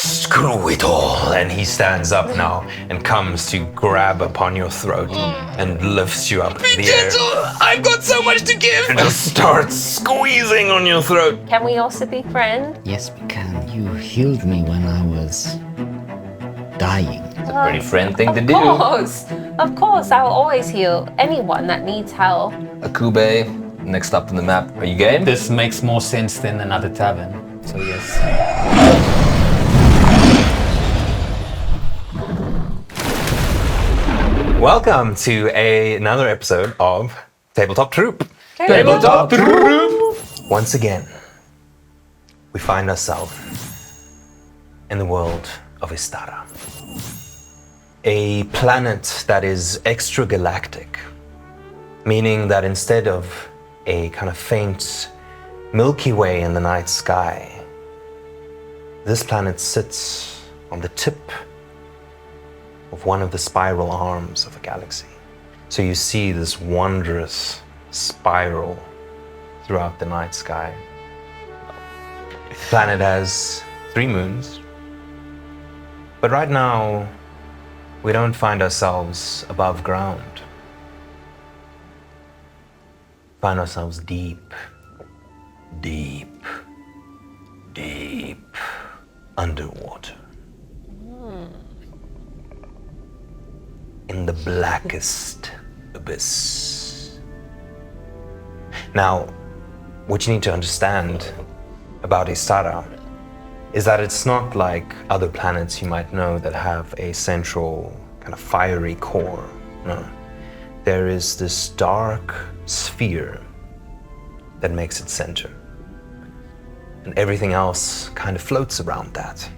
Screw it all. And he stands up now and comes to grab upon your throat and lifts you up in the air. I've got so much to give! And just starts squeezing on your throat. Can we also be friends? Yes, we can. You healed me when I was dying. It's a pretty friend thing to do. Of course, I'll always heal anyone that needs help. Akube, next up on the map. Are you game? This makes more sense than another tavern, so yes. Welcome to another episode of Tabletop Troupe. Tabletop Troupe! Once again, we find ourselves in the world of Istarra. A planet that is extragalactic, meaning that instead of a kind of faint Milky Way in the night sky, this planet sits on the tip of one of the spiral arms of a galaxy. So you see this wondrous spiral throughout the night sky. The planet has 3 moons, but right now we don't find ourselves above ground. We find ourselves deep underwater. In the blackest abyss. Now, what you need to understand about Istarra is that it's not like other planets you might know that have a central kind of fiery core. No. There is this dark sphere that makes its center. And everything else kind of floats around that.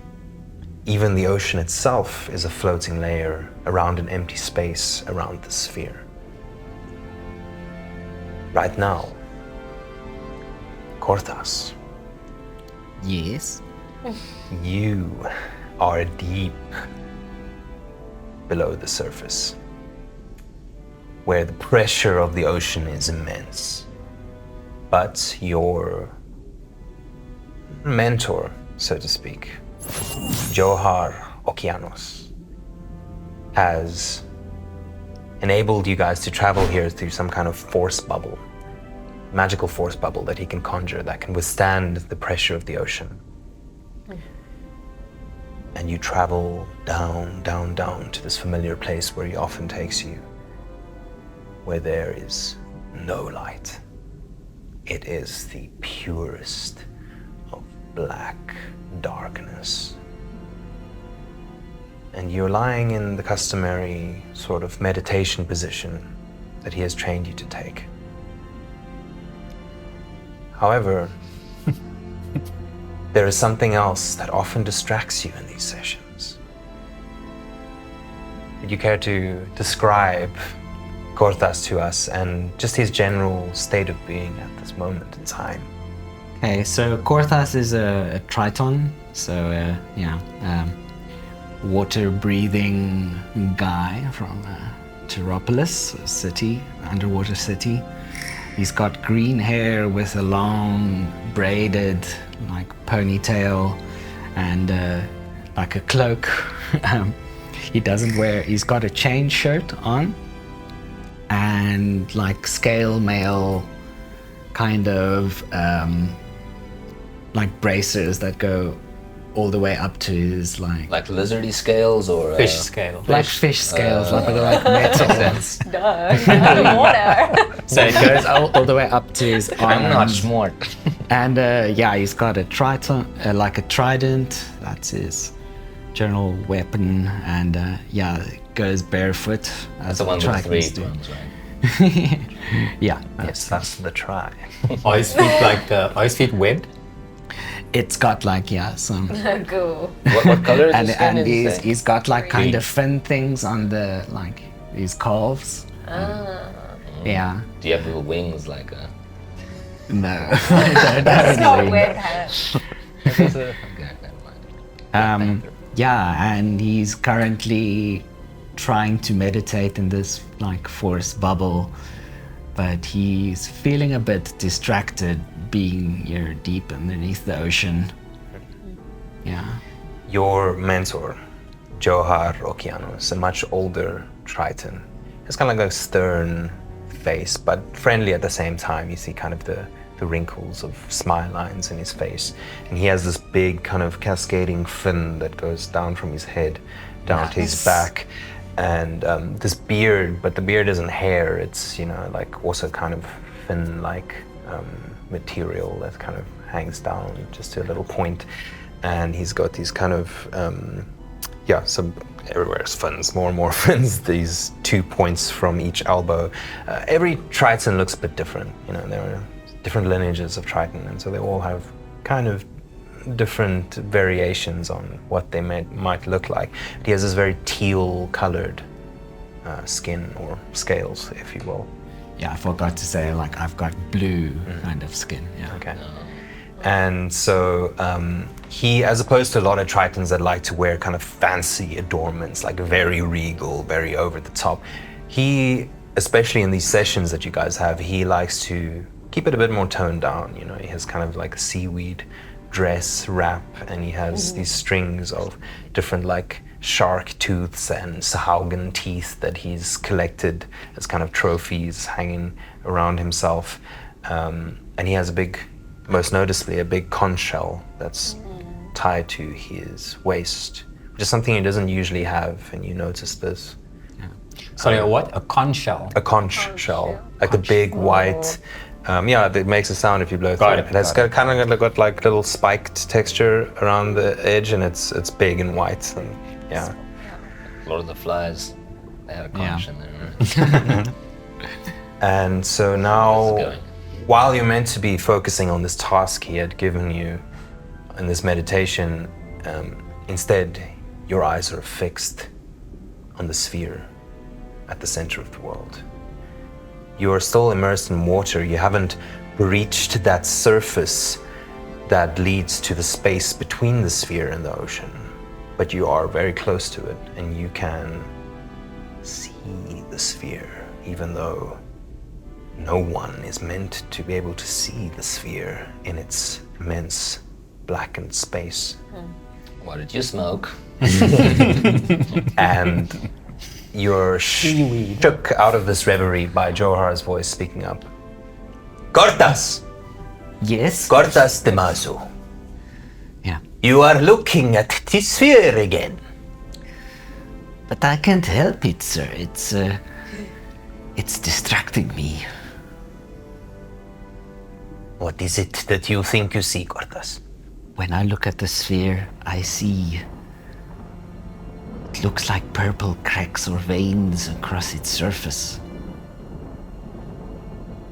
Even the ocean itself is a floating layer around an empty space around the sphere. Right now, Korthas, Yes? you are deep below the surface, where the pressure of the ocean is immense. But your mentor, so to speak, Johar Okeanos, has enabled you guys to travel here through some kind of force bubble, magical force bubble that he can conjure that can withstand the pressure of the ocean. And you travel down to this familiar place where he often takes you, where there is no light. It is the purest of black darkness. And you're lying in the customary sort of meditation position that he has trained you to take. However, there is something else that often distracts you in these sessions. Would you care to describe Korthas to us and just his general state of being at this moment in time? Okay, so Korthas is a triton, so water-breathing guy from Teropolis, a city, underwater city. He's got green hair with a long braided like ponytail and like a cloak. He's got a chain shirt on and like scale mail kind of like bracers that go all the way up to his like lizardy scales or Fish scale. like fish scales, like metal. Water. So it goes all the way up to his arms. I'm not smart. And he's got a triton, like a trident. That's his general weapon. And goes barefoot. That's the one with the 3 Tritons do. ones, right? Yeah. Yes, that's the try. Are his feet webbed? It's got like some. Cool. What color is his skin? And did you say? he's got like kind of fin things on the like his calves. Yeah. Do you have little wings like a... No. That's not weird hair. Okay, never mind. And he's currently trying to meditate in this like force bubble, but he's feeling a bit distracted being here deep underneath the ocean. Yeah. Your mentor, Johar Okeanos, a much older Triton, has kind of like a stern face, but friendly at the same time. You see kind of the wrinkles of smile lines in his face. And he has this big kind of cascading fin that goes down from his head down to his back. And this beard, but the beard isn't hair, it's, you know, like also kind of fin-like material that kind of hangs down just to a little point. And he's got these kind of, so everywhere is fins, more and more fins, these 2 points from each elbow. Every Triton looks a bit different, you know, there are different lineages of Triton, and so they all have kind of different variations on what they might look like. But he has this very teal-colored skin, or scales, if you will. Yeah, I forgot to say, like, I've got blue kind of skin, yeah. Okay. And so he, as opposed to a lot of Tritons that like to wear kind of fancy adornments, like very regal, very over the top, he, especially in these sessions that you guys have, he likes to keep it a bit more toned down. You know, he has kind of like a seaweed dress wrap, and he has these strings of different like shark tooths and Sahaugen teeth that he's collected as kind of trophies hanging around himself. And he has most noticeably a big conch shell that's tied to his waist, which is something he doesn't usually have, and you notice this. Sorry, what? A conch shell? A conch shell, like the big white, it makes a sound if you blow through it. It has kind of got like little spiked texture around the edge, and it's big and white, and yeah. Lord of the Flies, they had a conch in there. And so now, while you're meant to be focusing on this task he had given you in this meditation, instead your eyes are fixed on the sphere at the center of the world. You are still immersed in water. You haven't reached that surface that leads to the space between the sphere and the ocean, but you are very close to it, and you can see the sphere, even though no one is meant to be able to see the sphere in its immense blackened space. What did you smoke? And you're shook out of this reverie by Johar's voice speaking up. Cortas! Yes? Cortas de Mazu. Yeah. You are looking at the sphere again. But I can't help it, sir. It's distracting me. What is it that you think you see, Cortas? When I look at the sphere, I see... It looks like purple cracks or veins across its surface.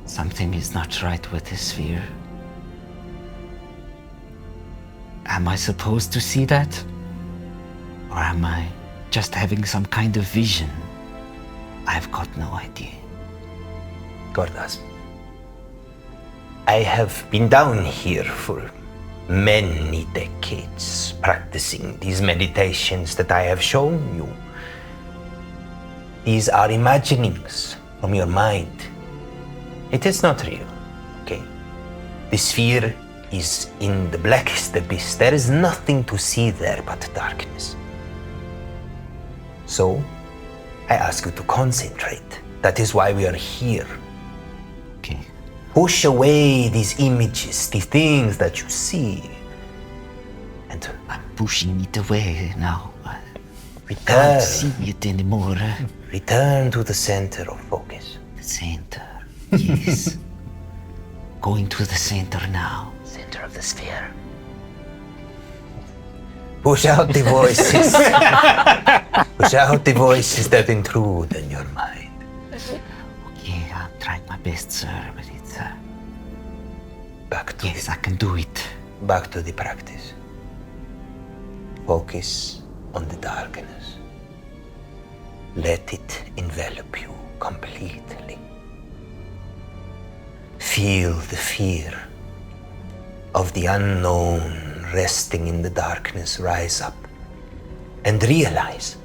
Something is not right with the sphere. Am I supposed to see that? Or am I just having some kind of vision? I've got no idea. Cortas, I have been down here for many decades practicing these meditations that I have shown you. These are imaginings from your mind. It is not real, okay? The sphere is in the blackest abyss. There is nothing to see there but darkness. So, I ask you to concentrate. That is why we are here. Okay. Push away these images, the things that you see. And I'm pushing it away now. I return. can't see it anymore. Return to the center of focus. The center. Yes. Going to the center now. Center of the sphere. Push out the voices. Push out the voices that intrude in your mind. Okay, I'll try my best, sir, but it's... Back to Yes, I can do it. back to the practice. Focus on the darkness. Let it envelop you completely. Feel the fear of the unknown resting in the darkness rise up, and realize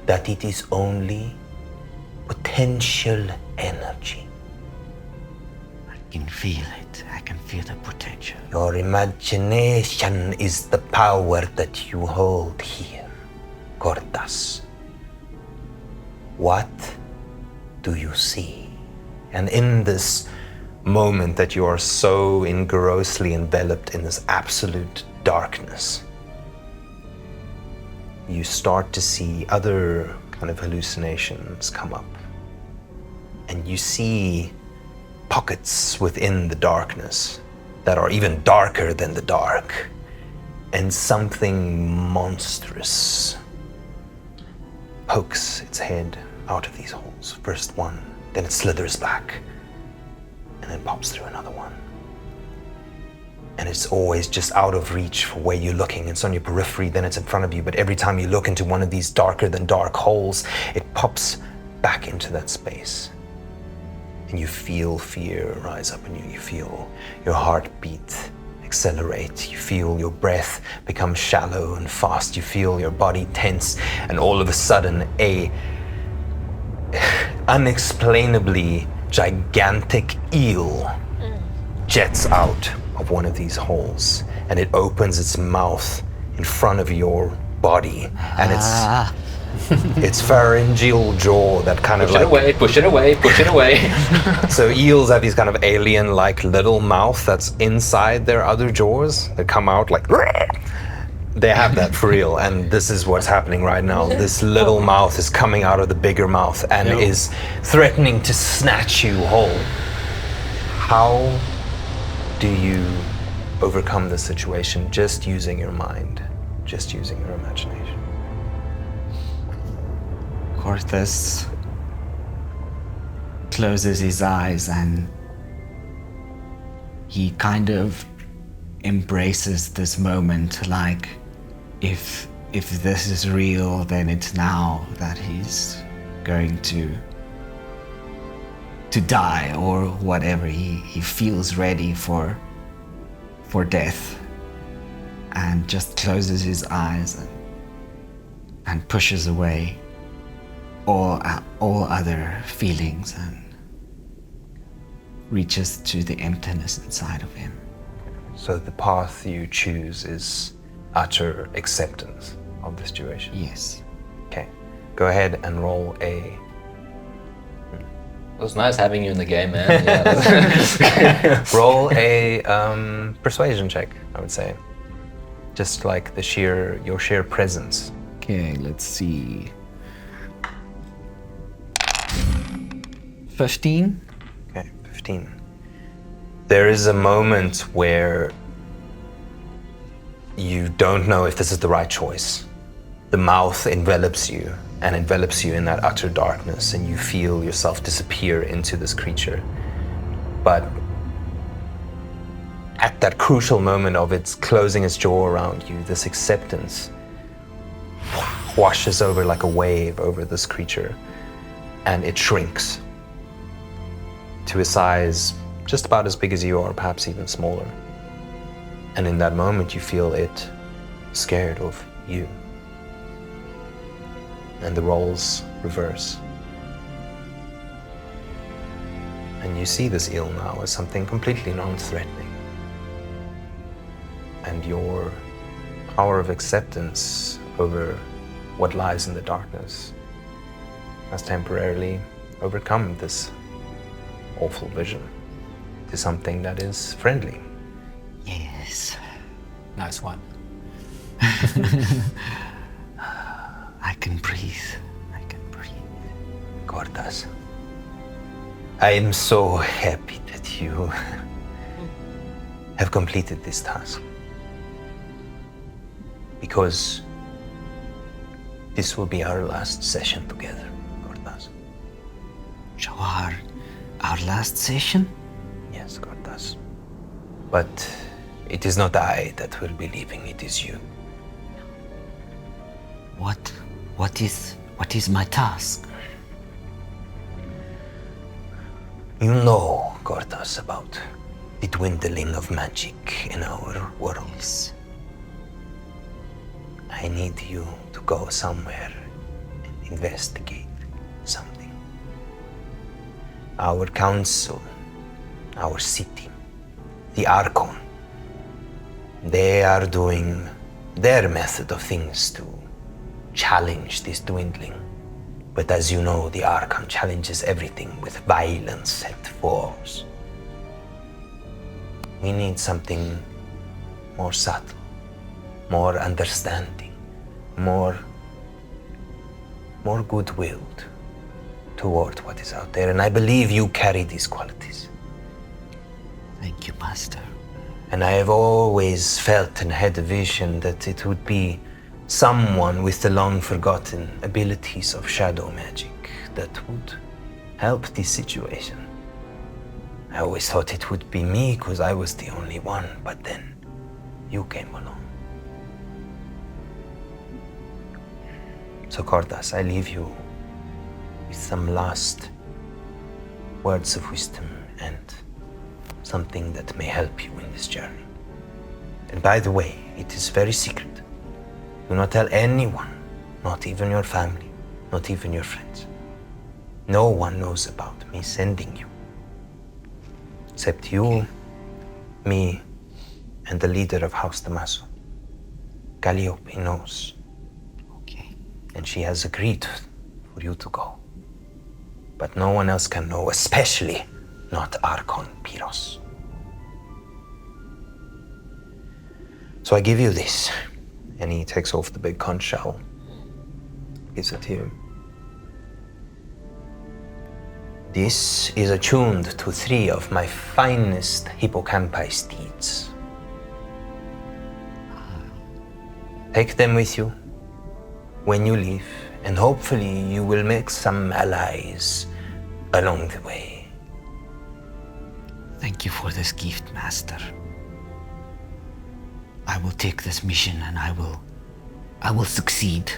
that it is only potential energy. I can feel it. I can feel the potential. Your imagination is the power that you hold here, Cortas. What do you see? And in this moment that you are so engrossly enveloped in this absolute darkness, you start to see other kind of hallucinations come up. And you see pockets within the darkness that are even darker than the dark. And something monstrous pokes its head out of these holes. First one, then it slithers back, and then pops through another one. And it's always just out of reach for where you're looking. It's on your periphery, then it's in front of you. But every time you look into one of these darker than dark holes, it pops back into that space. And you feel fear rise up in you. You feel your heartbeat accelerate. You feel your breath become shallow and fast. You feel your body tense. And all of a sudden, a unexplainably gigantic eel jets out of one of these holes, and it opens its mouth in front of your body, and its pharyngeal jaw that kind of like Push it away. So eels have these kind of alien-like little mouth that's inside their other jaws that come out like they have that for real, and this is what's happening right now. This little mouth is coming out of the bigger mouth and is threatening to snatch you whole. How do you overcome this situation just using your mind, just using your imagination? Cortas closes his eyes and he kind of embraces this moment, like if this is real, then it's now that he's going to die or whatever. He feels ready for death and just closes his eyes and pushes away all other feelings and reaches to the emptiness inside of him. So the path you choose is utter acceptance of the situation. Yes. Okay, go ahead and roll a... It was nice having you in the game, man. Yeah, roll a persuasion check, I would say. Just like your sheer presence. Okay, let's see. 15. Okay, 15. There is a moment where you don't know if this is the right choice. The mouth envelops you and envelops you in that utter darkness, and you feel yourself disappear into this creature. But at that crucial moment of its closing its jaw around you, this acceptance washes over like a wave over this creature, and it shrinks to a size just about as big as you are, perhaps even smaller. And in that moment, you feel it scared of you. And the roles reverse. And you see this eel now as something completely non-threatening. And your power of acceptance over what lies in the darkness has temporarily overcome this awful vision to something that is friendly. Yes. Nice one. I can breathe. Cortas, I am so happy that you have completed this task. Because this will be our last session together, Cortas. So our last session? Yes, Cortas. But it is not I that will be leaving, it is you. What is my task? You know, Cortas, about the dwindling of magic in our worlds. I need you to go somewhere and investigate something. Our council, our city, the Archon. They are doing their method of things to challenge this dwindling. But as you know, the Archon challenges everything with violence and force. We need something more subtle, more understanding, more goodwilled toward what is out there. And I believe you carry these qualities. Thank you, Master. And I have always felt and had a vision that it would be someone with the long-forgotten abilities of shadow magic that would help this situation. I always thought it would be me because I was the only one, but then you came along. So Cordas, I leave you with some last words of wisdom and something that may help you in this journey. And by the way, it is very secret. Do not tell anyone, not even your family, not even your friends. No one knows about me sending you. Except you, me, and the leader of House Damaso. Calliope knows. Okay. And she has agreed for you to go. But no one else can know, especially not Archon Pyros. So I give you this. And he takes off the big conch shell, gives it to you. This is attuned to 3 of my finest hippocampi steeds. Take them with you when you leave, and hopefully you will make some allies along the way. Thank you for this gift, Master. I will take this mission and I will succeed.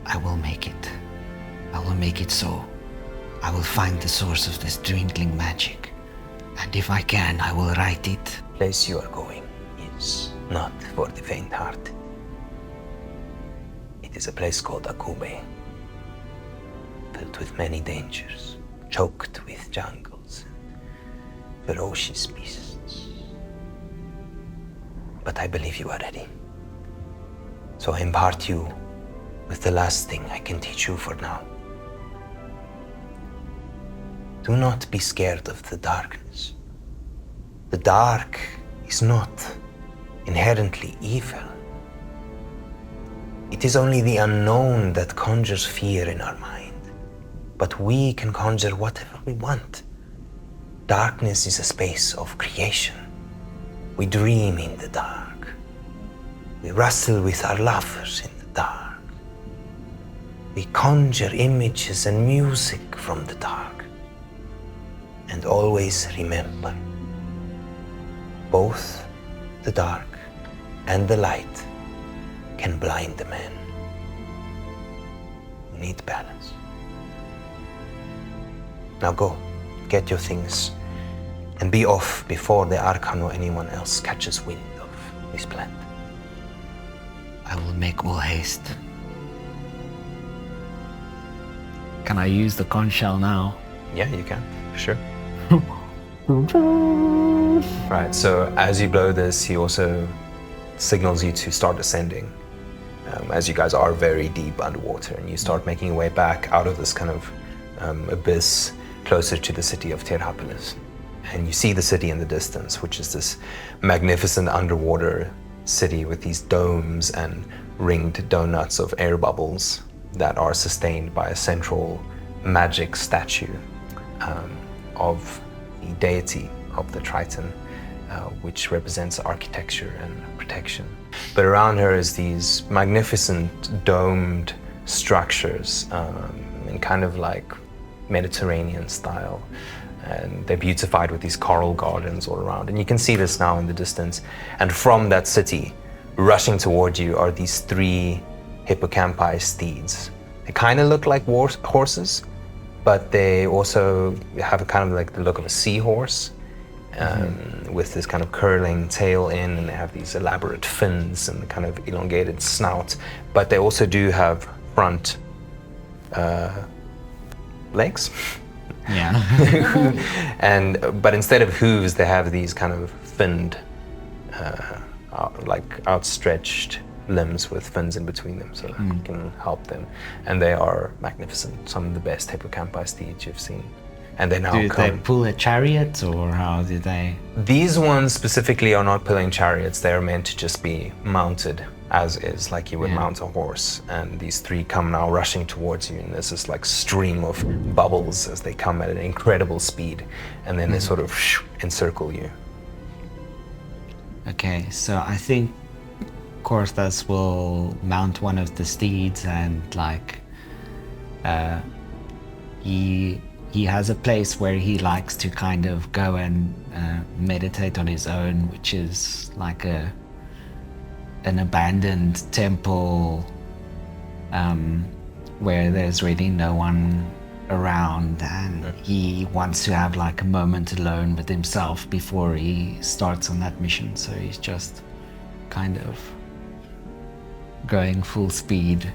I will make it. I will make it so. I will find the source of this dwindling magic. And if I can, I will write it. The place you are going is not for the faint-hearted. It is a place called Akube, filled with many dangers, choked with jungles and ferocious beasts. But I believe you are ready. So I impart you with the last thing I can teach you for now. Do not be scared of the darkness. The dark is not inherently evil. It is only the unknown that conjures fear in our mind. But we can conjure whatever we want. Darkness is a space of creation. We dream in the dark. We wrestle with our lovers in the dark. We conjure images and music from the dark. And always remember, both the dark and the light can blind a man. We need balance. Now go, get your things, and be off before the Archon or anyone else catches wind of this plan. I will make all haste. Can I use the conch shell now? Yeah, you can, for sure. Right, so as you blow this, he also signals you to start ascending. As you guys are very deep underwater, and you start making your way back out of this kind of abyss closer to the city of Terrapolis. And you see the city in the distance, which is this magnificent underwater city with these domes and ringed donuts of air bubbles that are sustained by a central magic statue of the deity of the Triton, which represents architecture and protection. But around her is these magnificent domed structures in kind of like Mediterranean style. And they're beautified with these coral gardens all around. And you can see this now in the distance. And from that city, rushing toward you are these 3 hippocampi steeds. They kind of look like horses, but they also have a kind of like the look of a seahorse, with this kind of curling tail in, and they have these elaborate fins and kind of elongated snout. But they also do have front legs. Yeah. But instead of hooves, they have these kind of finned, like outstretched limbs with fins in between them, so that you can help them. And they are magnificent. Some of the best hippocampi steeds you've seen. And they now Do they pull a chariot, or how do they? These ones specifically are not pulling chariots. They're meant to just be mounted as is, like you would mount a horse. And these three come now rushing towards you, and there's this like stream of bubbles as they come at an incredible speed, and then they sort of encircle you. Okay, so I think Korthas will mount one of the steeds, and like he has a place where he likes to kind of go and meditate on his own, which is like an abandoned temple where there's really no one around, and he wants to have like a moment alone with himself before he starts on that mission. So he's just kind of going full speed,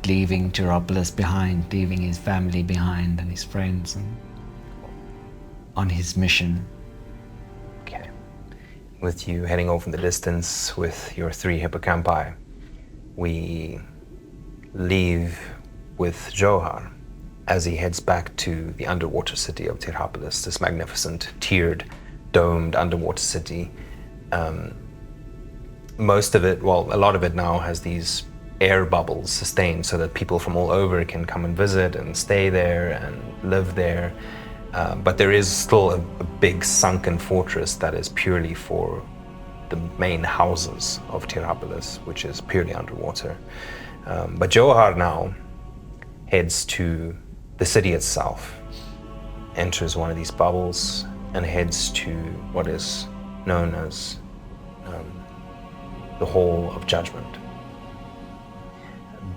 leaving Geropolis behind, leaving his family behind and his friends, and on his mission. Okay. With you heading off in the distance with your three hippocampi, we leave with Johar as he heads back to the underwater city of Tirhapolis, this magnificent, tiered, domed underwater city. Most of it, well, a lot of it now has these air bubbles sustained so that people from all over can come and visit and stay there and live there. But there is still a big sunken fortress that is purely for the main houses of Tirhapolis, which is purely underwater. But Johar now heads to the city itself, enters one of these bubbles, and heads to what is known as the Hall of Judgment.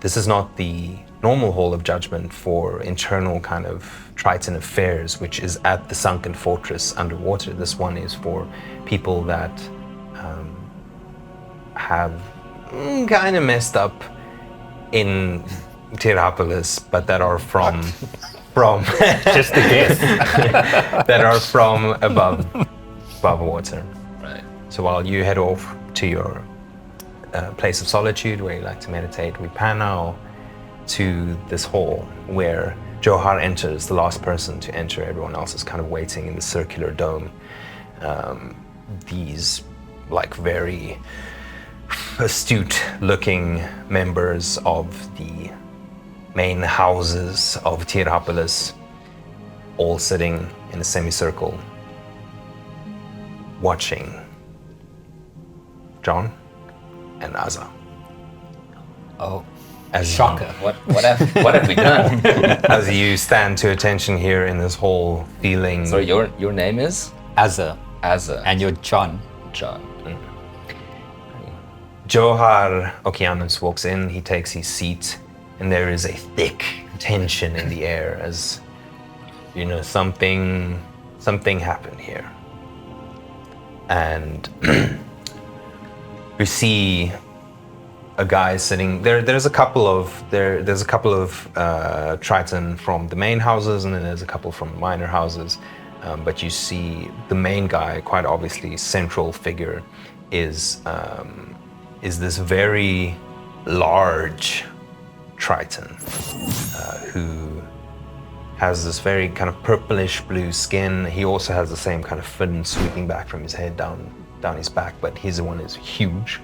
This is not the normal Hall of Judgment for internal kind of Triton affairs, which is at the sunken fortress underwater. This one is for people that have kind of messed up in Tirhapolis, but that are from Just a guess. that are from above water. Right. So while you head off to your place of solitude where you like to meditate, we pan now to this hall where Johar enters, the last person to enter. Everyone else is kind of waiting in the circular dome. These like very astute looking members of the main houses of Tirhapolis, all sitting in a semicircle, watching John and Aza. Oh, As shocker! What have we done? as you stand to attention here in this hall, feeling. So your name is Azza. Azza. And you're John. John. Johar Okeanos walks in, he takes his seat, and there is a thick tension in the air as, you know, something happened here. And you see a guy sitting there. There's a couple of Triton from the main houses, and then there's a couple from minor houses. But you see the main guy, quite obviously central figure, is this very large Triton who has this very kind of purplish blue skin. He also has the same kind of fin sweeping back from his head down his back, but his one is huge.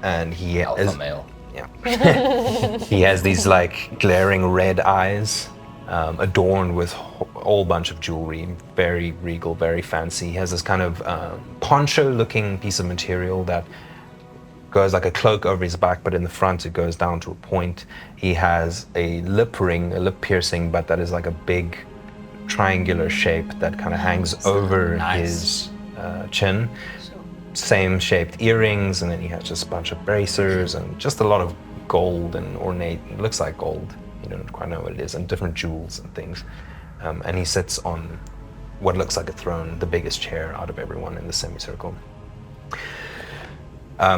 And he Alpha male. Yeah. He has these like glaring red eyes, adorned with a whole bunch of jewelry, very regal, very fancy. He has this kind of poncho-looking piece of material that goes like a cloak over his back, but in the front it goes down to a point. He has a lip ring, a lip piercing, but that is like a big triangular shape that kind of hangs over his chin. Same shaped earrings, and then he has just a bunch of bracers and just a lot of gold and ornate. It looks like gold. You don't quite know what it is, and different jewels and things. And he sits on what looks like a throne, the biggest chair out of everyone in the semicircle.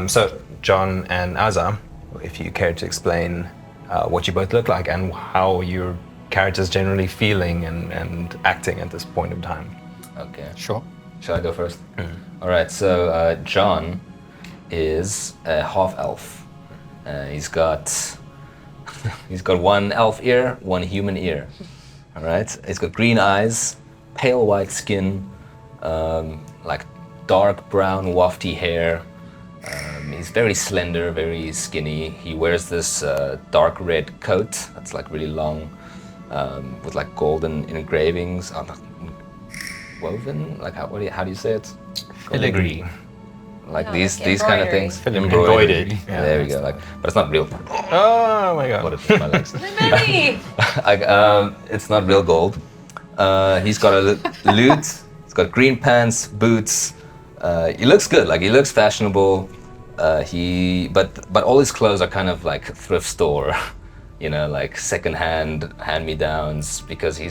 So, John and Aza, if you care to explain what you both look like and how you're characters generally feeling and acting at this point in time. Okay. Sure. Shall I go first? All right. So John is a half elf. He's got one elf ear, one human ear. All right. He's got green eyes, pale white skin, like dark brown wafty hair. He's very slender, very skinny. He wears this dark red coat that's like really long, with like golden engravings on woven. Like how do you say it? Filigree. Like Oh, these like kind of embroidery. things. Embroidered. Yeah, There we go. Like, but it's not real. Oh my god. What is my legs? Maybe. Like, it's not real gold. He's got a lute. He's got green pants, boots. He looks good. Like he looks fashionable. But all his clothes are kind of like thrift store, like secondhand hand-me-downs, because he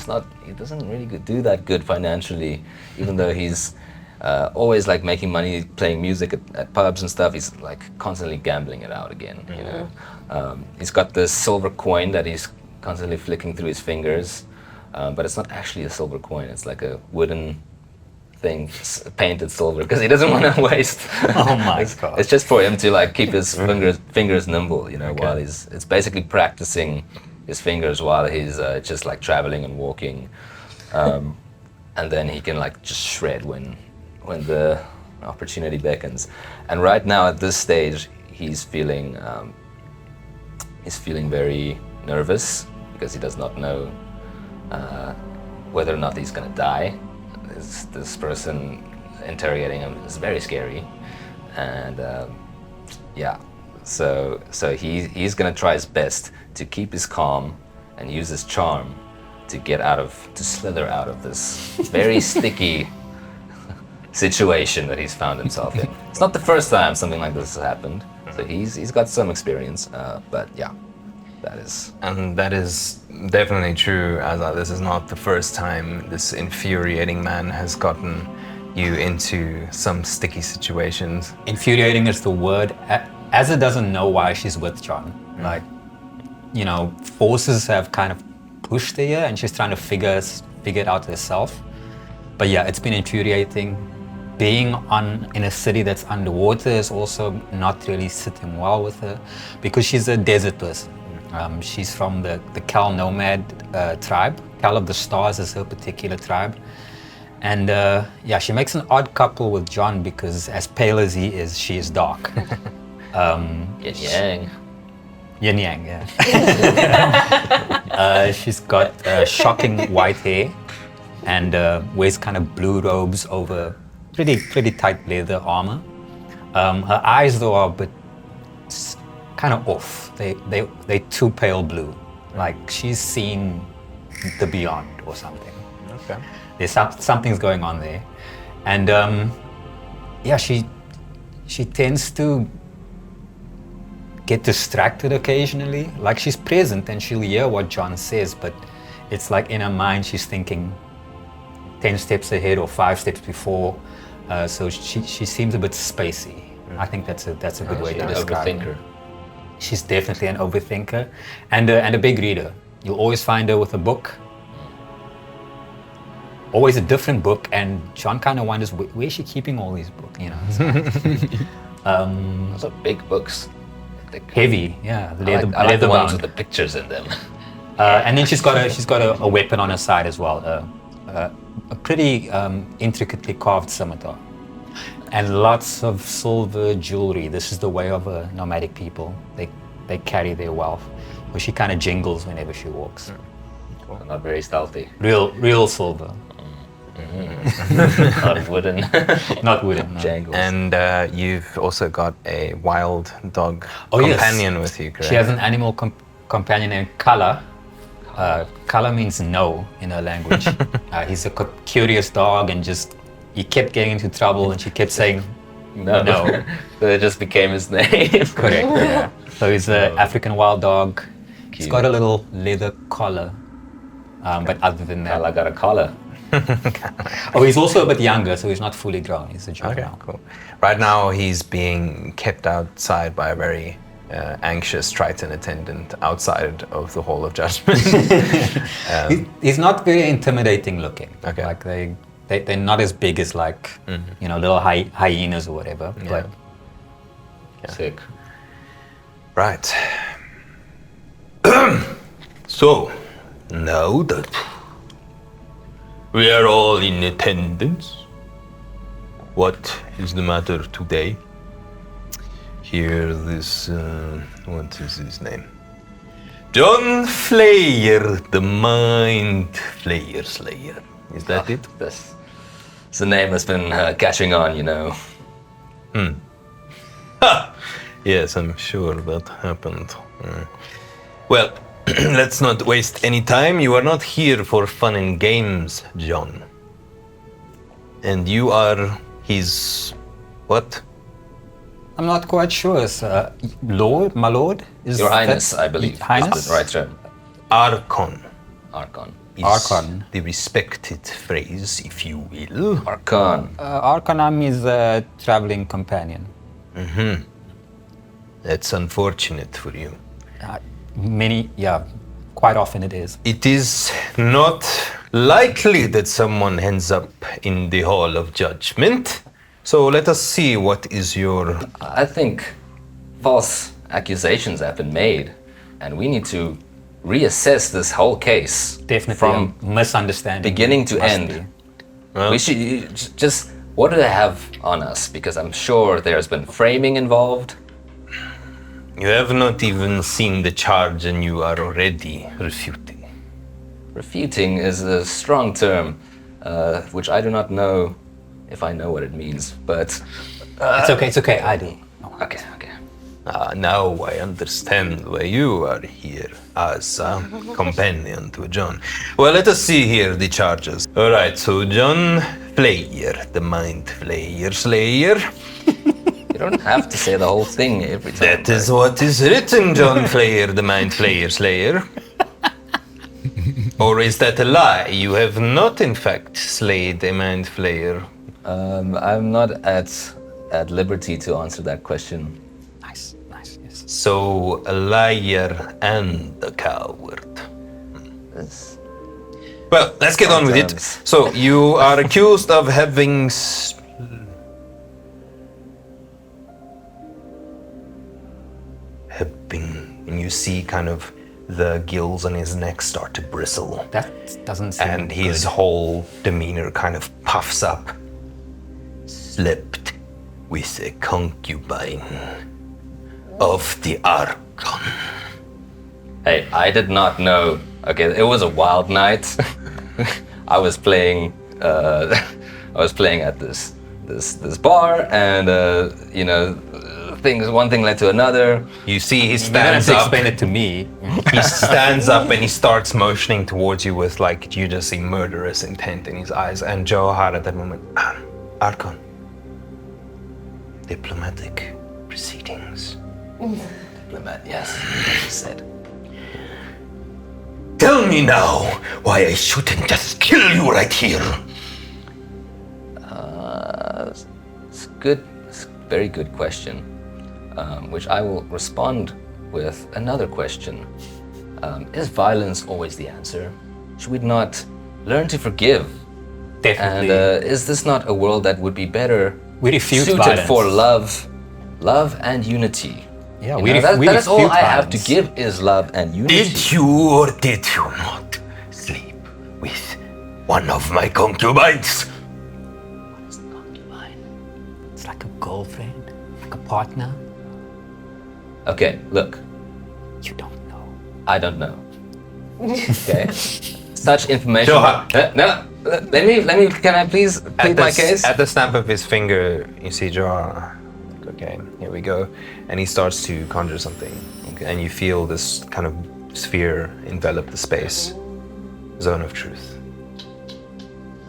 doesn't really do that good financially, even though he's always like making money playing music at pubs and stuff. He's like constantly gambling it out again. He's got this silver coin that he's constantly flicking through his fingers, but it's not actually a silver coin. It's like a wooden thing, painted silver, because he doesn't want to waste. Oh my god. It's just for him to like keep his fingers nimble, while it's basically practicing his fingers while he's just like traveling and walking, and then he can like just shred when the opportunity beckons. And right now at this stage, he's feeling very nervous because he does not know whether or not he's gonna die. This person interrogating him is very scary, and so he's gonna try his best to keep his calm and use his charm to slither out of this very sticky situation that he's found himself in. It's not the first time something like this has happened, so he's got some experience, but yeah, that is. And that is definitely true, as this is not the first time this infuriating man has gotten you into some sticky situations. Infuriating is the word. Azza doesn't know why she's with John. Like, forces have kind of pushed her here, and she's trying to figure it out herself. But yeah, it's been infuriating. Being in a city that's underwater is also not really sitting well with her, because she's a desert person. She's from the Cal nomad tribe. Cal of the Stars is her particular tribe. And she makes an odd couple with John, because as pale as he is, she is dark. Yin-yang. Yin-yang, yeah. She's got shocking white hair and wears kind of blue robes over pretty tight leather armor. Her eyes, though, are a bit kind of off. They're too pale blue. Like she's seen the beyond or something. Okay. There's something's going on there. And she tends to get distracted occasionally. Like she's present and she'll hear what John says, but it's like in her mind she's thinking 10 steps ahead or 5 steps before. So she seems a bit spacey. I think that's a good way to describe Overthinker. her. She's definitely an overthinker and a big reader. You'll always find her with a book. Always a different book, and John kind of wonders where's she keeping all these books, Those are big books. Heavy, yeah. I like the ones with the pictures in them. And then she's got a weapon on her side as well, a pretty intricately carved scimitar, and lots of silver jewelry. This is the way of nomadic people. They carry their wealth. Well, she kind of jingles whenever she walks. Cool. Not very stealthy. Real silver. Not wooden. Not wooden. No. Jangles. And you've also got a wild dog Yes. companion with you, correct? She has an animal companion named Kala. Kala means no in her language. He's a curious dog, and he kept getting into trouble, and she kept saying no. So it just became his name. Correct. Yeah. So he's an African wild dog. He's got a little leather collar, but other than that, I got a collar. he's also a bit younger, so he's not fully grown. He's a juvenile. Okay, cool. Right now he's being kept outside by a very anxious Triton attendant outside of the Hall of Judgment. He's not very intimidating looking. Okay. Like they're not as big as like little hyenas or whatever. But Sick. Right. So, now that we are all in attendance, what is the matter today? Here, this, what is his name? John Flayer, the Mind Flayer Slayer. Is that it? This the name has been catching on, you know. Yes, I'm sure that happened. Well, let's not waste any time. You are not here for fun and games, John. And you are his... what? I'm not quite sure. Lord, my lord? Is Your Highness, that- I believe. Highness? Is the right term. Archon Archon. is Archon. the respected phrase, if you will. Archon. Arcanum is a traveling companion. That's unfortunate for you. Quite often it is. It is not likely that someone ends up in the Hall of Judgment. So let us see what is your... I think false accusations have been made, and we need to reassess this whole case. Definitely From a misunderstanding. beginning to must end. be. We should just... What do they have on us? Because I'm sure there's been framing involved. You have not even seen the charge and you are already refuting. Refuting is a strong term, which I do not know if I know what it means, but... It's okay, I do. Okay. Now I understand why you are here as a companion to John. Well, let us see here the charges. All right, so John Flayer, the Mind Flayer Slayer. You don't have to say the whole thing every time. That is what is written, John Flayer, the Mind Flayer Slayer. Or is that a lie? You have not, in fact, slayed a Mind Flayer. I'm not at liberty to answer that question. Nice, yes. So, a liar and a coward. It's- Well, let's get on with it. Sometimes. So, you are accused of having... and you see kind of the gills on his neck start to bristle. That doesn't seem And his good. whole demeanor kind of puffs up. Slept with a concubine of the Archon. Hey, I did not know. Okay, it was a wild night. I was playing. I was playing at this bar, and one thing led to another. You see he You don't have stands to up. explain it to me. He stands up and he starts motioning towards you with, like, you just see murderous intent in his eyes. And Johar at that moment, Archon, diplomatic proceedings. Diplomat, yes, he said. Tell me now why I shouldn't just kill you right here. It's good. It's a very good question, which I will respond with another question. Is violence always the answer? Should we not learn to forgive? Definitely. And is this not a world that would be better We refute suited violence. for love and unity? Yeah, You we know, ref- we that is all refute I have to violence. give is love and unity. Did you or did you not sleep with one of my concubines? It's like a girlfriend, like a partner. Okay, look, You don't know. I don't know. Okay, such information. Johan. No, let me. Can I please plead my case? At the snap of his finger, you see Johar. Okay, here we go. And he starts to conjure something. Okay, and you feel this kind of sphere envelop the space. Zone of truth.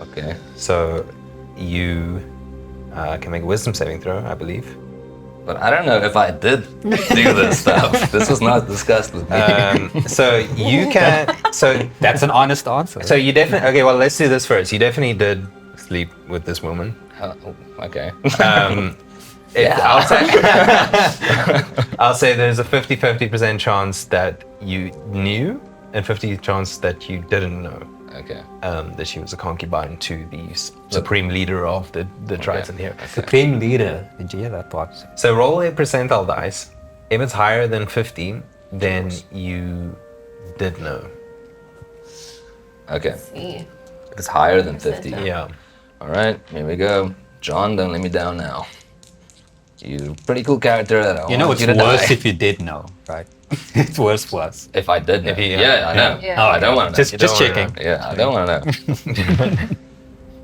Okay. So you can make a wisdom saving throw, I believe. But I don't know if I did do this stuff. This was not discussed with me. So you can. So That's an honest answer. so you definitely. Okay, well, let's do this first. You definitely did sleep with this woman. Okay. I'll say there's a 50-50% chance that you knew and 50 chance that you didn't know Okay. that she was a concubine to the supreme leader of the Triton here. Supreme leader. Did you hear that part? So roll a percentile dice. If it's higher than 50, then you did know. Okay. See. It's higher than 50. Yeah. All right, here we go. John, don't let me down now. You're a pretty cool character that I You know, want it's you to worse die. if you did know, right? It's worse for us. If I did know. If you- yeah, I know. Yeah. Oh, I don't want to know. Just You don't wanna checking. Yeah, I don't want to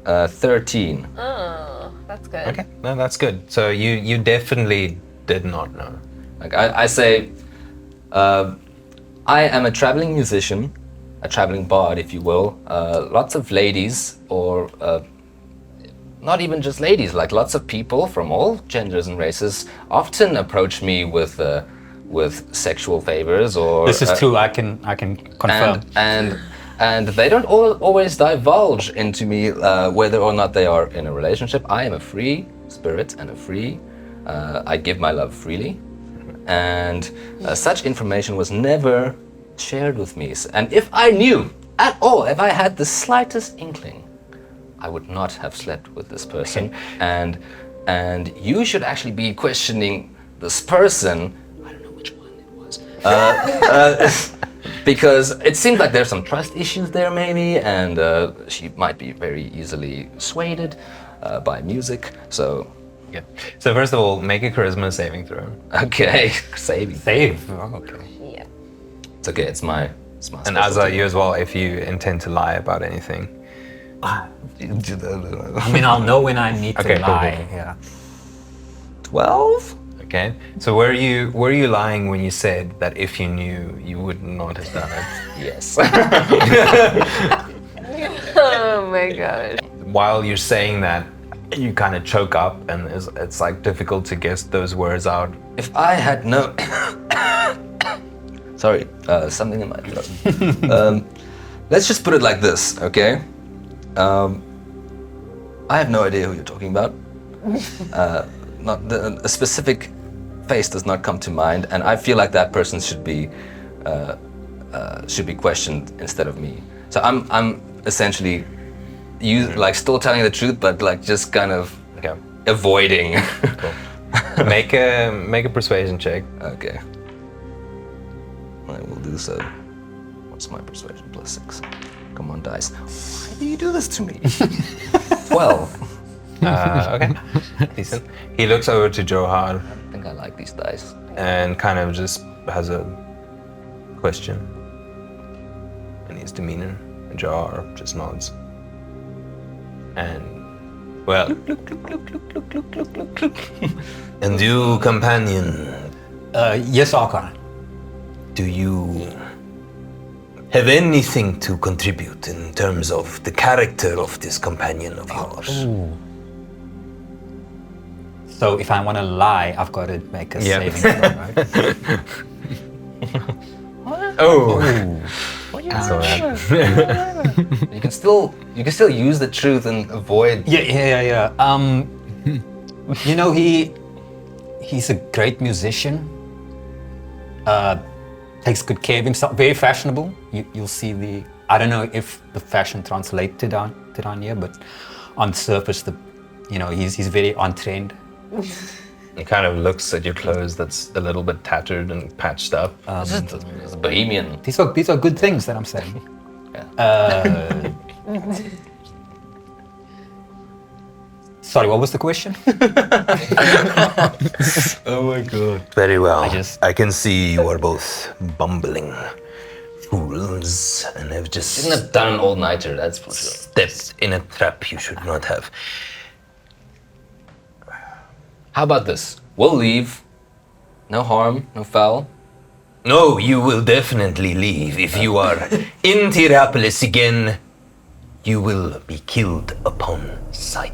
know. 13. Oh, that's good. Okay, no, that's good. So you definitely did not know. Like I say, I am a traveling musician, a traveling bard, if you will. Lots of ladies, or not even just ladies, like lots of people from all genders and races often approach me with sexual favors or. This is true. I can confirm. And they don't always divulge into me whether or not they are in a relationship. I am a free spirit and a free. I give my love freely, and such information was never shared with me. And if I knew at all, if I had the slightest inkling, I would not have slept with this person. And you should actually be questioning this person. I don't know which one it was. Because it seems like there's some trust issues there, maybe, and she might be very easily swayed by music. So, Yeah. So first of all, make a charisma saving throw. okay, saving. Save. Oh, okay. Yeah. It's okay. It's my. And as are you as well, if you intend to lie about anything. I mean, I'll know when I need Okay, to cool, lie. Yeah. 12. Okay. So were you lying when you said that if you knew, you would not have done it? Yes. Oh my gosh. While you're saying that, you kind of choke up, and it's like difficult to guess those words out. If I had no. Sorry, something in my throat. Let's just put it like this, okay? I have no idea who you're talking about. A specific face does not come to mind, and I feel like that person should be questioned instead of me. So I'm essentially still telling the truth, but like just kind of Okay. avoiding. Cool. make a persuasion check. Okay. I will do so. What's my persuasion? +6. Come on, dice. Why do you do this to me? 12. Okay. Decent. He looks over to Johar I think I like these dice. and kind of just has a question in his demeanor, and Johar just nods. And well, and you, companion, Yes, Archon. do you have anything to contribute in terms of the character of this companion of yours? So if I want to lie, I've got to make a Yeah. saving throw, right? Oh, So you can still use the truth and avoid. Yeah. You know, he's a great musician. Takes good care of himself. Very fashionable. You'll see the. I don't know if the fashion translates to down here, but on the surface, he's very on trend. he kind of looks at your clothes that's a little bit tattered and patched up. It's a bohemian. These are good things that I'm saying. Sorry, what was the question? Oh my god. Very well. just- I can see you are both bumbling fools and have just Shouldn't have done an all-nighter, that's for sure. stepped in a trap you should not have. How about this? We'll leave. No harm, no foul. No, you will definitely leave. If you are in Tirapolis again, you will be killed upon sight.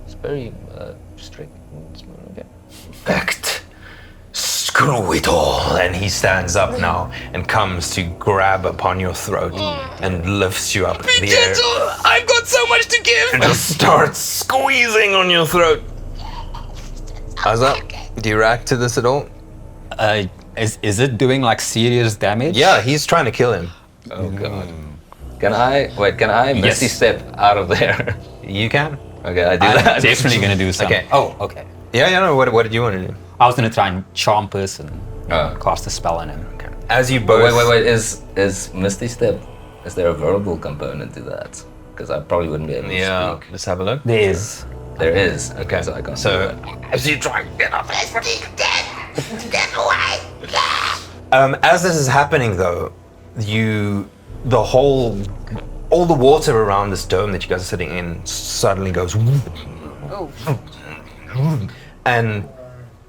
It's very strict. Okay. Act screw it all. And he stands up now and comes to grab upon your throat and lifts you up in the air. I've got so much to give. And just starts squeezing on your throat. Azza, do you react to this at all? Is it doing like serious damage? Yeah, he's trying to kill him. Oh god. Can I Misty Step out of there? You can? Okay, I do I'm that. definitely gonna do something. Okay. Oh, okay. Yeah, no, what did you want to do? I was gonna try and charm person, Oh. cast a spell on him. As you both... Wait. Is Misty Step? Is there a verbal component to that? Because I probably wouldn't be able to Yeah, speak. let's have a look. There is. There is. Okay, so I can't. So, do that. as you try and get up, as this is happening, though, all the water around this dome that you guys are sitting in suddenly goes, and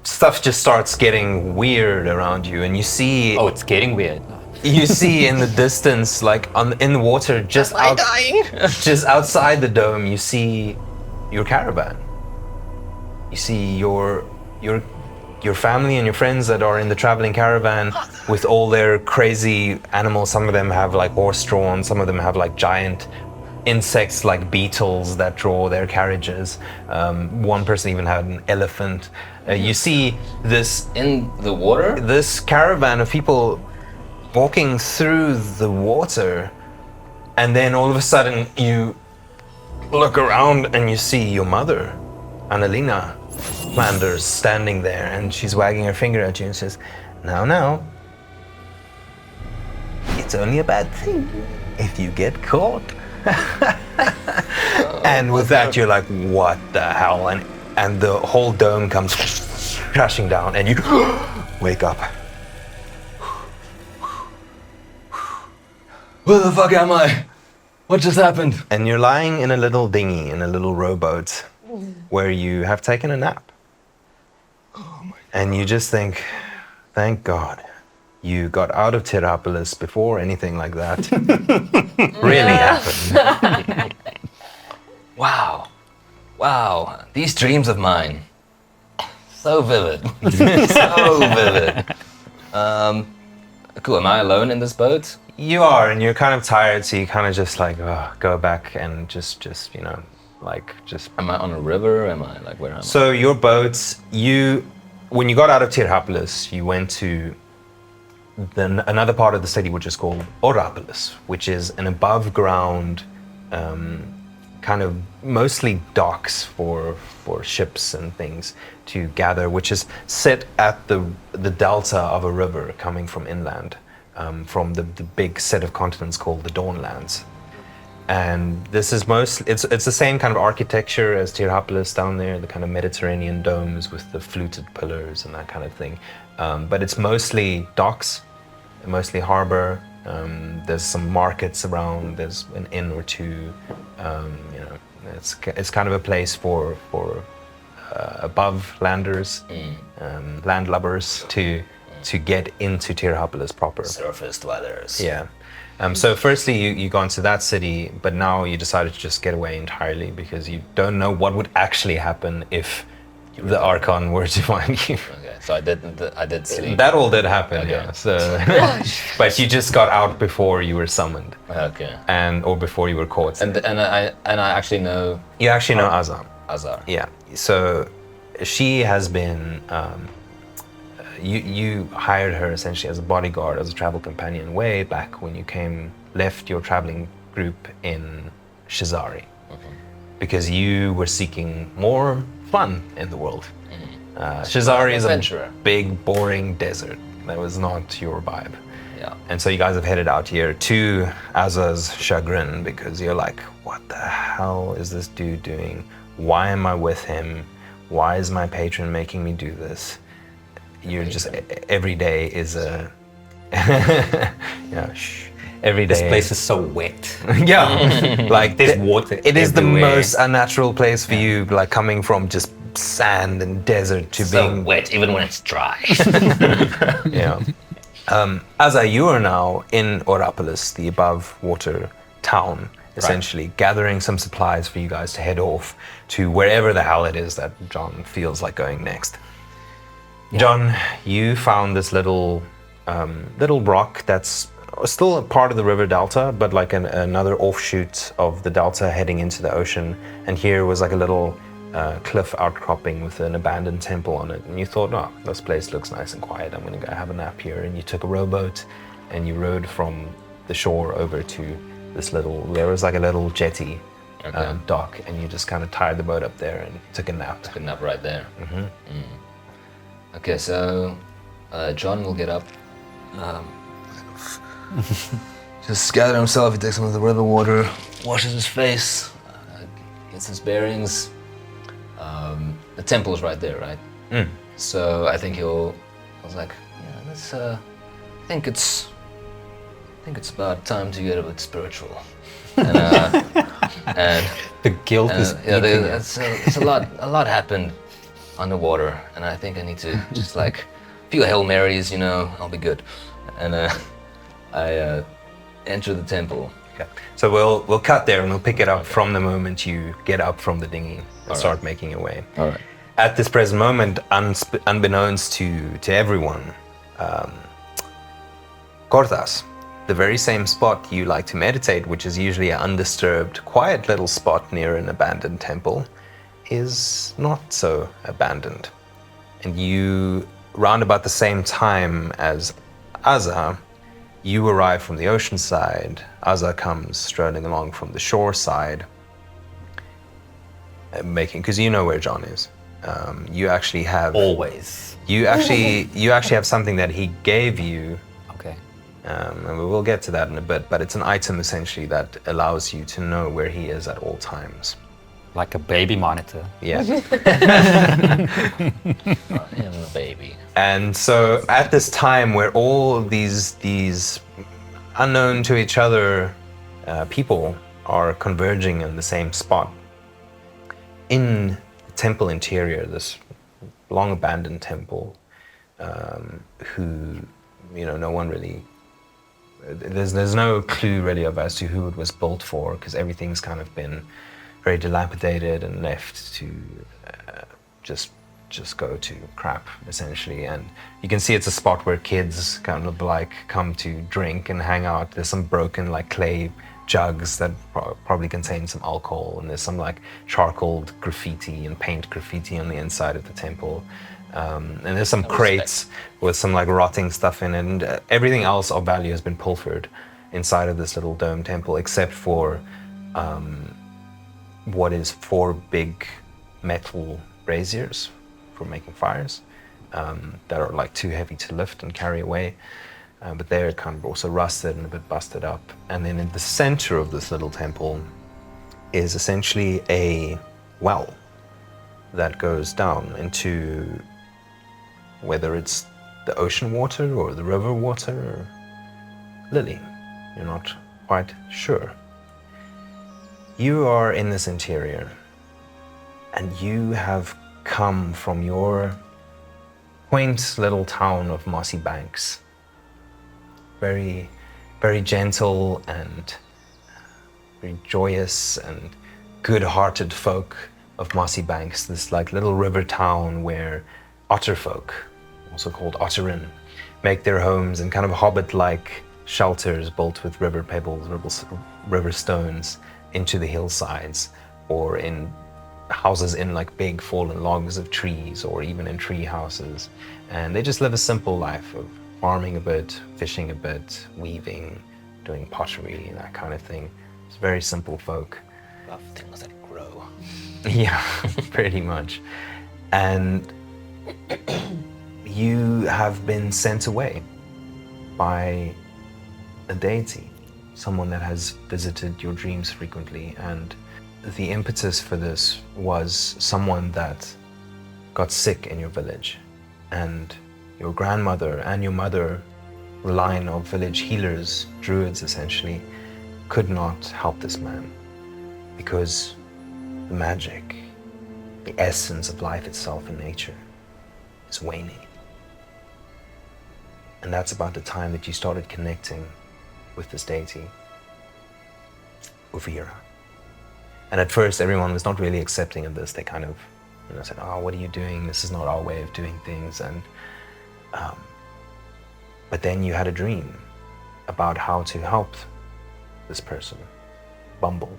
stuff just starts getting weird around you, and you see, Oh, it's getting weird. you see in the distance, like in the water, just outside the dome, you see your caravan. You see your family and your friends that are in the traveling caravan with all their crazy animals. Some of them have like horse-drawn, some of them have like giant insects like beetles that draw their carriages. One person even had an elephant. You see this In the water? this caravan of people walking through the water, and then all of a sudden you look around and you see your mother, Annalena Flanders, standing there, and she's wagging her finger at you and says, now, it's only a bad thing if you get caught. And with that you're like, what the hell? And the whole dome comes crashing down and you wake up. Where the fuck am I? What just happened? And you're lying in a little dinghy, in a little rowboat, where you have taken a nap. And you just think, thank God, you got out of Tirapolis before anything like that really happened. Wow. These dreams of mine. So vivid. So vivid. Cool, am I alone in this boat? You are, and you're kind of tired, so you kind of just like go back and just Am I on a river? Am I like, where am I? So your boats, when you got out of Tirapolis, you went to another part of the city which is called Orapolis, which is an above ground kind of mostly docks for ships and things to gather, which is set at the delta of a river coming from inland, from the big set of continents called the Dawnlands. And this is it's the same kind of architecture as Tirapolis down there, the kind of Mediterranean domes with the fluted pillars and that kind of thing. But it's mostly docks, mostly harbor. There's some markets around. There's an inn or two. It's kind of a place for above landers, landlubbers to get into Tirapolis proper. Surface dwellers. Yeah. So firstly, you go into that city, but now you decided to just get away entirely because you don't know what would actually happen if the Archon were to find you. Okay, so I did sleep. That all did happen, Okay. yeah. So, but you just got out before you were summoned, Okay. or before you were caught. And I actually know You actually know Azam. Azar. Yeah. So she has been. You hired her essentially as a bodyguard, as a travel companion, way back when you left your traveling group in Shazari, because you were seeking more fun in the world. Shazari is Adventurer. a big, boring desert. That was not your vibe. Yeah. And so you guys have headed out here to Azza's chagrin, because you're like, what the hell is this dude doing? Why am I with him? Why is my patron making me do this? You're just, every day is a, every day. This place is so wet. Yeah, like There's water It is the everywhere. most unnatural place for you, like coming from just sand and desert to So being wet, even when it's dry. Yeah. Azza, you are now in Orapolis, the above water town, essentially, gathering some supplies for you guys to head off to wherever the hell it is that John feels like going next. John, you found this little rock that's still a part of the river delta, but like another offshoot of the delta heading into the ocean. And here was like a little cliff outcropping with an abandoned temple on it. And you thought, oh, this place looks nice and quiet. I'm going to go have a nap here. And you took a rowboat and you rowed from the shore over to this there was like a little jetty dock, and you just kind of tied the boat up there and took a nap. Took a nap right there. Okay, so John will get up. Just gather himself, he takes some of the river water, washes his face, gets his bearings. The temple is right there, right? So I think I was like, yeah, let's, I think it's about time to get a bit spiritual. And The guilt is yeah, eating you. it's a lot happened underwater, and I think I need to just like a few Hail Marys, I'll be good. And I enter the temple. Okay. So we'll cut there and we'll pick it up from the moment you get up from the dinghy and start making your way. All right. At this present moment, unbeknownst to everyone, Cortas, the very same spot you like to meditate, which is usually an undisturbed, quiet little spot near an abandoned temple, is not so abandoned. And you, round about the same time as Azza, you arrive from the ocean side. Azza comes strolling along from the shore side, because you know where John is. You actually have Always. You actually have something that he gave you, Okay. and we will get to that in a bit. But it's an item essentially that allows you to know where he is at all times. Like a baby monitor. Yeah. I am a baby. And so at this time where all these unknown to each other people are converging in the same spot, in the temple interior, this long abandoned temple, who, no one really, there's no clue really of as to who it was built for, because everything's kind of been very dilapidated and left to just go to crap, essentially. And you can see it's a spot where kids kind of like come to drink and hang out. There's some broken like clay jugs that probably contain some alcohol, and there's some like charcoal graffiti and paint graffiti on the inside of the temple. And there's some crates with some like rotting stuff in it, and everything else of value has been pilfered inside of this little dome temple, except for what is 4 big metal braziers for making fires that are like too heavy to lift and carry away. But they're kind of also rusted and a bit busted up. And then in the center of this little temple is essentially a well that goes down into, whether it's the ocean water or the river water or Lily, you're not quite sure. You are in this interior, and you have come from your quaint little town of Mossy Banks. Very, very gentle and very joyous and good-hearted folk of Mossy Banks, this like little river town where otter folk, also called otterin, make their homes in kind of hobbit-like shelters built with river pebbles, river stones into the hillsides, or in houses in like big fallen logs of trees, or even in tree houses. And they just live a simple life of farming a bit, fishing a bit, weaving, doing pottery, that kind of thing. It's very simple folk. Love things that grow. Yeah, pretty much. And you have been sent away by a deity, someone that has visited your dreams frequently. And the impetus for this was someone that got sick in your village, and your grandmother and your mother, the line of village healers, druids essentially, could not help this man because the magic, the essence of life itself in nature, is waning. And that's about the time that you started connecting with this deity, Uvira. And at first, everyone was not really accepting of this. They kind of, said, "Oh, what are you doing? This is not our way of doing things." And But then you had a dream about how to help this person, Bumble.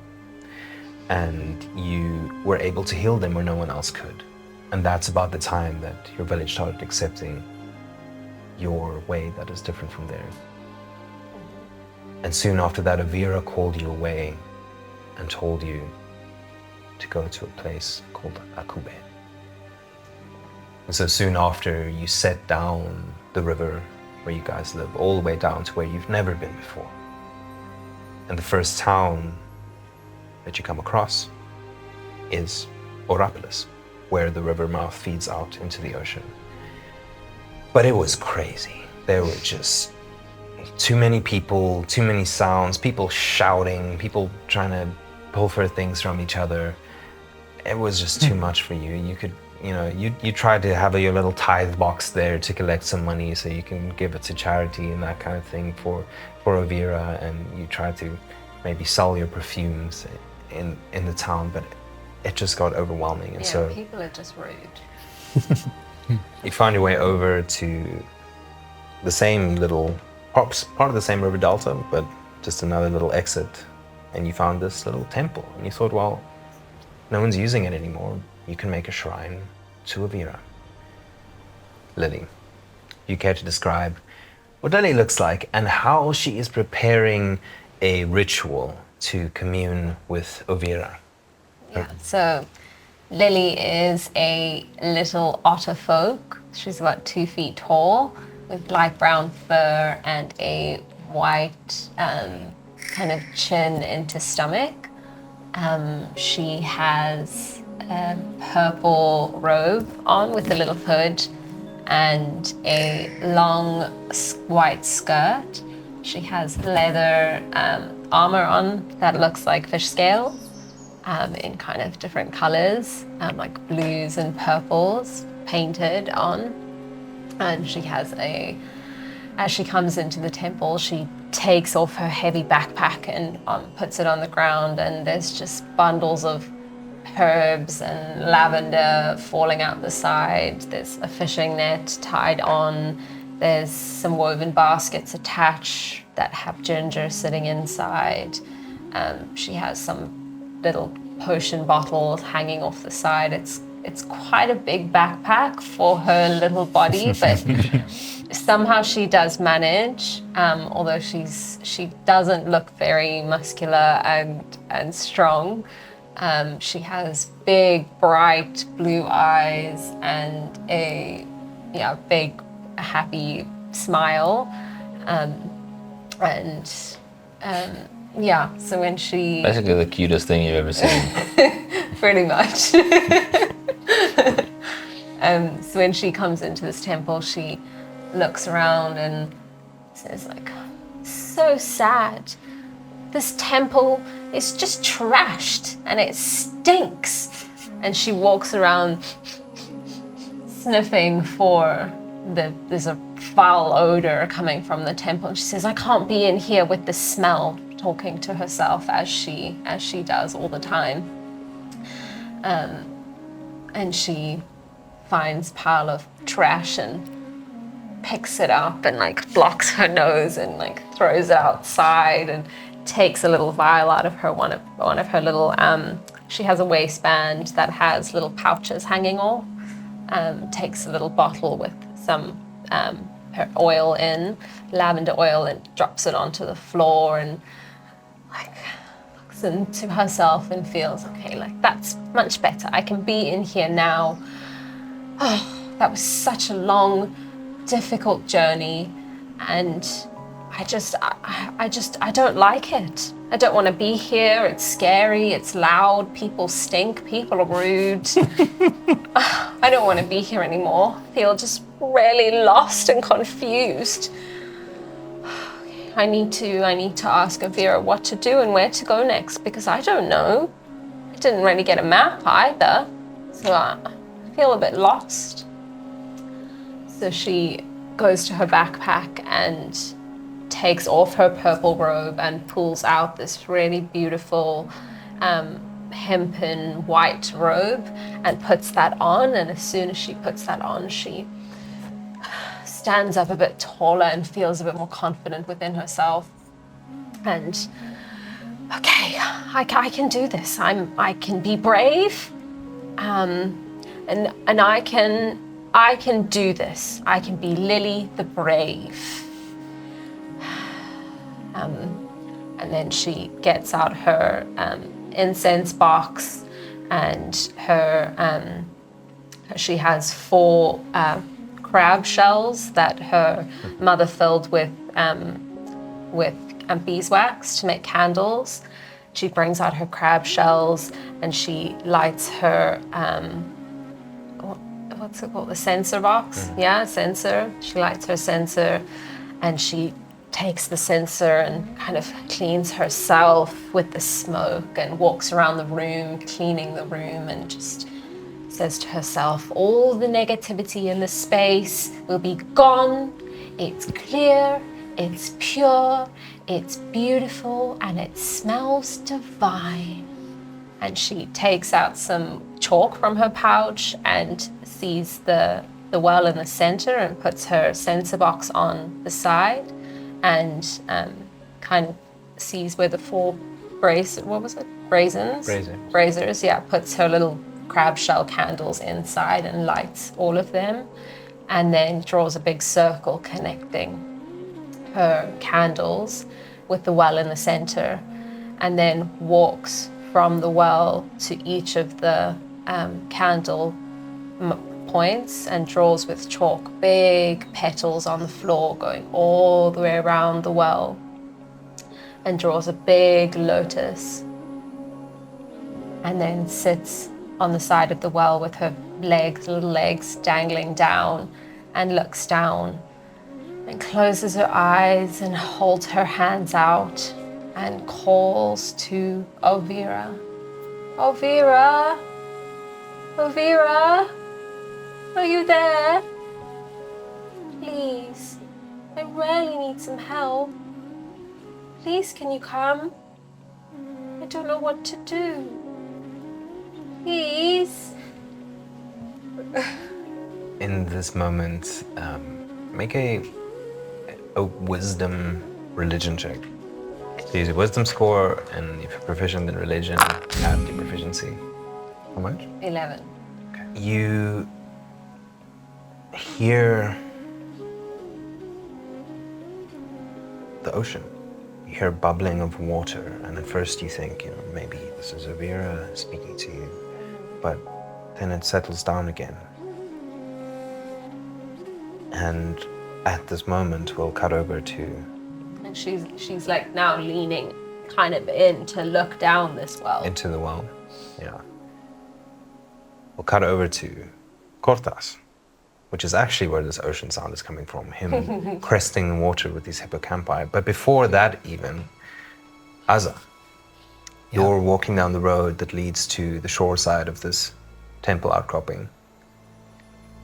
And you were able to heal them where no one else could. And that's about the time that your village started accepting your way that is different from theirs. And soon after that, Avira called you away and told you to go to a place called Akube. And so soon after, you set down the river where you guys live, all the way down to where you've never been before. And the first town that you come across is Orapolis, where the river mouth feeds out into the ocean. But it was crazy. There were just too many people, too many sounds, people shouting, people trying to pilfer things from each other. It was just too much for you. You could, you tried to have your little tithe box there to collect some money so you can give it to charity and that kind of thing for Avira, and you tried to maybe sell your perfumes in the town, but it just got overwhelming. And so people are just rude. you find your way over to the same little, part of the same river delta, but just another little exit. And you found this little temple, and you thought, well, no one's using it anymore. You can make a shrine to Avira. Lily, you care to describe what Lily looks like and how she is preparing a ritual to commune with Avira? Yeah, so Lily is a little otter folk. She's about 2 feet tall with light brown fur and a white kind of chin into stomach. She has a purple robe on with a little hood and a long white skirt. She has leather armor on that looks like fish scales in kind of different colors, like blues and purples painted on. And she has as she comes into the temple, she takes off her heavy backpack and puts it on the ground, and there's just bundles of herbs and lavender falling out the side. There's a fishing net tied on. There's some woven baskets attached that have ginger sitting inside. She has some little potion bottles hanging off the side. It's quite a big backpack for her little body, but somehow she does manage, although she doesn't look very muscular and strong. She has big, bright blue eyes and a big, happy smile. So when she... Basically the cutest thing you've ever seen. Pretty much. So when she comes into this temple, she looks around and says, like, so sad. This temple is just trashed and it stinks. And she walks around sniffing for there's a foul odor coming from the temple. And she says, I can't be in here with this smell, talking to herself as she does all the time. And she finds a pile of trash and picks it up and like blocks her nose and like throws it outside and takes a little vial out of her one of her little she has a waistband that has little pouches hanging off. Takes a little bottle with some her oil in, lavender oil, and drops it onto the floor and like looks into herself and feels, okay, like that's much better. I can be in here now. Oh, that was such a long, difficult journey, and I don't like it. I don't want to be here. It's scary, it's loud, people stink, people are rude. I don't want to be here anymore. I feel just really lost and confused. I need to ask Avira what to do and where to go next, because I don't know. I didn't really get a map either, so I feel a bit lost. So she goes to her backpack and takes off her purple robe and pulls out this really beautiful hempen white robe and puts that on. And as soon as she puts that on, she stands up a bit taller and feels a bit more confident within herself. And okay, I can do this. I can be brave, and I can do this. I can be Lily the Brave. And then she gets out her incense box, and she has 4 crab shells that her mother filled with beeswax to make candles. She brings out her crab shells and she lights her what's it called? The censer box. Yeah, censer. She lights her censer, and she takes the censer and kind of cleans herself with the smoke and walks around the room, cleaning the room, and just says to herself, all the negativity in the space will be gone. It's clear, it's pure, it's beautiful, and it smells divine. And she takes out some chalk from her pouch and sees the well in the center and puts her censer box on the side, and kind of sees where the 4 brazers, puts her little crab shell candles inside and lights all of them, and then draws a big circle connecting her candles with the well in the center, and then walks from the well to each of the candle points and draws with chalk big petals on the floor going all the way around the well, and draws a big lotus, and then sits on the side of the well with her little legs dangling down, and looks down and closes her eyes and holds her hands out and calls to Elvira. Elvira! Elvira! Are you there? Please, I really need some help. Please, can you come? I don't know what to do. Please. In this moment, make a wisdom religion check. So use a wisdom score, and if you're proficient in religion, add your proficiency. How much? 11. Okay. You hear the ocean. You hear bubbling of water, and at first you think, maybe this is Elvira speaking to you, but then it settles down again. And at this moment, we'll cut over to... And she's like now leaning kind of in to look down this well. Into the well, yeah. We'll cut over to Cortas, which is actually where this ocean sound is coming from, him cresting the water with these hippocampi. But before that even, Aza, you're walking down the road that leads to the shore side of this temple outcropping,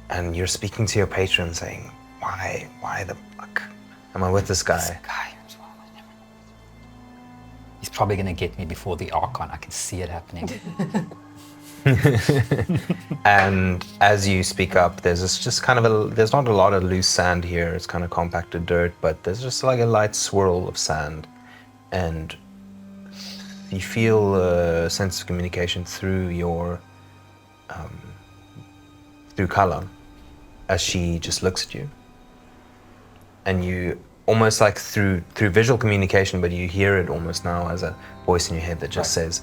and you're speaking to your patron saying, why the fuck am I with this guy? This guy as well, I never know. He's probably gonna get me before the Archon. I can see it happening. And as you speak up, there's there's not a lot of loose sand here. It's kind of compacted dirt, but there's just like a light swirl of sand, and you feel a sense of communication through your through Kala, as she just looks at you, and you almost like through visual communication, but you hear it almost now as a voice in your head that just says.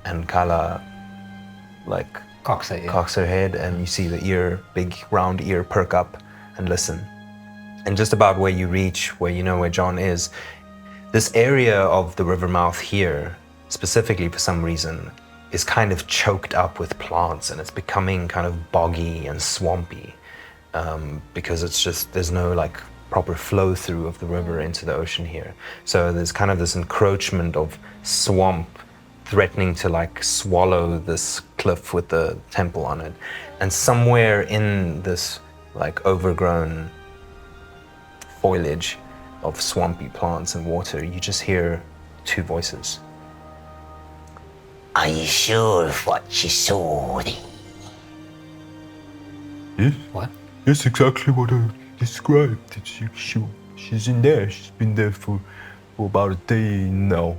And Kala, like, Cocks her head, and you see the big round ear perk up and listen. And just about where you reach, where you know where John is, this area of the river mouth here, specifically for some reason, is kind of choked up with plants, and it's becoming kind of boggy and swampy, because there's no like proper flow through of the river into the ocean here. So there's kind of this encroachment of swamp threatening to like swallow this cliff with the temple on it. And somewhere in this like overgrown foliage of swampy plants and water, you just hear 2 voices. Are you sure of what you saw? Yes, What? that's exactly what I described. She's in there. She's been there for about a day now.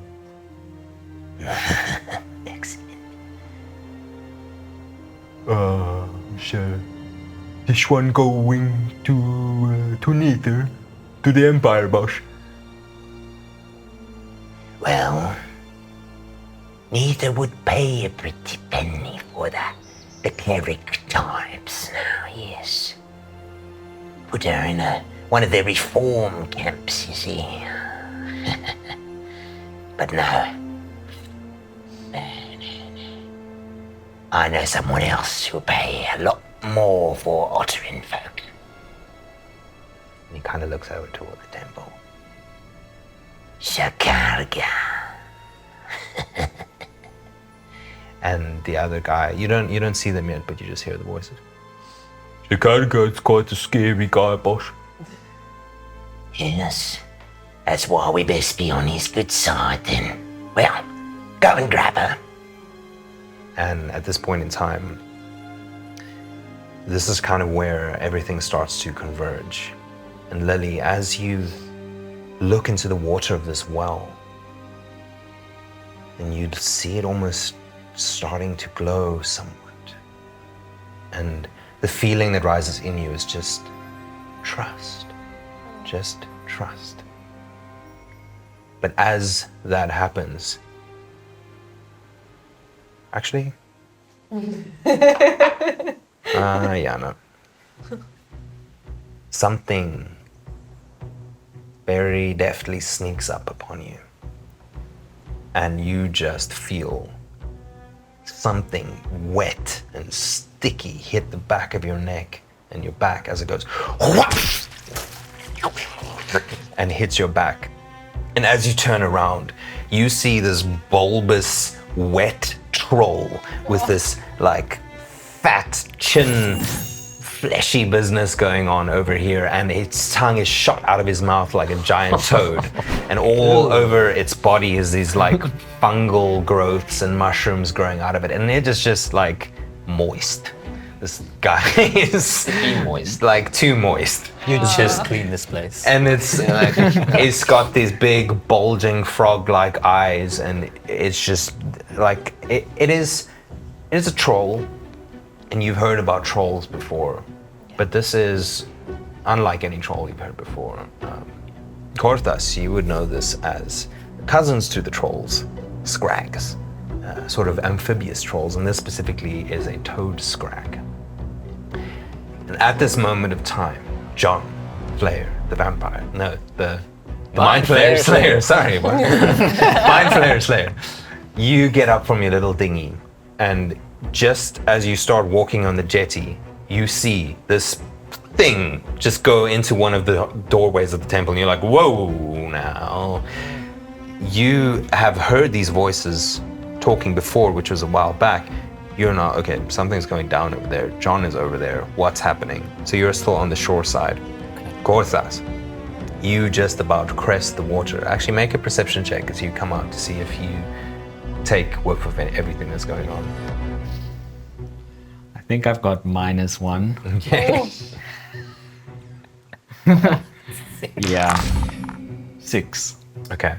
Excellent. So this one going to Nether, to the Empire, boss. Well, neither would pay a pretty penny for that. The cleric types now, yes. Put her in one of the reform camps, you see. But no. No. I know someone else who'll pay a lot more for Otterin folk. And he kind of looks over toward the temple. Shakarga. And the other guy, you don't see them yet, but you just hear the voices. Shakarga's quite a scary guy, boss. Yes, that's why we best be on his good side then. Well, go and grab her. And at this point in time, this is kind of where everything starts to converge. And Lily, as you look into the water of this well, and you'd see it almost starting to glow somewhat. And the feeling that rises in you is just trust. Just trust. But as that happens, actually, yeah, no. Something very deftly sneaks up upon you, and you just feel something wet and sticky hit the back of your neck and your back as it goes and hits your back. And as you turn around, you see this bulbous, wet troll with this like fat chin, fleshy business going on over here, and its tongue is shot out of his mouth like a giant toad. And all over its body is these like fungal growths and mushrooms growing out of it, and it is just like moist. This guy is moist. like too moist. You just clean this place. And it's got these big bulging frog-like eyes, and it's just like it is a troll, and you've heard about trolls before, but this is unlike any troll you've heard before. Korthas, you would know this as cousins to the trolls, scrags, sort of amphibious trolls, and this specifically is a toad scrag. And at this moment of time, John Flayer, the vampire, no, the Mind Flayer Slayer, sorry, what? Mind Flayer Slayer. You get up from your little dinghy, and just as you start walking on the jetty, you see this thing just go into one of the doorways of the temple, and you're like, whoa, now. You have heard these voices talking before, which was a while back. You're not, okay, something's going down over there. John is over there. What's happening? So you're still on the shore side. Gorthas, you just about crest the water. Actually, make a perception check as you come out to see if you take whiff of everything that's going on. I think I've got -1. Okay. Yeah. 6. Okay.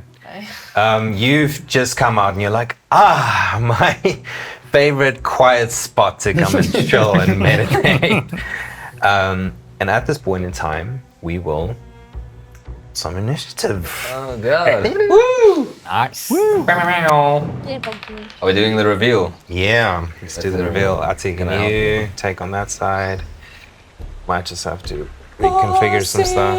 You've just come out and you're like, my favorite quiet spot to come and chill and meditate. And at this point in time, we will some initiative. Oh god. Woo! Nice. Are we doing the reveal? Yeah, let's do the reveal. Ati, can Now. you take on that side? Might just have to reconfigure some stuff.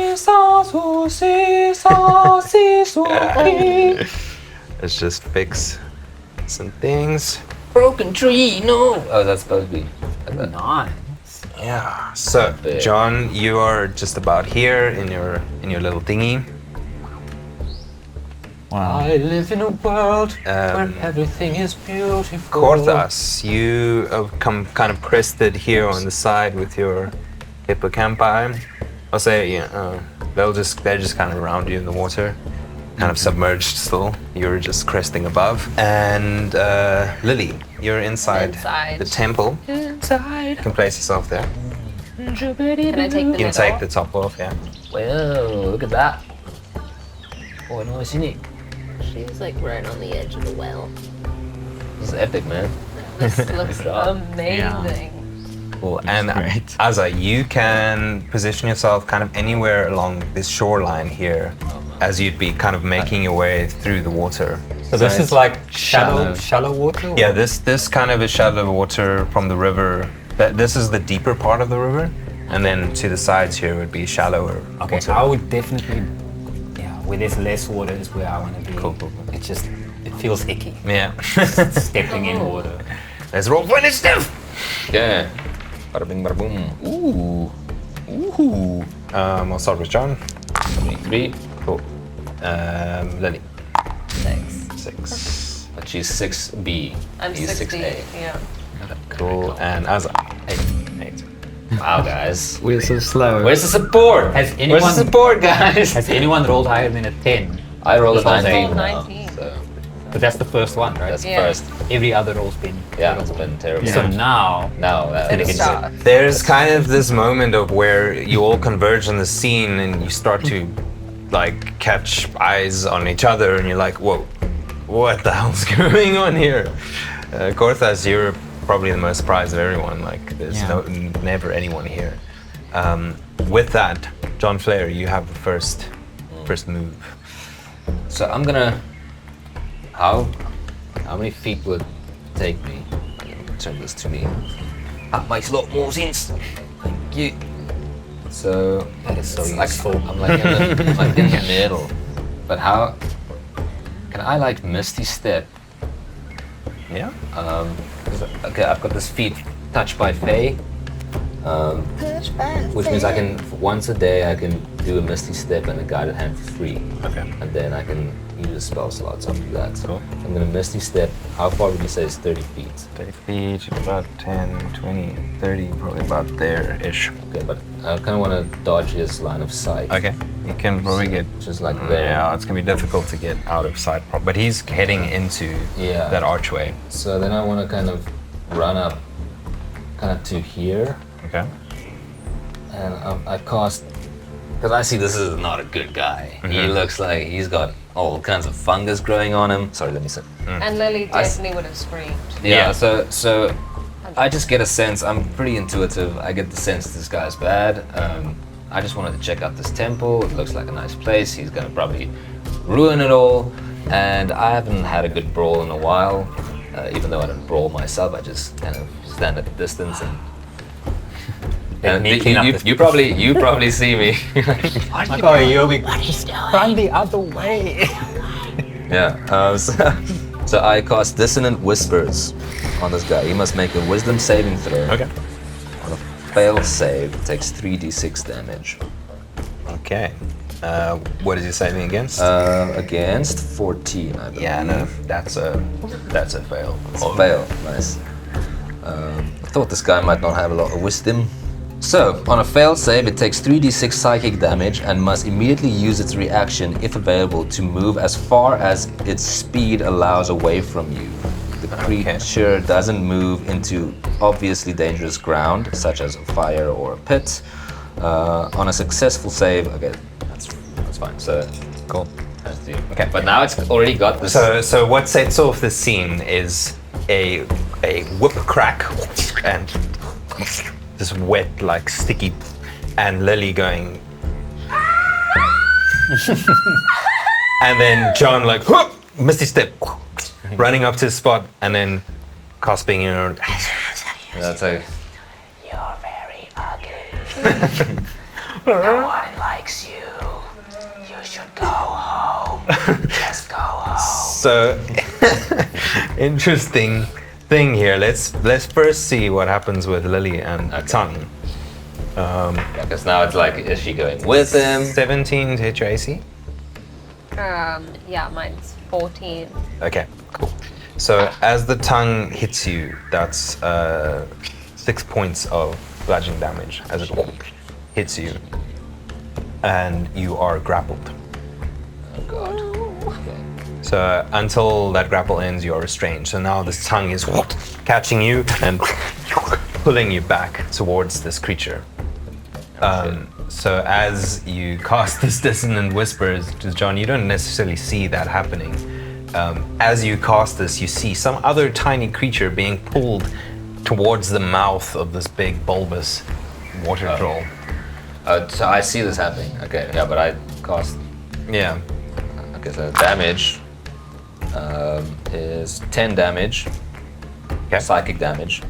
Let's just fix some things. Broken tree, no. Oh, that's supposed to be. Nice. Yeah. So, bit. John, you are just about here in your little dinghy. Wow. I live in a world where Um, everything is beautiful. Korthas, you have come kind of crested here on the side with your hippocampi. I'll say, yeah, they're just kind of around you in the water, kind of submerged still. You're just cresting above. And Lily, you're inside Inside. the temple. Inside. You can place yourself there. Can I take the You can lid take off? the top off, yeah. Whoa, look at that. Oh, nice, isn't it? She's like right on the edge of the well. This is epic, man. This looks job. amazing. Cool. And great. Aza, you can position yourself kind of anywhere along this shoreline here as you'd be kind of making your way through the water. So this is like shallow water? or- Yeah, this kind of is shallow water from the river. This is the deeper part of the river, and then to the sides here would be shallower Okay, water. I would definitely, where there's less water is where I want to be. Cool. It just, it feels icky. Yeah. Stepping in water. Let's roll for initiative. Yeah. Bada bing, bada boom. Ooh. Ooh. I'll start with John. 23. Cool. Lily. 6. 6. But she's 6B. I'm He's 60. 6A. Yeah. Cool. And Aza. 8. Wow, guys. We're so slow. Where's the support? Has Where's anyone- the support, guys? Has anyone rolled higher than a 10? I rolled a This whole 19 thing? now. 19. So But that's the first one, right? that's Yeah. first. Every other roll's been Yeah, it's been terrible. So now, Now that Then is again, Start. There's kind of this moment of where you all converge on the scene and you start to like catch eyes on each other and you're like, whoa, what the hell's going on here? Gorthas, you're probably the most surprised of everyone. Like there's never anyone here. With that, John Flair, you have the first move. So I'm gonna. How many feet would it take me? I'm gonna return this to me. That makes a lot more sense. Thank you. So that is so it's like useful. I'm like in the middle. But how can I like Misty Step? Yeah. 'Cause, okay, I've got this feat touched by Fae. Which means I can once a day I can do a Misty Step and a guided hand for free. Okay. And then I can use spell slots after that. Cool. I'm gonna Misty Step. How far would you say is 30 feet? 30 feet, about 10, 20, 30, probably about there-ish. Okay, but I kind of want to dodge his line of sight. Okay. You can probably get. Just like there. Yeah, it's gonna be difficult to get out of sight, but he's heading into Yeah. that archway. So then I want to kind of run up, kind of to here, Okay. and I cast. Because I see this is not a good guy. He looks like he's got all kinds of fungus growing on him. Sorry, let me sit. And Lily I s- definitely would have screamed. Yeah, so I just get a sense, I'm pretty intuitive, I get the sense this guy's bad. I just wanted to check out this temple, it looks like a nice place, he's gonna probably ruin it all. And I haven't had a good brawl in a while, even though I don't brawl myself, I just kind of stand at a distance and... me clean up this- you probably see me. Like, oh, you'll be run the other way. Yeah, so I cast Dissonant Whispers on this guy. He must make a Wisdom saving throw. Okay. On a fail save, it takes 3d6 damage. Okay. What is he saving against? Against 14, I believe. yeah, no, that's a fail. It's a fail, nice. I thought this guy might not have a lot of wisdom. So, on a fail save, it takes 3d6 psychic damage and must immediately use its reaction, if available, to move as far as its speed allows away from you. The creature doesn't move into obviously dangerous ground, such as a fire or a pit. On a successful save, okay, that's fine. So, Cool. okay, but now it's already got this. So what sets off the scene is a whip crack and this wet, like sticky, and Lily going, and then John like whoop, Misty Step, running up to the spot, and then cosping That's a. You're very ugly. No one likes you. You should go home. Just go home. So interesting thing here. Let's first see what happens with Lily and Tongue. Because now it's like, is she going with him? 17 to hit your AC. Yeah, mine's 14. Okay, cool. So as the tongue hits you, that's 6 points of bludgeoning damage as it hits you, and you are grappled. Oh god. Okay. So until that grapple ends, you are restrained. So now this tongue is catching you and pulling you back towards this creature. So as you cast this dissonant whispers to John, you don't necessarily see that happening. As you cast this, you see some other tiny creature being pulled towards the mouth of this big bulbous water troll. So I see this happening. Okay, yeah, but I cast. Yeah. Okay, so damage is 10 damage, Okay. psychic damage,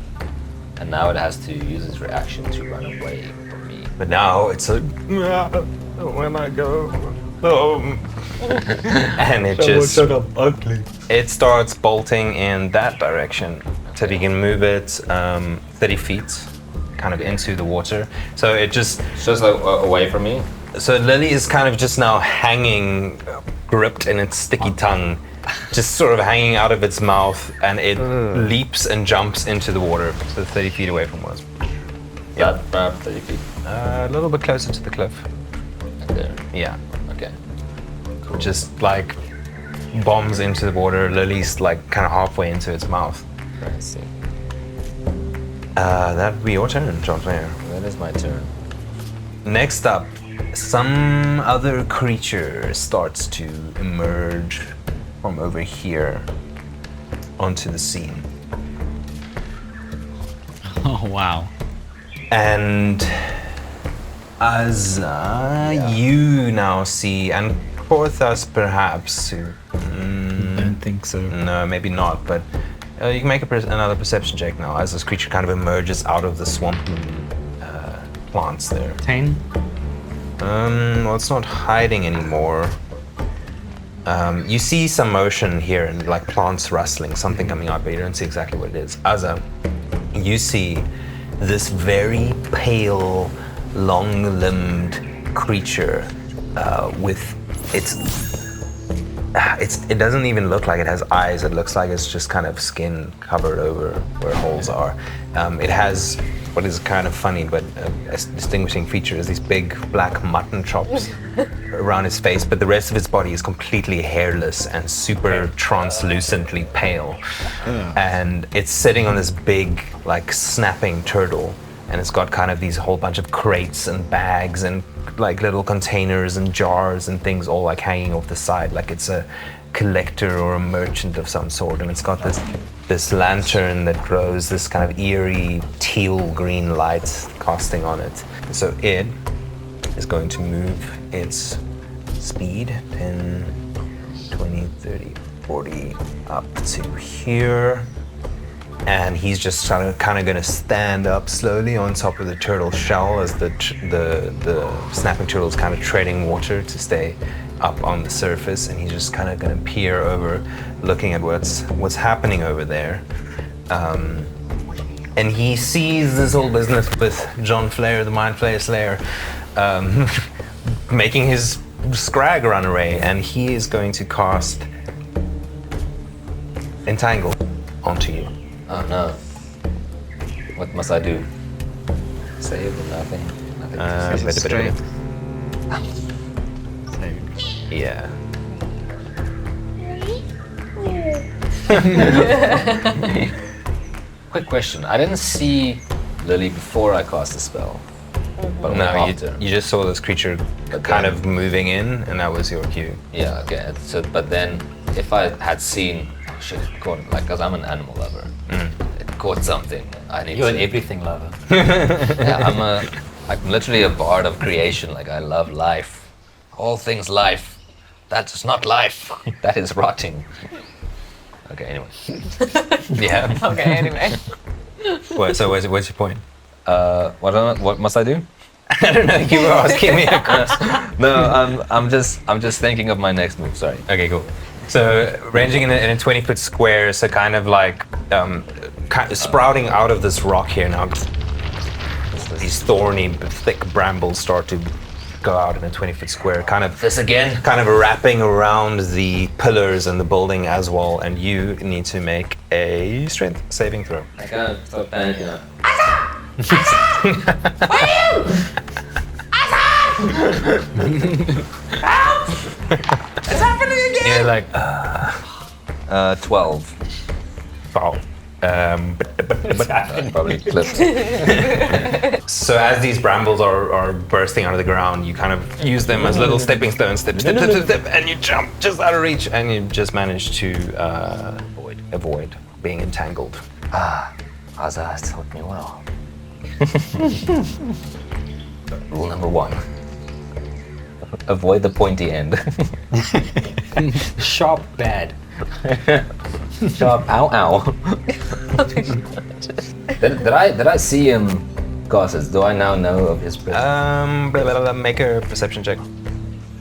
and now it has to use its reaction to run away from me. But now it's like, where am I go? And it just ugly. it starts bolting in that direction. So you can move it 30 feet, kind of into the water. So it just Just like away from me. so Lily is kind of just now hanging, gripped in its sticky tongue, just sort of hanging out of its mouth, and it leaps and jumps into the water, so 30 feet away from us. Yeah, about 30 feet. A little bit closer to the cliff. Like there. Yeah. Okay. Just like bombs into the water. Lily's like kind of halfway into its mouth. I see. That'd be your turn, John Player. That is my turn. Next up, some other creature starts to emerge from over here onto the scene. Oh, wow. And you now see, and Porthos perhaps, Don't think so. no, maybe not, but you can make another perception check now as this creature kind of emerges out of the swampy plants there. 10? Well, it's not hiding anymore. You see some motion here and like plants rustling, something coming out, but you don't see exactly what it is. Azza, you see this very pale, long-limbed creature with it doesn't even look like it has eyes. It looks like it's just kind of skin covered over where holes are. It has what is kind of funny, but a distinguishing feature is these big black mutton chops around its face, but the rest of its body is completely hairless and super translucently pale. And it's sitting on this big, like, snapping turtle, and it's got kind of these whole bunch of crates and bags and like little containers and jars and things all like hanging off the side, like it's a collector or a merchant of some sort. And it's got this lantern that glows this kind of eerie teal green light casting on it. So it is going to move its speed 10, 20, 30, 40 up to here. And he's just kind of going to stand up slowly on top of the turtle shell as the snapping turtle is kind of treading water to stay up on the surface. And he's just kind of going to peer over, looking at what's happening over there. And he sees this whole business with John Flair, the Mind Flayer Slayer, making his scrag run away. And he is going to cast Entangle onto you. Oh no. What must I do? Save or nothing? Nothing. Is it strength? Yeah. Quick question. I didn't see Lily before I cast the spell. But only No, after. you just saw this creature But kind then- of moving in, and that was your cue. Yeah, okay. So, but then if I had seen, oh shit, it caught, like, because I'm an animal lover, it caught something. I need You're to. an everything lover. Yeah, I'm literally a bard of creation. Like, I love life. All things life. That is not life. That is rotting. Okay, anyway. Yeah. Okay, anyway. So where's your point? What must I do? I don't know. You were asking me a question. No, I'm just thinking of my next move. Sorry. Okay, cool. So ranging in a 20-foot square, so kind of like sprouting out of this rock here now. These thorny, thick brambles start to go out in a 20-foot square, kind of This again? kind of wrapping around the pillars and the building as well. And you need to make a strength saving throw. I kind of start panicking now. You're like, 12. wow. Probably clipped. So as these brambles are bursting out of the ground, you kind of use them as little stepping stones, step, and you jump just out of reach, and you just manage to avoid being entangled. Azza has taught me well. Rule number 1. Avoid the pointy end. Sharp bad. Sharp, ow. Did I see him, Gossets? Do I now know of his presence? Make a perception check.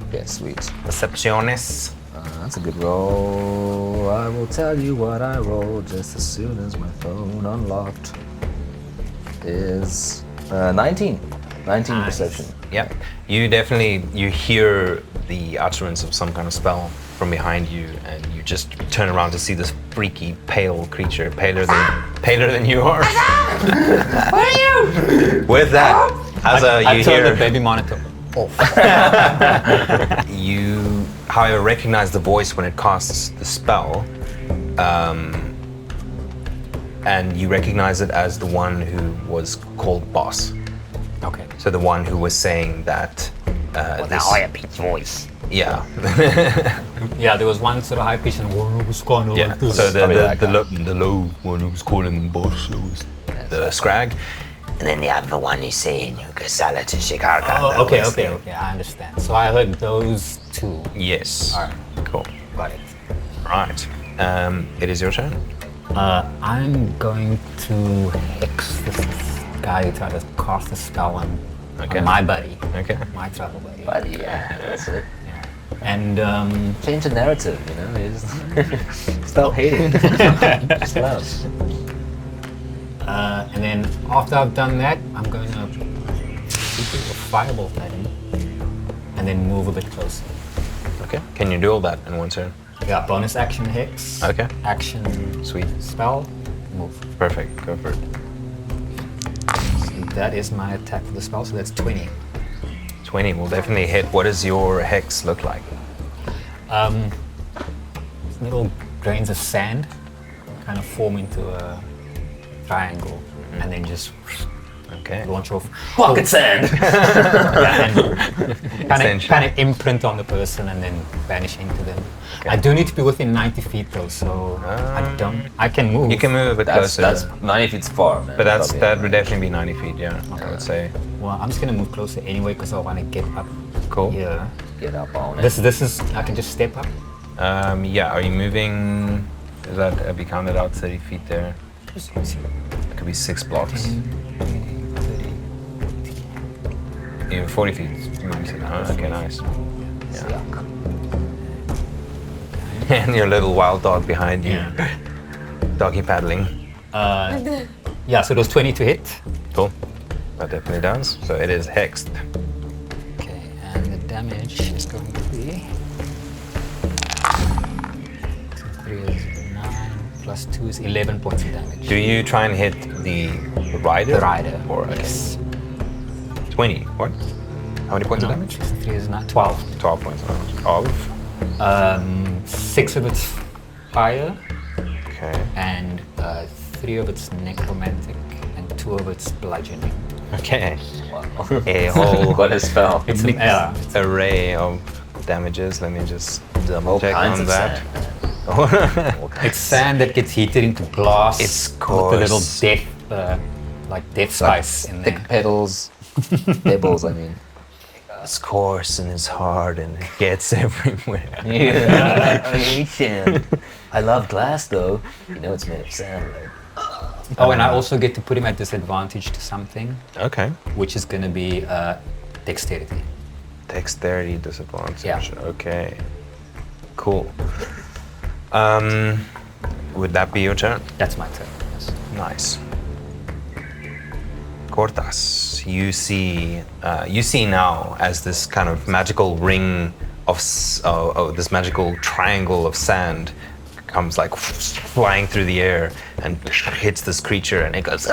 Okay, sweet. Percepciones. That's a good roll. I will tell you what I rolled just as soon as my phone unlocked. Is 19. 19 perception. Yeah, you hear the utterance of some kind of spell from behind you, and you just turn around to see this freaky, pale creature, paler than you are. Where are you? With that, as I you turned hear, the baby monitor off. you, however, recognize the voice when it casts the spell, and you recognize it as the one who was called Boss. Okay. So the one who was saying that. That higher-pitched voice. Yeah. Yeah, there was one sort of high pitch and one was kind of Yeah. like this. So the low one who was calling him Boss was the Scrag. And then the other one who's saying, Kasala to Chicago. Oh, okay, I understand. So I heard those two. Yes. All right, Cool. got it. Right. It is your turn. I'm going to hex this guy who tried to cast a spell on my buddy, Okay. my travel buddy. But yeah, that's it. And Change the narrative, you know. Stop hating. Just love. and then after I've done that, I'm going to shoot a firebolt at him, and then move a bit closer. Okay. Can you do all that in one turn? Yeah, bonus action hex. Okay. Action Sweet. spell, move. Perfect. Go for it. So that is my attack for the spell. So that's 20. 20 will definitely hit. What does your hex look like? Little grains of sand kind of form into a triangle, and then just Okay. launch off. Pocket sand. Yeah, and Essentially. kind of imprint on the person and then vanish into them. I do need to be within 90 feet though, so I can move. You can move a bit closer. That's 90 feet far, man. but Probably. that would definitely be 90 feet, yeah, I would say. Well, I'm just gonna move closer anyway because I want to get up Cool. here. Get up on it. This is, I can just step up. Yeah, are you moving? Is that, have you counted out 30 feet there? It could be 6 blocks. 30. Even 40 feet. Oh, okay, nice. Yeah. And your little wild dog behind you. Yeah. Doggy paddling. Yeah, so those 20 to hit. Cool. That definitely does. So it is hexed. Okay, and the damage is going to be 3 is 9 plus 2 is 11 points of damage. Do you try and hit the rider? The rider. Or, okay. Yes. 20. What? How many points of damage? 3 is not 12. 12 points of. 6 of it's fire, Okay. and 3 of it's necromantic, and 2 of it's bludgeoning. Okay. A whole What a spell. It's an error. array of damages. Let me just double check kinds on of that. sand, It's sand that gets heated into glass. It's with a little coarse. death, like death spice in Thick there. petals. Pebbles, I mean. It's coarse and it's hard and it gets everywhere. Yeah. I hate sand. I love glass though. You know it's made of sand, right? Oh, and I also get to put him at disadvantage to something, Okay. which is going to be dexterity. Dexterity disadvantage. Yeah. Okay. Cool. Would that be your turn? That's my turn. Yes. Nice. Cortas, you see now as this kind of magical ring of this magical triangle of sand comes like flying through the air and hits this creature, and it goes.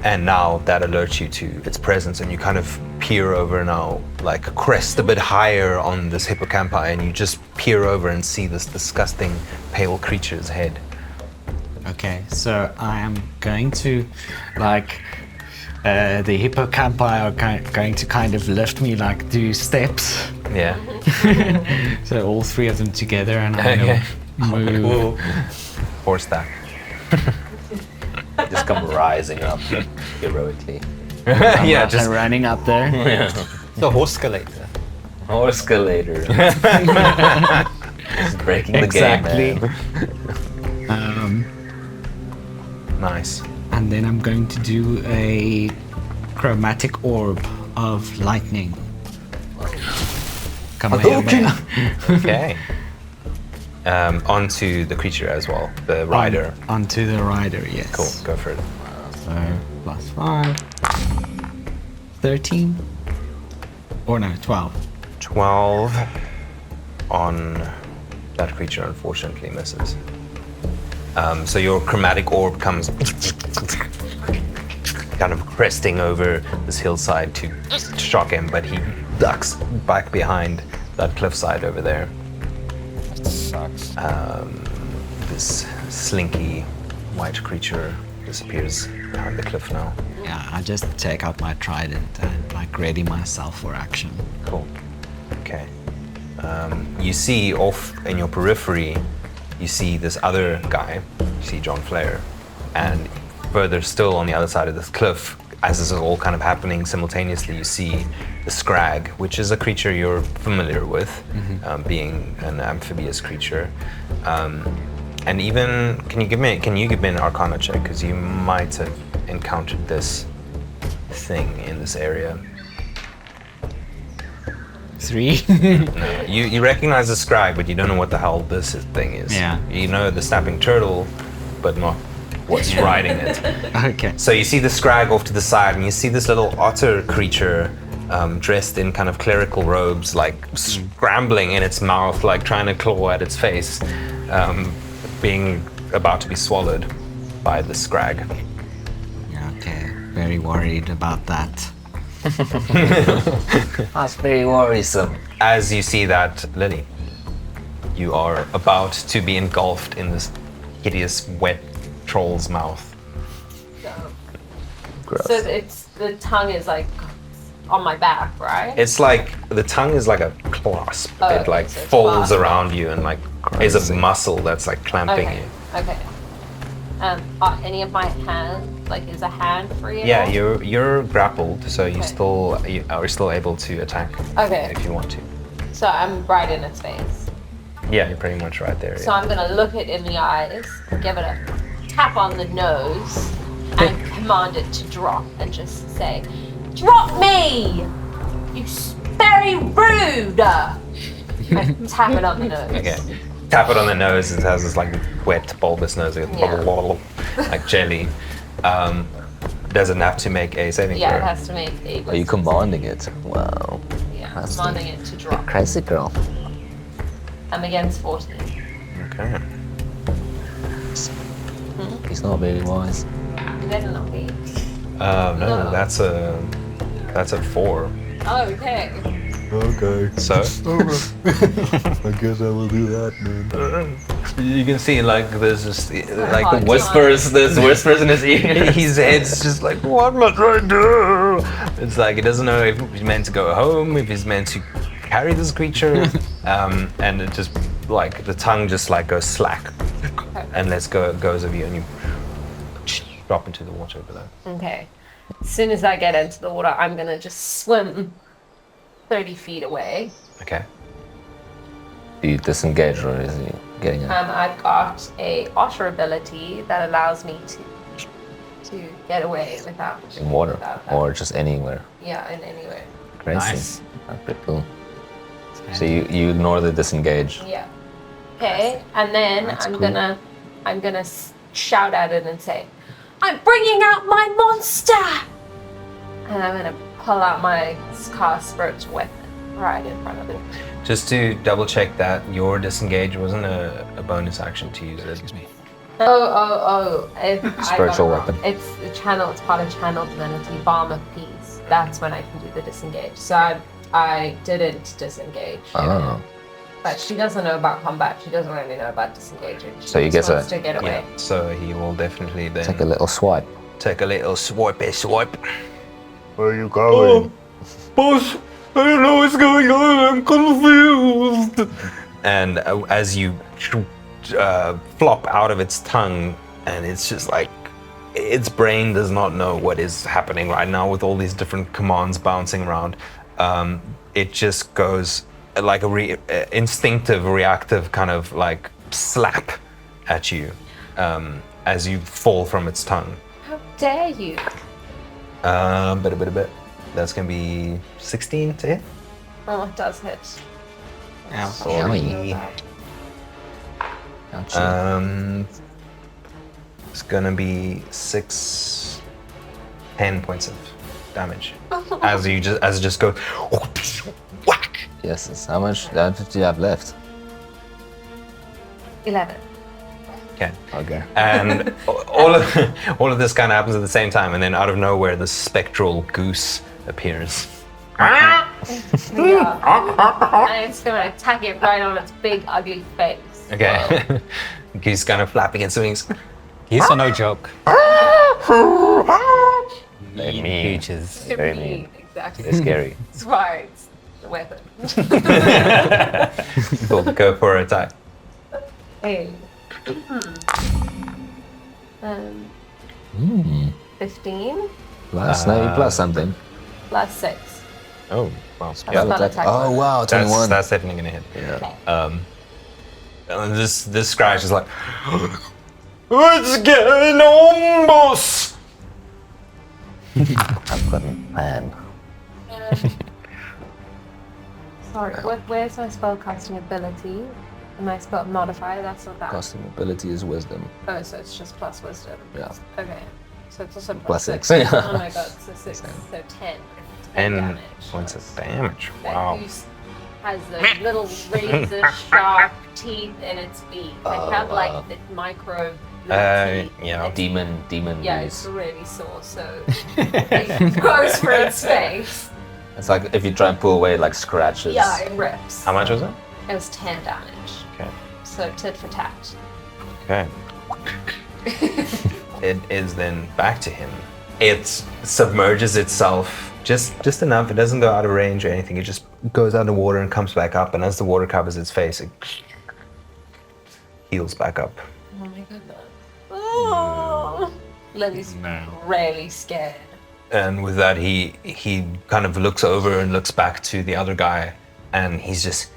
And now that alerts you to its presence, and you kind of peer over now, like crest a bit higher on this hippocampi, and you just peer over and see this disgusting pale creature's head. Okay, so I am going to, like, the hippocampi are going to kind of lift me, like, do steps. Yeah. So all three of them together, and I'm Okay. gonna move. Horse stack. Just come rising up heroically. Yeah, Just just running up there. The horse escalator. Or escalator. Just breaking the Exactly. game, man. nice. And then I'm going to do a chromatic orb of lightning. Come here, man. Okay. Onto the creature as well, the rider. Onto the rider, yes. Cool, go for it. So, +5. 13? Or no, 12. 12 on that creature, unfortunately misses. So your chromatic orb comes kind of cresting over this hillside to shock him, but he ducks back behind that cliffside over there. Sucks. This slinky white creature disappears behind the cliff now. Yeah, I just take out my trident and like ready myself for action. Cool. Okay. You see off in your periphery, you see this other guy, you see John Flair, and further still on the other side of this cliff, as this is all kind of happening simultaneously, you see the Scrag, which is a creature you're familiar with, being an amphibious creature. And even, can you give me an Arcana check, because you might have encountered this thing in this area. 3. No, you recognize the Scrag, but you don't know what the hell this thing is. Yeah. You know the snapping turtle, but not what's riding it. Okay. So you see the Scrag off to the side, and you see this little otter creature dressed in kind of clerical robes, like scrambling in its mouth, like trying to claw at its face, being about to be swallowed by the Scrag. Okay, very worried about that. That's very worrisome. As you see that, Lily, you are about to be engulfed in this hideous, wet troll's mouth. So it's the tongue is like on my back, right? It's like the tongue is like a clasp. Oh, it okay, like so it's folds clasped. around you and like is a muscle that's like clamping Okay. you. Okay. Are any of my hands like is a hand free? at Yeah, all? you're grappled, so you Okay. are still able to attack Okay. if you want to. So I'm right in its face. Yeah, you're pretty much right there. So yeah. I'm gonna look it in the eyes, give it a tap on the nose, and command it to drop, and just say, "Drop me! You very rude!" I tap it on the nose. Okay. Tap it on the nose. It has this like wet, bulbous nose, like jelly. Doesn't have to make a saving Yeah, throw. it has to make a. Are you commanding it? Wow. Yeah, That's commanding it to drop. Crazy girl. I'm against 14. Okay. He's not very wise. You better not be. No, No. that's a 4. Oh, okay. Okay. So I guess I will do that, man. you can see like there's just like hard the to whispers. There's whispers in his ear. His head's just like, what must I do? It's like he doesn't know if he's meant to go home, if he's meant to carry this creature, and it just like the tongue just like goes slack, and goes of you, and you drop into the water below. Okay. As soon as I get into the water, I'm gonna just swim 30 feet away. Okay. Do you disengage or is he getting out? I've got a otter ability that allows me to get away without In water without that. or just anywhere? Yeah, in anywhere. Crazy. Nice. That's pretty cool. So you ignore the disengage. Yeah. Okay, and then That's I'm cool. gonna shout at it and say, "I'm bringing out my monster!" And I'm gonna pull out my cast Spirit's weapon right in front of it. Just to double check that your disengage wasn't a bonus action to use it. Excuse me. Oh! I got Spiritual it wrong. weapon. It's the channel. It's part of channel divinity, balm of peace. That's when I can do the disengage. So I didn't disengage. Oh. But she doesn't know about combat. She doesn't really know about disengaging. She So you just get wants to get away. So he will definitely then Take a little swipe. take a little swipe. Where are you going? Boss, I don't know what's going on. I'm confused. And as you flop out of its tongue, and it's just like its brain does not know what is happening right now with all these different commands bouncing around. It just goes like a instinctive, reactive kind of like slap at you as you fall from its tongue. How dare you? Bit. That's gonna be 16 to hit. Oh, it does hit. Yummy. It's gonna be 10 points of damage as it just goes whack. Yes, it's how much damage do you have left? 11. Okay. Okay. And all of this kind of happens at the same time, and then out of nowhere, the spectral goose appears. Yeah. And it's gonna attack it right on its big, ugly face. Okay. He's kind of flapping its wings. He's no joke. Very mean. Creatures. Very mean. Exactly. It's scary. That's why it's the weapon. We'll go for an attack. Hey. 15 Plus, no, plus something. plus 6. Oh, wow. That's not attack. Oh wow, 21. That's definitely gonna hit. Yeah. And this scratch is like, what's going on, boss? I've got a plan. Sorry, where's my spellcasting ability? My spell modifier, that's not that. Custom ability is wisdom. Oh, so it's just plus wisdom. Yeah. Okay. So it's also Plus six. Oh my god, so 6. So 10. 10 damage. points of damage. That Wow. goose has those little razor sharp teeth in its beak. They have like the micro teeth. Yeah. Demon Yeah, goose. it's really sore, so it goes for its face. It's like if you try and pull away, like scratches. Yeah, it rips. How much was it? It was 10 damage. Okay. So tit for tat. Okay. It is then back to him. It submerges itself just enough. It doesn't go out of range or anything. It just goes out of the water and comes back up. And as the water covers its face, it heals back up. Oh my goodness. Oh. Lily's really scared. And with that, he kind of looks over and looks back to the other guy, and he's just,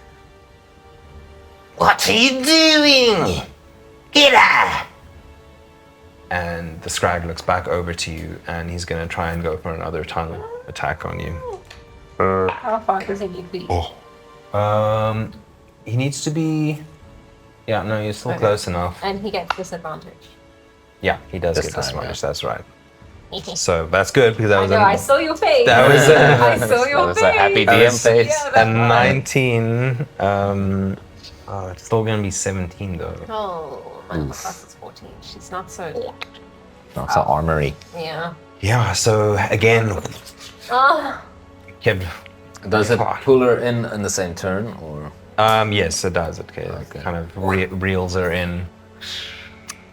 What are you doing? Get out! and the Scrag looks back over to you, and he's gonna try and go for another tongue attack on you. How far does he need to be? He needs to be, yeah, no, you're still Okay. close enough. And he gets disadvantage. Yeah, he does This get time, disadvantage, yeah. that's right. So that's good, because that I was know, I saw your face. that was I saw your That was face. a happy That DM was- face. Yeah, a that's right. 19. It's still gonna be 17 though. Oh, my plus is 14. She's not so. That's an armory. Yeah. Yeah, so again, Oh, Kib. Does it pull her in the same turn, or? Yes, it does. Okay, Okay. It kind of reels her in.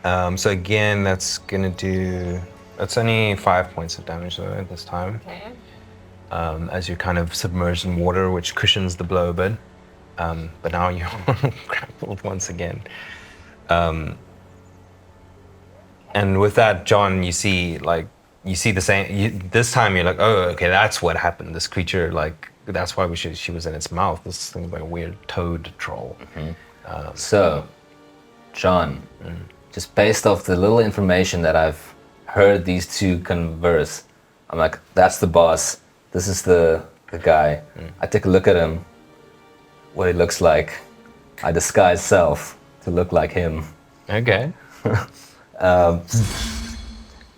So again, that's gonna do. That's only 5 points of damage though at this time. okay. As you're kind of submerged in water, which cushions the blow a bit. But now you're grappled once again. And with that, John, you see the same. This time you're like, oh, okay, that's what happened. This creature, like, that's why she was in its mouth. This thing like a weird toad troll. So, John, just based off the little information that I've heard these two converse, I'm like, that's the boss. This is the guy. I take a look at him, what he looks like. I disguise self to look like him. Okay.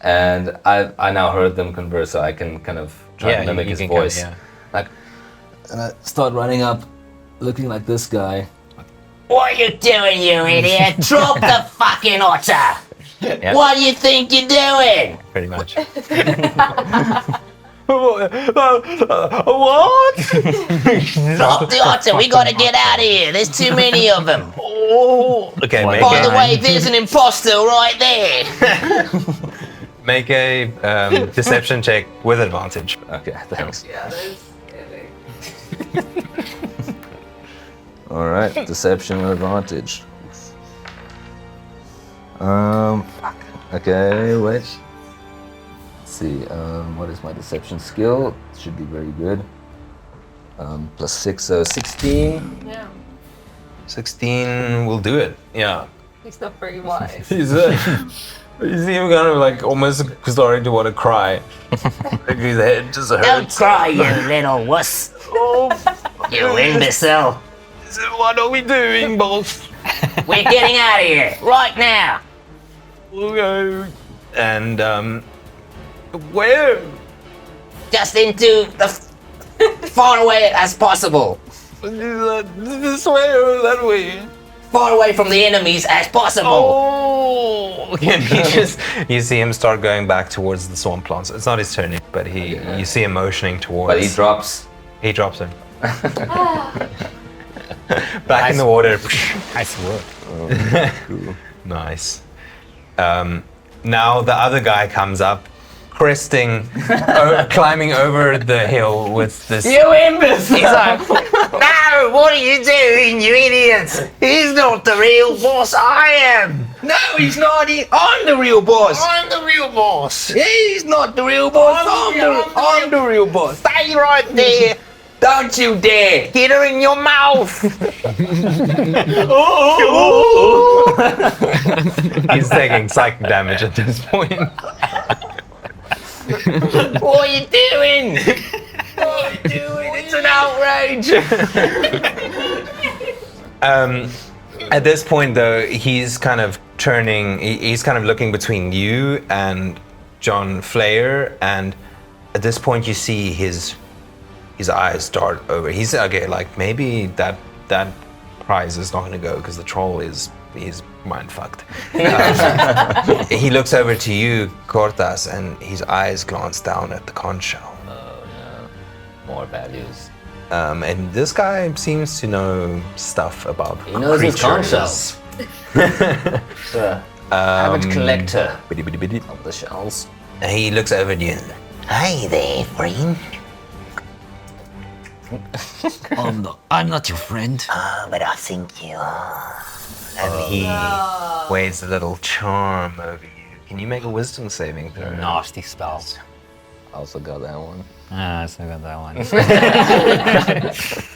And I now heard them converse, so I can kind of try to mimic his voice. Like, and I start running up, looking like this guy. What are you doing, you idiot? Drop the fucking otter! Yeah. What do you think you're doing? Pretty much. What? Drop the otter. We gotta get out of here. There's too many of them. Oh. Okay, make By the a, way, there's an imposter right there. make a deception check with advantage. Okay, thanks. All right, deception advantage. Fuck. Okay, wait. Let's see. What is my deception skill? Should be very good. Plus 6, so 16. Yeah. 16 will do it. Yeah. He's not very wise. He's you see him kind of like almost starting to want to cry. Like his head just hurts. Don't cry, you little wuss. You imbecile. So what are we doing, boss? We're getting out of here right now. Okay. And where? Just into the far away as possible. This way or that way? Far away from the enemies as possible. Oh! And he just, you see him start going back towards the swamp plants. It's not his turn yet, but you see him motioning towards. But he drops. He drops him. Back in the water. Nice work. Nice. Now the other guy comes up, cresting, climbing over the hill with this. You imbecile! He's like, no, what are you doing, you idiots? He's not the real boss, I am. No, he's not. I'm the real boss. I'm the real boss. He's not the real boss. I'm the real boss. Stay right there. Don't you dare. Get her in your mouth. He's taking psychic damage at this point. What are you doing? What are you doing? It's an outrage. At this point, though, he's kind of turning. He's kind of looking between you and John Flair, and at this point, you see his eyes dart over. He's okay. Like maybe that prize is not going to go because the troll is mind fucked. He looks over to you, Cortas, and his eyes glance down at the conch shell. Oh no, more values. And this guy seems to know stuff about He knows his conch creatures. shells. Average collector Biddy. of the shells. And he looks over at you. Hey there, friend. I'm not your friend. But I think you are. And he waves a little charm over you. Can you make a wisdom saving throw? Nasty spells. Also got that one. Ah, I still got that one.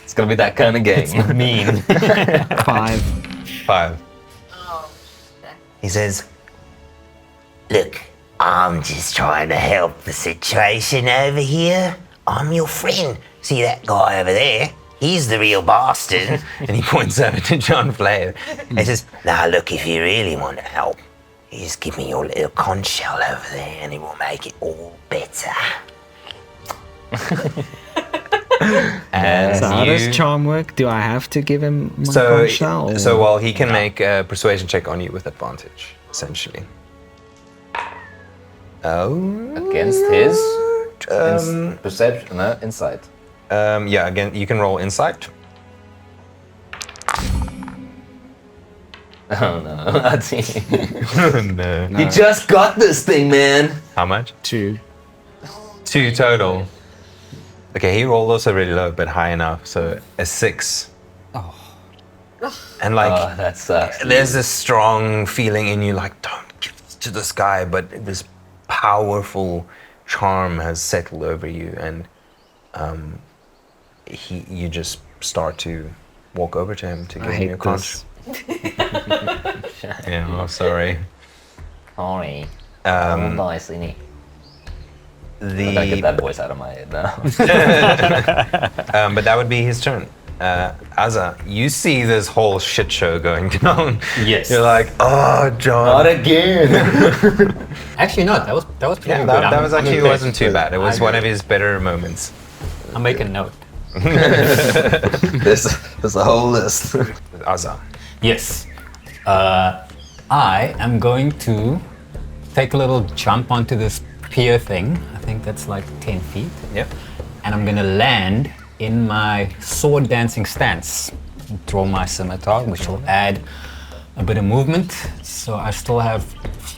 It's gonna be that kind of game. Mean. 5. 5. He says, look, I'm just trying to help the situation over here. I'm your friend. See that guy over there? He's the real bastard. And he points over to John Flair. He says, now look, if you really want to help, you just give me your little conch shell over there and it will make it all better. And So how you, does charm work? Do I have to give him my so, conch shell? or- so well, he can make a persuasion check on you with advantage, essentially. Oh. Against his perception, no, insight. Yeah, again, you can roll insight. Oh no, that's No. You just got this thing, man. How much? 2. 2 total. Okay, he rolled also really low, but high enough, so a 6. Oh. And like, Oh, that sucks. there's this strong feeling in you, like, don't give this to this guy, but this powerful charm has settled over you, and you just start to walk over to him to give I him your hate conch. this. Yeah, oh, sorry. Sorry. Um, Nice, innit? I gotta get the that voice out of my head now. but that would be his turn. Azza, you see this whole shit show going down. Yes. You're like, oh, John. Not again. Actually, no. That was pretty Yeah, good. that I'm- was I'm actually impressed. wasn't too bad. It was I- one of his better moments. I'll make a note. There's a whole list. Azza. Yes. I am going to take a little jump onto this pier thing. I think that's like 10 feet. Yep. And I'm gonna land in my sword dancing stance. Draw my scimitar, which will add a bit of movement. So I still have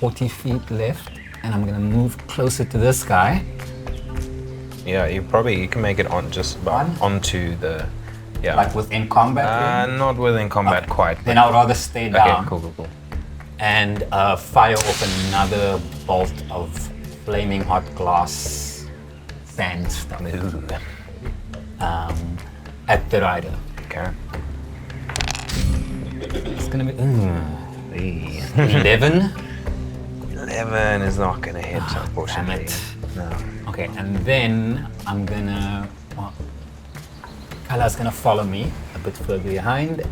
40 feet left, and I'm gonna move closer to this guy. Yeah, you can make it on just about onto the. Yeah. Like within combat. range. Not within combat quite. Then I'd rather stay Okay, down cool. and fire off another bolt of flaming hot glass sandstone at the rider. Okay. It's gonna be 11. 11 is not gonna hit, unfortunately. damn it. No. Okay, and then I'm gonna. Kala's gonna follow me a bit further behind,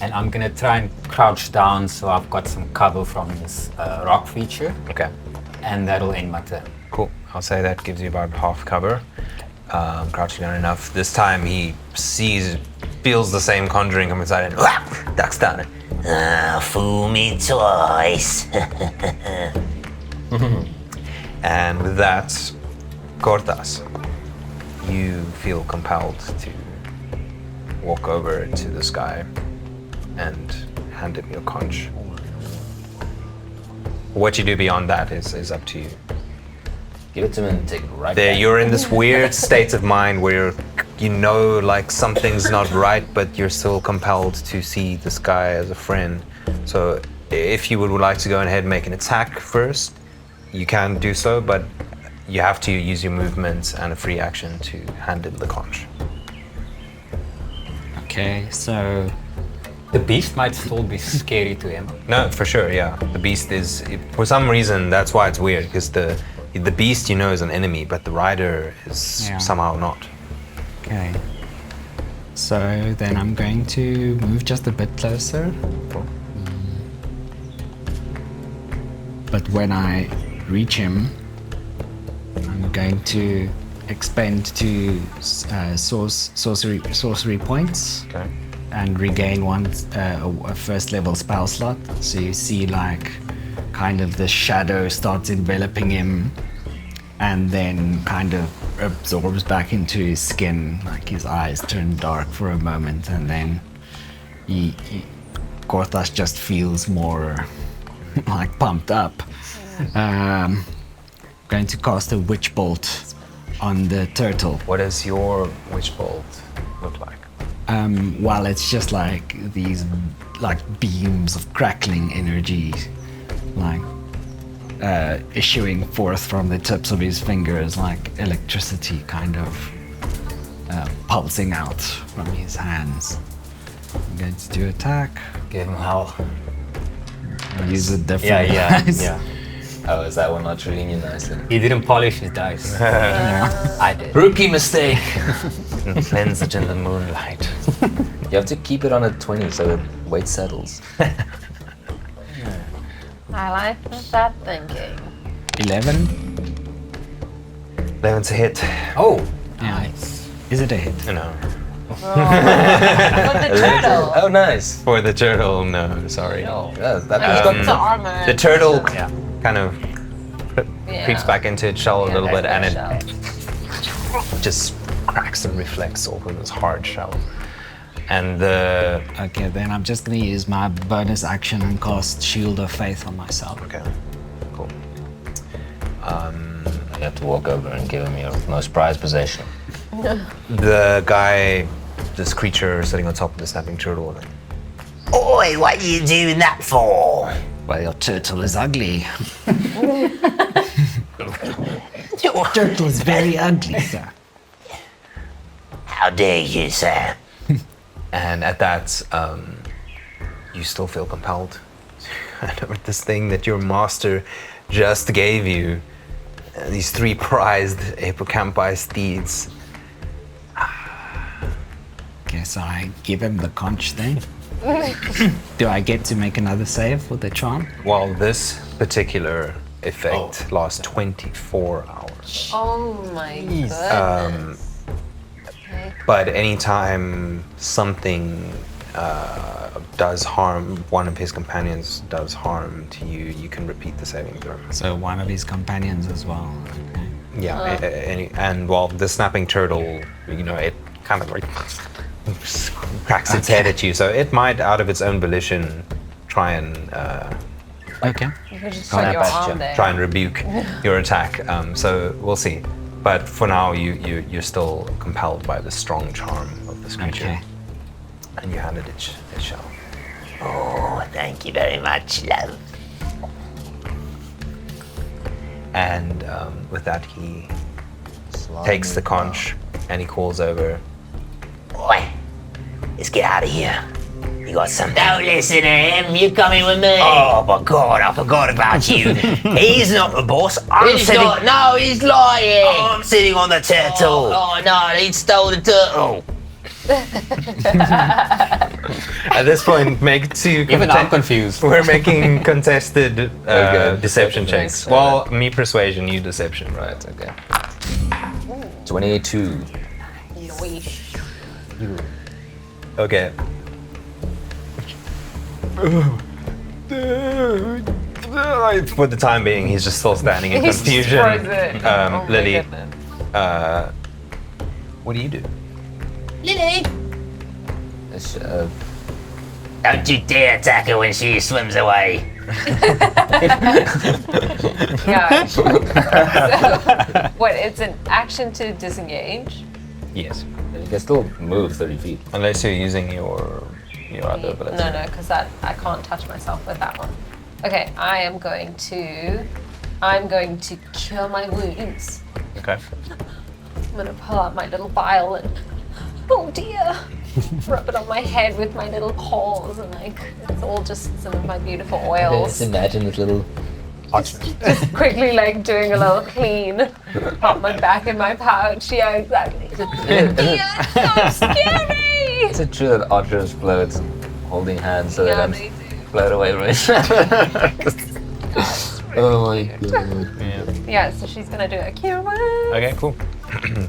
and I'm gonna try and crouch down so I've got some cover from this rock feature, Okay. and that'll end my turn. Cool. I'll say that gives you about half cover. Crouching down enough. This time he feels the same conjuring come inside and ducks down. Fool me twice. And with that, Cortas, you feel compelled to walk over to this guy and hand him your conch. What you do beyond that is up to you. Give it to him and take it right There, back. you're in this weird state of mind where you know like something's not right, but you're still compelled to see this guy as a friend. So if you would like to go ahead and make an attack first, you can do so, but you have to use your movement and a free action to hand him the conch. Okay, so The beast might still be scary to him. No, for sure, yeah. The beast is, for some reason, that's why it's weird, because the beast you know is an enemy, but the rider is Yeah. somehow not. okay. So then I'm going to move just a bit closer. But when I reach him, I'm going to expend 2 sorcery points. Okay. And regain a first level spell slot. So you see like kind of the shadow starts enveloping him and then kind of absorbs back into his skin, like his eyes turn dark for a moment, and then Korthas just feels more like pumped up. Going to cast a witch bolt on the turtle. What does your witch bolt look like? Well, it's just like these like beams of crackling energy, like issuing forth from the tips of his fingers, like electricity kind of pulsing out from his hands. I'm going to do attack. Give him hell. Use a different Yeah. dice. Oh, is that one not treating you nicely? He didn't polish his dice. I did. Rookie mistake! Cleanse it in the moonlight. You have to keep it on a 20 so the weight settles. I like that thinking. 11. 11's a hit. Oh, Nice. Is it a hit? No. With the turtle. Oh, nice! For the turtle, no, sorry. Oh, yeah, He's that, got the armor. The turtle yeah. kind of creeps back into its shell a little bit, and it just cracks and reflects off of this hard shell. And the Okay, then I'm just gonna use my bonus action and cast Shield of Faith on myself. okay, cool. you have to walk over and give him your most prized possession. The guy, this creature sitting on top of the snapping turtle, like, Oi, what are you doing that for? Well, your turtle is ugly. Your turtle is very ugly, sir. How dare you, sir? and at that, you still feel compelled to hand over this thing that your master just gave you. These 3 prized Hippocampi steeds. Okay, so I give him the conch then. Do I get to make another save with the charm? Well, this particular effect lasts 24 hours. Oh my goodness. Okay. But anytime something does harm, one of his companions does harm to you, you can repeat the saving throw. So one of his companions as well. Okay. and while the snapping turtle, it kind of like cracks its head at you, so it might, out of its own volition, try and Okay. You could just put your arm there. try and rebuke your attack. So we'll see. But for now, you're still compelled by the strong charm of this creature, Okay. and you handed it its shell. Oh, thank you very much, love. And with that, he takes the conch and he calls over. Boy, let's get out of here. You got some. Don't listen to him. You coming with me? Oh my God, I forgot about you. He's not the boss. He's not. No, he's lying. I'm sitting on the turtle. Oh no, he stole the turtle. At this point, make two. Even I'm confused. We're making contested Okay, deception deception checks. checks. Well, me persuasion, you deception. Right, okay. 22. Okay. For the time being, he's just still standing in He's confusion. frozen. Oh my Lily, goodness. what do you do? Lily, It's, don't you dare attack her when she swims away. Yeah. So, what? It's an action to disengage. Yes. you can still move 30 feet. Unless you're using your other ability. No, because I can't touch myself with that one. Okay, I'm going to cure my wounds. Okay. I'm gonna pull out my little vial and, oh dear, rub it on my head with my little paws, and like it's all just some of my beautiful oils. imagine this little Just quickly like doing a little clean, pop my back in my pouch. Yeah, exactly. Oh dear, it's so scary. Is it true that otters float holding hands so Yeah, they they don't do. float away, right? Oh my god. Yeah, so she's gonna do a cure wound. Okay, cool.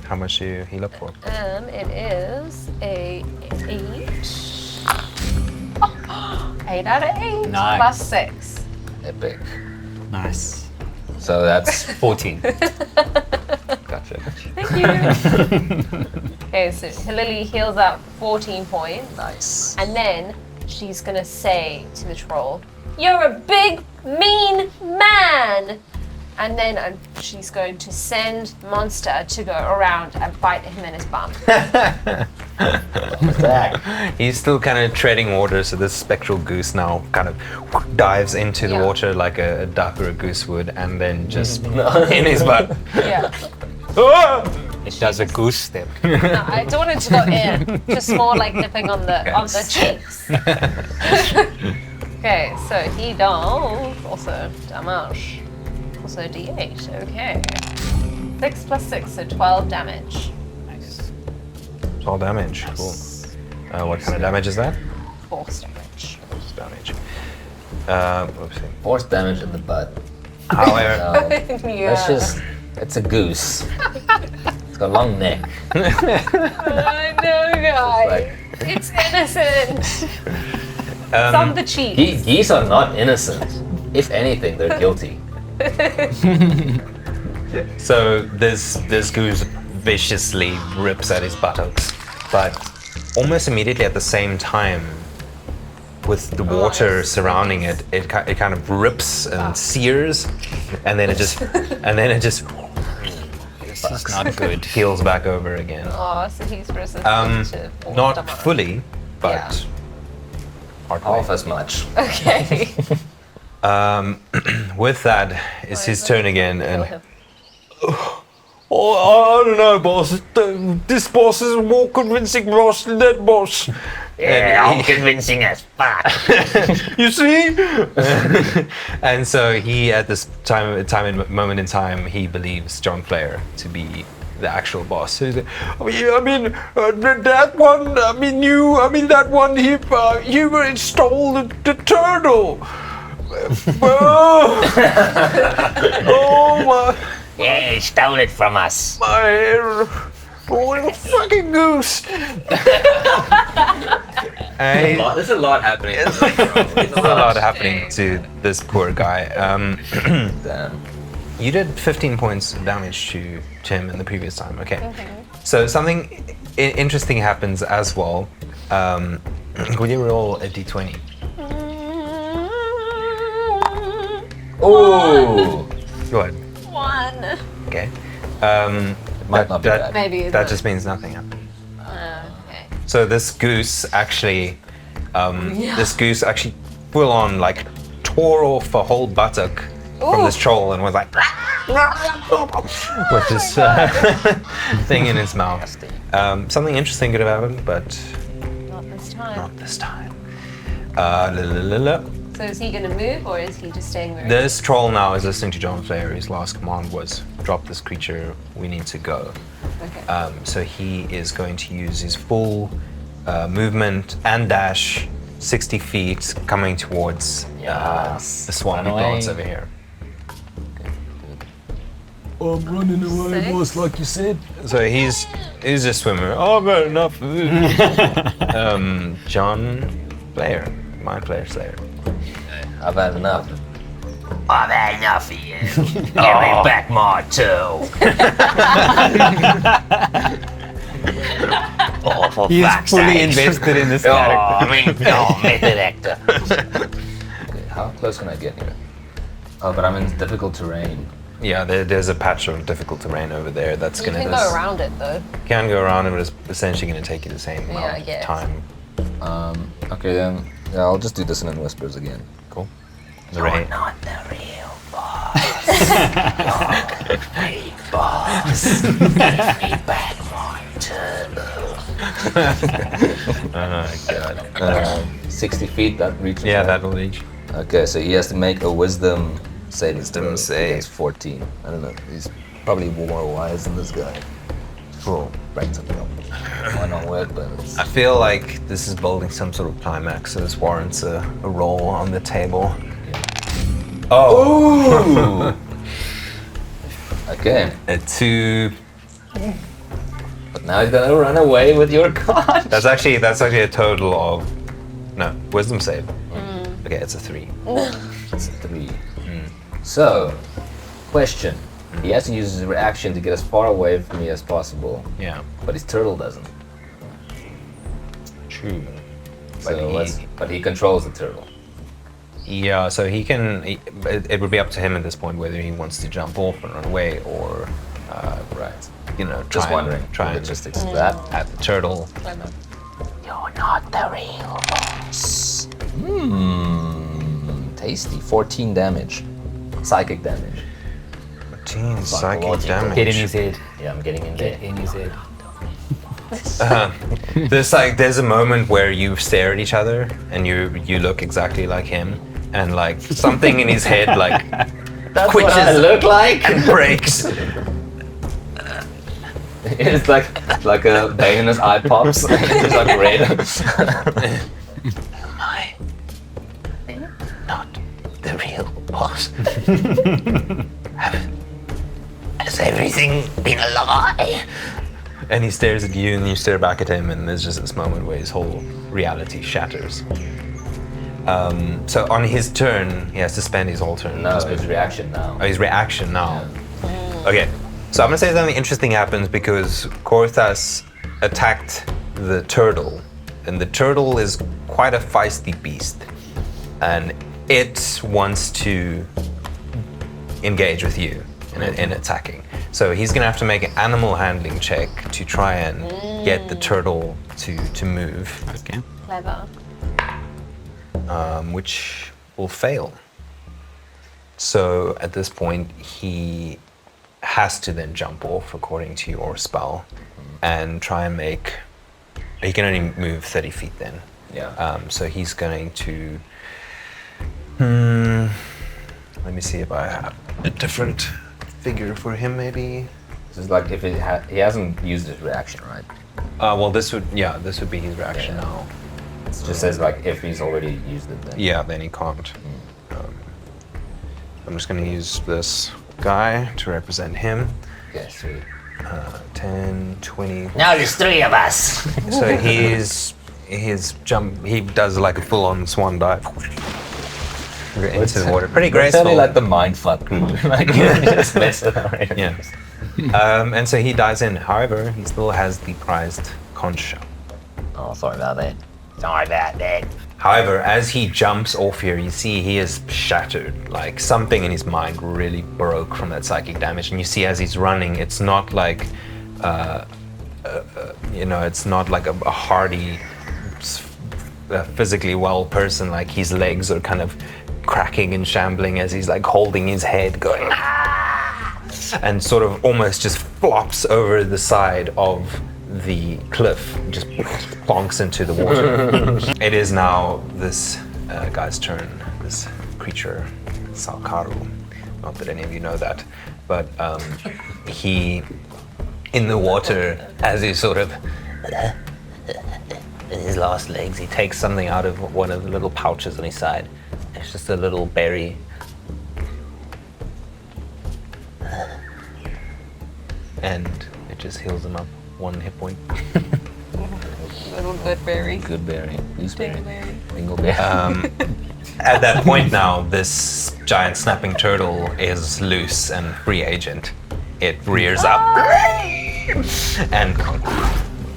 How much do you heal up for? It is a 8. Oh, 8 out of 8 Nice. plus 6. Epic. Nice. So that's 14. gotcha. Thank you. Okay, so Lily heals up 14 points. Nice. And then she's gonna say to the troll, "You're a big, mean man!" And then she's going to send Monster to go around and bite him in his bum. He's still kind of treading water, so this spectral goose now kind of dives into the Yeah. water like a duck or a goose would, and then just in his butt. Yeah. It does a goose step. No, I don't want it to go in. Just more like nipping on the cheeks. Okay, so he does also damage. Also D8, okay. 6 plus 6, so 12 damage. Nice. 12 damage. Cool. What kind of damage is that? Force damage. Force damage. Oopsie. Force damage in the butt. However, Yeah. That's just, it's a goose. It's got a long neck. I know, guys. like- It's innocent. Some the cheeks. Geese are not innocent. If anything, they're guilty. so this goose viciously rips at his buttocks, but almost immediately at the same time, with the water surrounding it, it kind of rips and sears, and then it just This is not good. heals back over again. Oh, so he's resistant to force Not damage. fully, but partly. Half as much. Okay. With that, it's his turn again, Kill and him. Oh, I don't know, boss. This boss is more convincing boss than that boss. Yeah, I'm convincing as fuck. You see? and so he, at this moment in time, he believes John Flair to be the actual boss. So he's like, I mean, that one. That one. He stole the turtle. Oh my! Yeah, he stole it from us. My little fucking goose. and There's a lot happening. there's a lot happening to this poor guy. Damn. You did 15 points of damage to him in the previous time. Okay. So something interesting happens as well. Would you roll a d20? Oh! Go ahead. 1. Okay. Might not be bad. Maybe it's That not. just means nothing happened. Okay. So this goose actually, full on like tore off a whole buttock from this troll and was like with this thing in his mouth. Something interesting could have happened, but Not this time. not this time. So is he going to move or is he just staying where he is? This troll now is listening to John Flair. His last command was drop this creature. We need to go. Okay. So he is going to use his full movement and dash 60 feet coming towards the swampy Run away. plants over here. I'm running away, Six. boss, like you said. So he's a swimmer. Oh, I've had enough food. John Flair, my player Slayer. I've had enough. I've had enough of you. Give me back my toe. Oh, for He's fuck's fully sake. invested in this Oh, character. method actor. Okay, how close can I get here? Oh, but I'm in difficult terrain. Yeah, there's a patch of difficult terrain over there that's You gonna can go around it though. Can go around it, but it's essentially gonna take you the same Yeah, I amount of guess. time. Okay then. Yeah, I'll just do this in whispers again. Cool. The You're rain. not the real boss. You're the fake boss. Give me back my turbo. Oh god. 60 feet, that reaches. Yeah, right? that'll reach. Okay, so he has to make a wisdom saving Wisdom throw save. against 14. I don't know. He's probably more wise than this guy. Cool. Bring something up. Might not work, but it's... I feel like this is building some sort of climax, so this warrants a roll on the table. Oh! Okay, A 2. but now he's gonna run away with your card. That's actually a total of wisdom save. Okay, it's a 3. It's a 3. So, question. He has to use his reaction to get as far away from me as possible, Yeah. but his turtle doesn't. True. But he controls the turtle. Yeah, so he can. It would be up to him at this point whether he wants to jump off and run away or, Right. try Just wondering. try the and logistics of that. at the turtle. You're not the real boss. Tasty. 14 damage. Psychic damage. 14 psychic Psychological. damage. Get in his head. Yeah, I'm getting in Get there. in his head. There's a moment where you stare at each other and you look exactly like him, and like something in his head like That's what I twitches look like. and breaks. It's like a bane in his eye pops. It's like red. Am I not the real boss? Has everything been a lie? And he stares at you and you stare back at him, and there's just this moment where his whole reality shatters. So on his turn, he has to spend his whole turn. No, his reaction now. Oh, his reaction now. Okay, so I'm gonna say something interesting happens because Korthas attacked the turtle, and the turtle is quite a feisty beast, and it wants to engage with you in attacking. So he's gonna have to make an animal handling check to try and get the turtle to move, Okay. Clever. which will fail. So at this point, he has to then jump off according to your spell and try and make. He can only move 30 feet then. Yeah. So he's going to. Let me see if I have a different figure for him, maybe. This is like if he hasn't used his reaction, right? Well, this would be his reaction Yeah. now. It just says like if he's already used it, then. Yeah, then he can't. I'm just going to use this guy to represent him. Okay, sweet. 10, 20. Now there's 3 of us. So his jump, he does like a full-on swan dive. into the water. Pretty It's graceful. only like the mindfuck group. Like, you just mess around. Yeah. And so he dives in. However, he still has the prized conch shell. Oh, sorry about that. Sorry about that. However, as he jumps off here, you see he is shattered. Like something in his mind really broke from that psychic damage. And you see as he's running, it's not like, it's not like a hardy, physically well person. Like his legs are kind of cracking and shambling as he's like holding his head, going, "Ah!" and sort of almost just flops over the side of the cliff, just plonks into the water. It is now this guy's turn, this creature, Salkaru. Not that any of you know that, but he, in the water, as he sort of, in his last legs, he takes something out of one of the little pouches on his side. It's just a little berry. And it just heals him up 1 hit point. Little good berry. Good berry. Gooseberry. Dingleberry. Dingleberry. At that point now, this giant snapping turtle is loose and free agent. It rears up and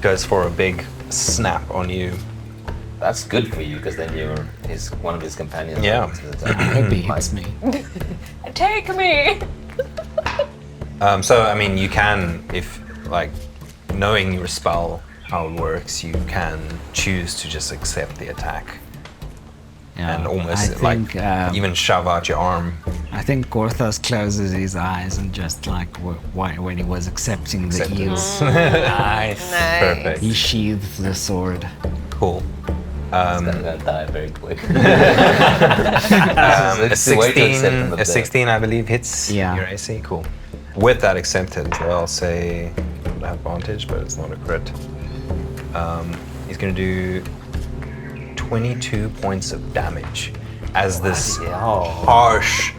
goes for a big snap on you. That's good for you, because then you're one of his companions. Yeah. Maybe it's me. Take me! So, I mean, you can, if, like, knowing your spell, how it works, you can choose to just accept the attack. Yeah, And almost, I think, even shove out your arm. I think Gorthos closes his eyes and just like when he was accepting the Acceptance. heal, Nice. Perfect. he sheathed the sword. Cool. He's gonna die very quick. A It's the way to accept him 16, of a death. 16, I believe, hits Yeah. your AC. Cool. With that accepted, I'll say I have advantage, but it's not a crit. He's going to do 22 points of damage as this harsh,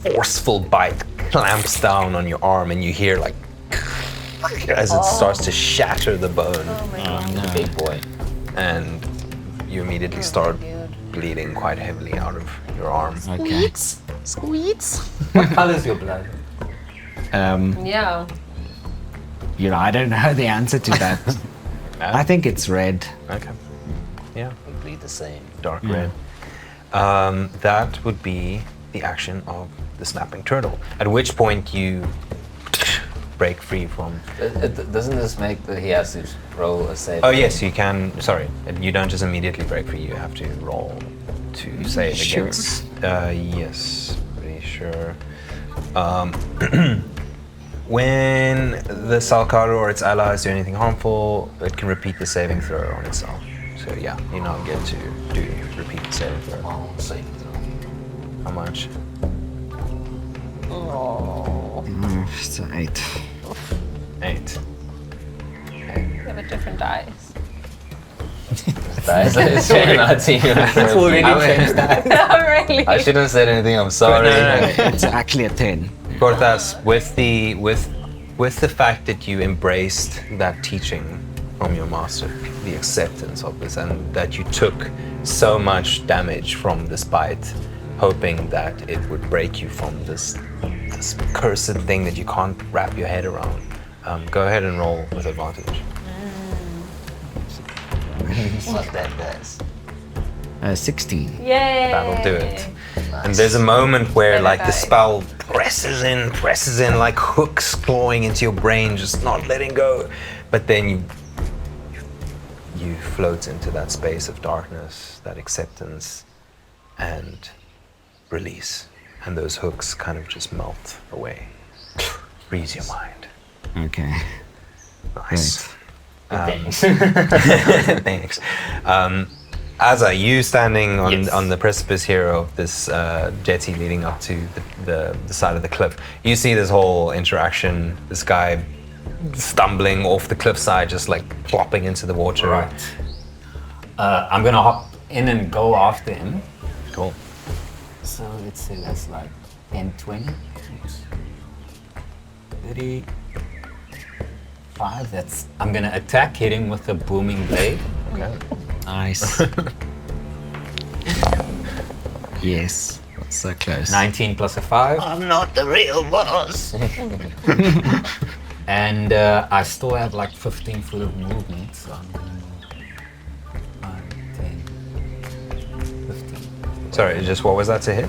forceful bite clamps down on your arm, and you hear like as it starts to shatter the bone, Big boy. and you immediately start bleeding quite heavily out of your arm. Okay. What color is your blood? Yeah. I don't know the answer to that. I think it's red. Okay. Yeah. We bleed the same. Dark red. That would be the action of the snapping turtle. At which point you break free from. Doesn't this make that he has to roll a save? Oh yes, you can. Sorry, you don't just immediately break free. You have to roll to save Sure. against. Yes, pretty sure. When the Salkaru or its allies do anything harmful, it can repeat the saving throw on itself. So yeah, you now get to repeat the saving throw. Oh, save throw. How much? It's 8. 8. You have a different dice. That is changing our team. Not really. I shouldn't have said anything. I'm sorry. It's actually a 10. Gorthas, with the fact that you embraced that teaching from your master, the acceptance of this, and that you took so much damage from this bite, hoping that it would break you from this cursed thing that you can't wrap your head around, go ahead and roll with advantage. What that does. 16. Yay! That'll do it. And there's a moment where Better like the die. spell presses in like hooks clawing into your brain, just not letting go. But then you float into that space of darkness, that acceptance, and release. And those hooks kind of just melt away. Freeze your mind. Okay. Nice. Thanks. Thanks. As are you standing on the precipice here of this jetty leading up to the side of the cliff, you see this whole interaction, this guy stumbling off the cliffside, just like plopping into the water. Right. I'm gonna hop in and go after him. Cool. So let's say that's like 10, 20, 30, 5. That's. I'm gonna attack, hitting with a booming blade. Okay. Nice. Yes. So close. 19 plus a 5. I'm not the real boss. And I still have like 15 foot of movement, so I'm gonna move 5, 10, 15. Sorry, just what was that to hit?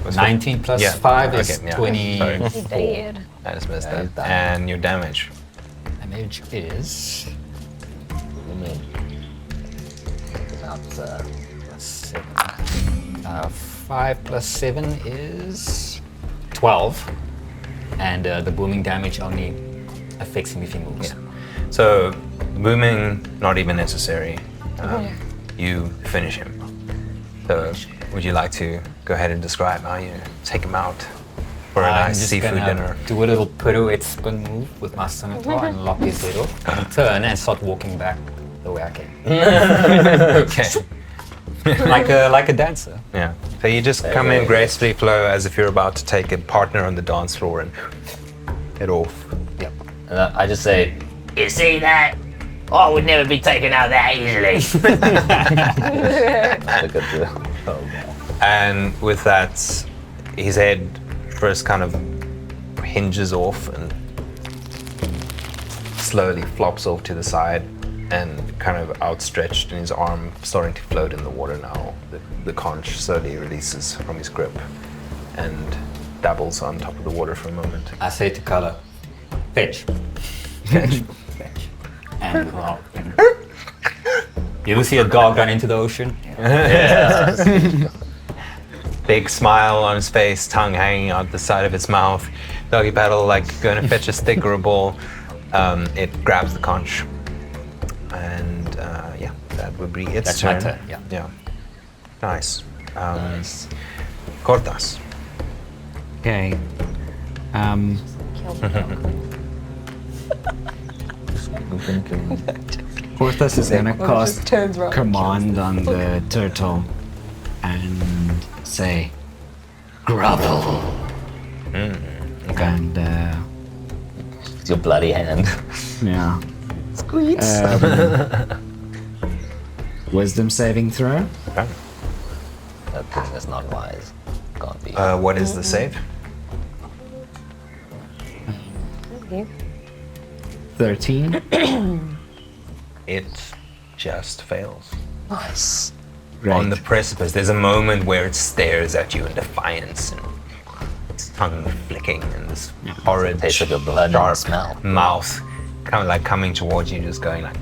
Was 19 plus Yeah. 5 is Okay, yeah. 24. Dead. I just missed Yeah, that. he's done. And your damage. Damage is About, plus 7. 5 plus 7 is 12. And the booming damage only affects him if he moves. So, booming, not even necessary. You finish him. So, would you like to go ahead and describe how you take him out for a I'm nice just seafood gonna dinner? do a little pirouette spin move with my scimitar and lock his head off, and turn and start walking back the way I came, Okay. like a dancer. Yeah. So you just come in gracefully, flow, as if you're about to take a partner on the dance floor and head off. Yep. and I just say, You see that? I would never be taken out that easily. look at the. Oh, God. And with that, his head first kind of hinges off and slowly flops off to the side and kind of outstretched in his arm, starting to float in the water now. The conch slowly releases from his grip and dabbles on top of the water for a moment. I say to Color, fetch. Fetch. Fetch. And wow. You ever see a dog run into the ocean? Big smile on his face, tongue hanging out the side of its mouth. Doggy paddle, like going to fetch a stick or a ball. It grabs the conch. And yeah, that would be its That's my turn. turn, yeah. Yeah. Nice. Cortas. Okay. Porthos is gonna cast command on the turtle and say, grovel. And It's your bloody hand. yeah. Wisdom saving throw. Okay. That thing is not wise. Can't be. What is the save? 13. It just fails. Nice. On the Great. precipice, there's a moment where it stares at you in defiance and its tongue flicking and this horrid, Taste of your blood and the sharp smell. mouth kind of like coming towards you, just going like,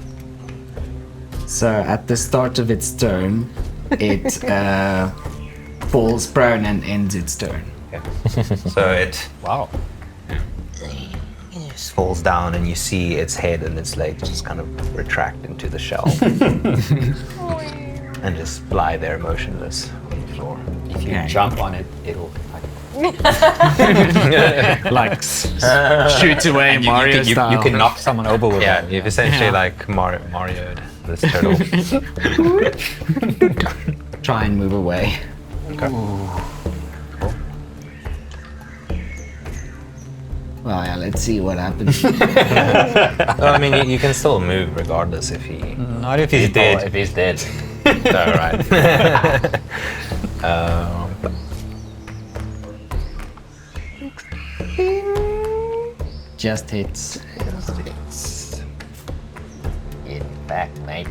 So at the start of its turn, it falls prone and ends its turn. okay. So it Wow. just falls down and you see its head and its legs just kind of retract into the shell and just lie there motionless on the floor. If you Okay. jump on it, it'll like Like shoot away Mario you style. can knock someone over with Yeah, it. you've essentially like Mario'd this turtle. Try and move away. Okay. Well, yeah, let's see what happens. Well, I mean, you can still move regardless if he. Not if he's Oh, dead. if he's dead. All right. Just hits. In fact, mate.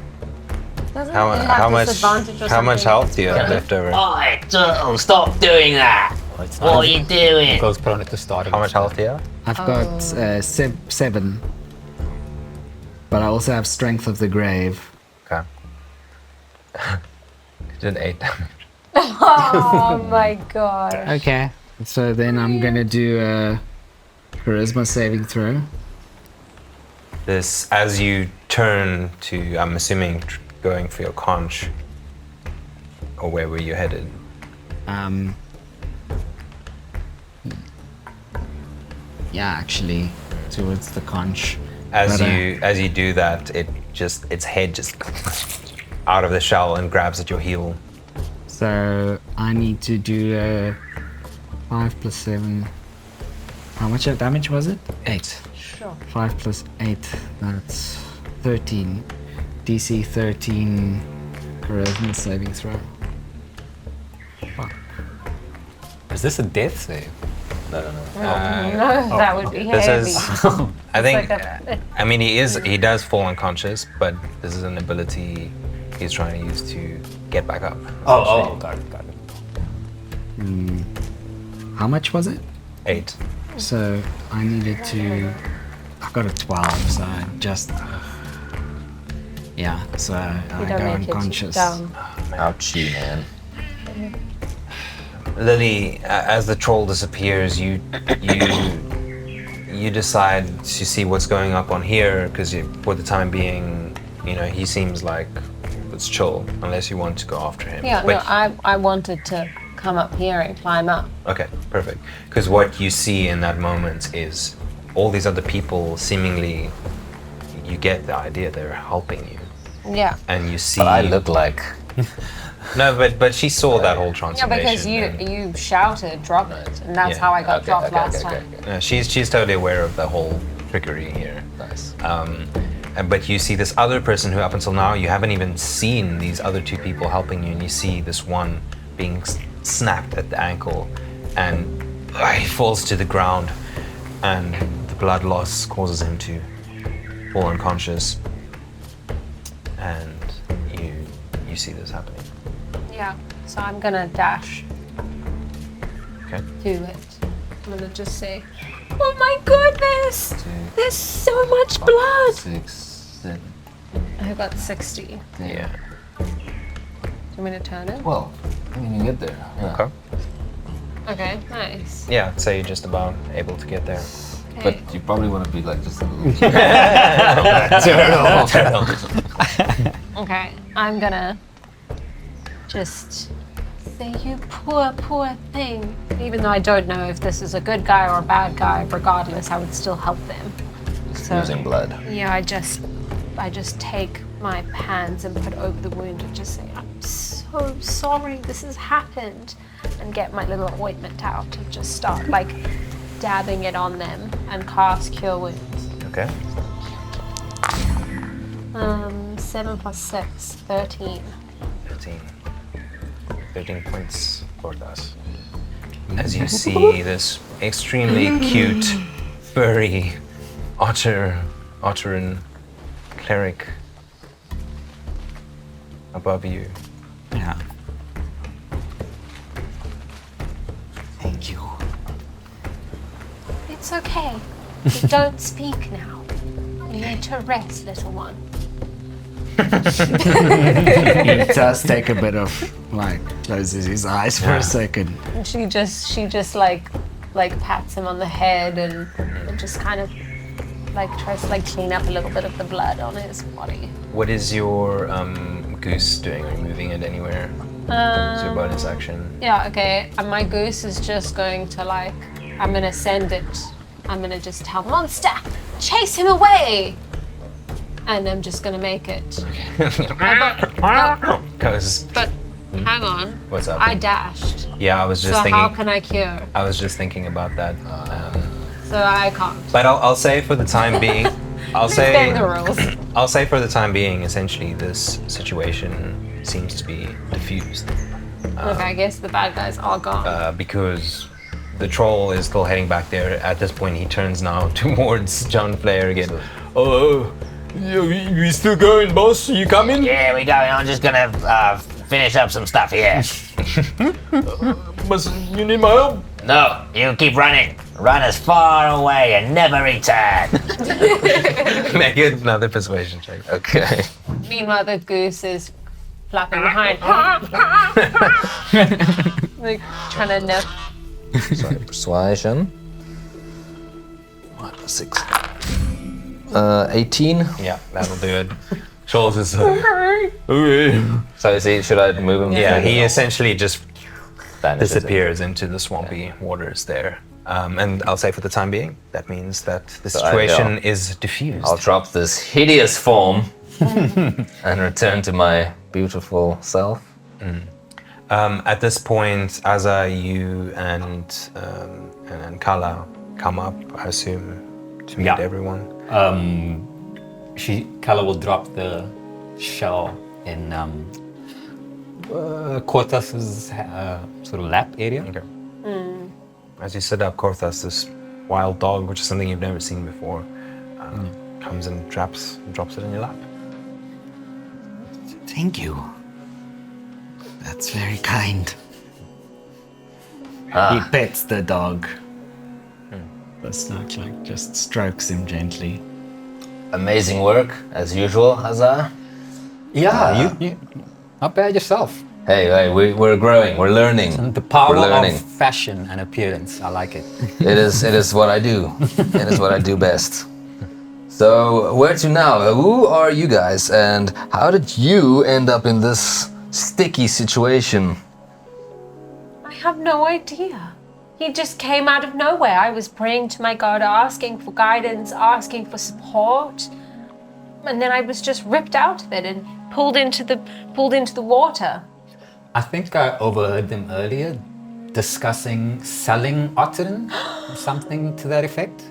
How much health do you have left over? Oi, turtle, stop doing that. It's What are not- you doing? Goes prone at the start. How much health do you have? I've got 7, but I also have Strength of the Grave. Okay. You did 8 damage. Oh my god. Okay, so then I'm gonna do a Charisma saving throw. This, as you turn to, I'm assuming, going for your conch, or where were you headed? Yeah, actually, towards the conch. As But, you do that, its head just out of the shell and grabs at your heel. So I need to do a 5 plus 7. How much damage was it? 8. Sure. 5 plus 8, that's 13. DC 13 charisma saving throw. Fuck. Is this a death save? No. No, that would be This heavy. is, I think, like I mean, he does fall unconscious, but this is an ability he's trying to use to get back up. Oh, got it. How much was it? 8. So I needed to. I got a 12, so I just. Yeah, so I You go don't make unconscious. it down. Ouchie, man. Lily, as the troll disappears, you decide to see what's going up on here because for the time being, he seems like it's chill unless you want to go after him. Yeah, But no, I wanted to come up here and climb up. Okay, perfect. Because what you see in that moment is all these other people seemingly, you get the idea, they're helping you. Yeah. And you see... But I look like... No, but she saw that whole Yeah, transformation. because you shouted, drop it, and that's Yeah. how I got dropped last time. She's totally aware of the whole trickery here. Nice. But you see this other person who up until now you haven't even seen these other 2 people helping you, and you see this one being snapped at the ankle, and he falls to the ground, and the blood loss causes him to fall unconscious, and you see this happening. Yeah, so I'm gonna dash Okay. to it. I'm gonna just say, oh my goodness! There's so much blood! 6, 7. I got 60. Do Yeah. you want me to turn it? Well, when you get there. Yeah. Okay. Okay, nice. Yeah, I'd say you're just about able to get there. Okay. But you probably want to be like just a little... Okay, I'm gonna just say, you poor, poor thing. Even though I don't know if this is a good guy or a bad guy, regardless, I would still help them. So, Using blood. yeah, I just take my hands and put over the wound and just say, I'm so sorry this has happened. And get my little ointment out and just start dabbing it on them and cast Cure Wounds. Okay. 7 plus 6, 13. 13 points for us. As you see this extremely cute, furry, otteran cleric above you. Yeah. Thank you. It's okay. You don't speak now. You need to rest, little one. He does take a bit of closes his eyes for a second. And she just pats him on the head and just kind of tries to clean up a little bit of the blood on his body. What is your goose doing? Are you moving it anywhere? Is your bonus action? Yeah, okay. And my goose is just going to I'm gonna send it. I'm gonna just tell Monster, chase him away! And I'm just gonna make it. Because But hang on. what's up? I dashed. Yeah, I was just So thinking. how can I cure? I was just thinking about that. So I can't. But I'll say for the time being, Bend the rules. I'll say for the time being, essentially, this situation seems to be diffused Okay, I guess the bad guys are gone. because the troll is still heading back there. At this point, he turns now towards John Flair again. Oh, you still going, boss? You coming? Yeah, we going. I'm just gonna finish up some stuff here. But you need my help. No, you keep running. Run as far away and never return. Make it another persuasion check. Okay. Meanwhile, the goose is flapping behind. Trying to nip. Sorry, persuasion. 6. 18. Yeah, that'll do it. Charles is okay. So should I move him? Yeah, he essentially just vanishes. disappears into the swampy waters there. And I'll say for the time being, that means that the So situation is diffused. I'll drop this hideous form and return to my beautiful self. At this point, Aza, you and Kala come up, I assume, to meet Yeah. everyone. Kala will drop the shell in Cortas's sort of lap area. Okay. As you sit up, Korthas, this wild dog, which is something you've never seen before, comes and drops it in your lap. Thank you. That's very kind. He pets the dog. That's not like just strokes him gently. Amazing work, as usual, Hazar. Yeah, you not bad yourself. Hey, we're growing, we're learning. The power we're learning. of fashion and appearance. I like it. It is what I do. It is what I do best. So, where to now? Who are you guys, and how did you end up in this sticky situation? I have no idea. He just came out of nowhere. I was praying to my god, asking for guidance, asking for support. And then I was just ripped out of it and pulled into the water. I think I overheard them earlier discussing selling Otterin, something to that effect.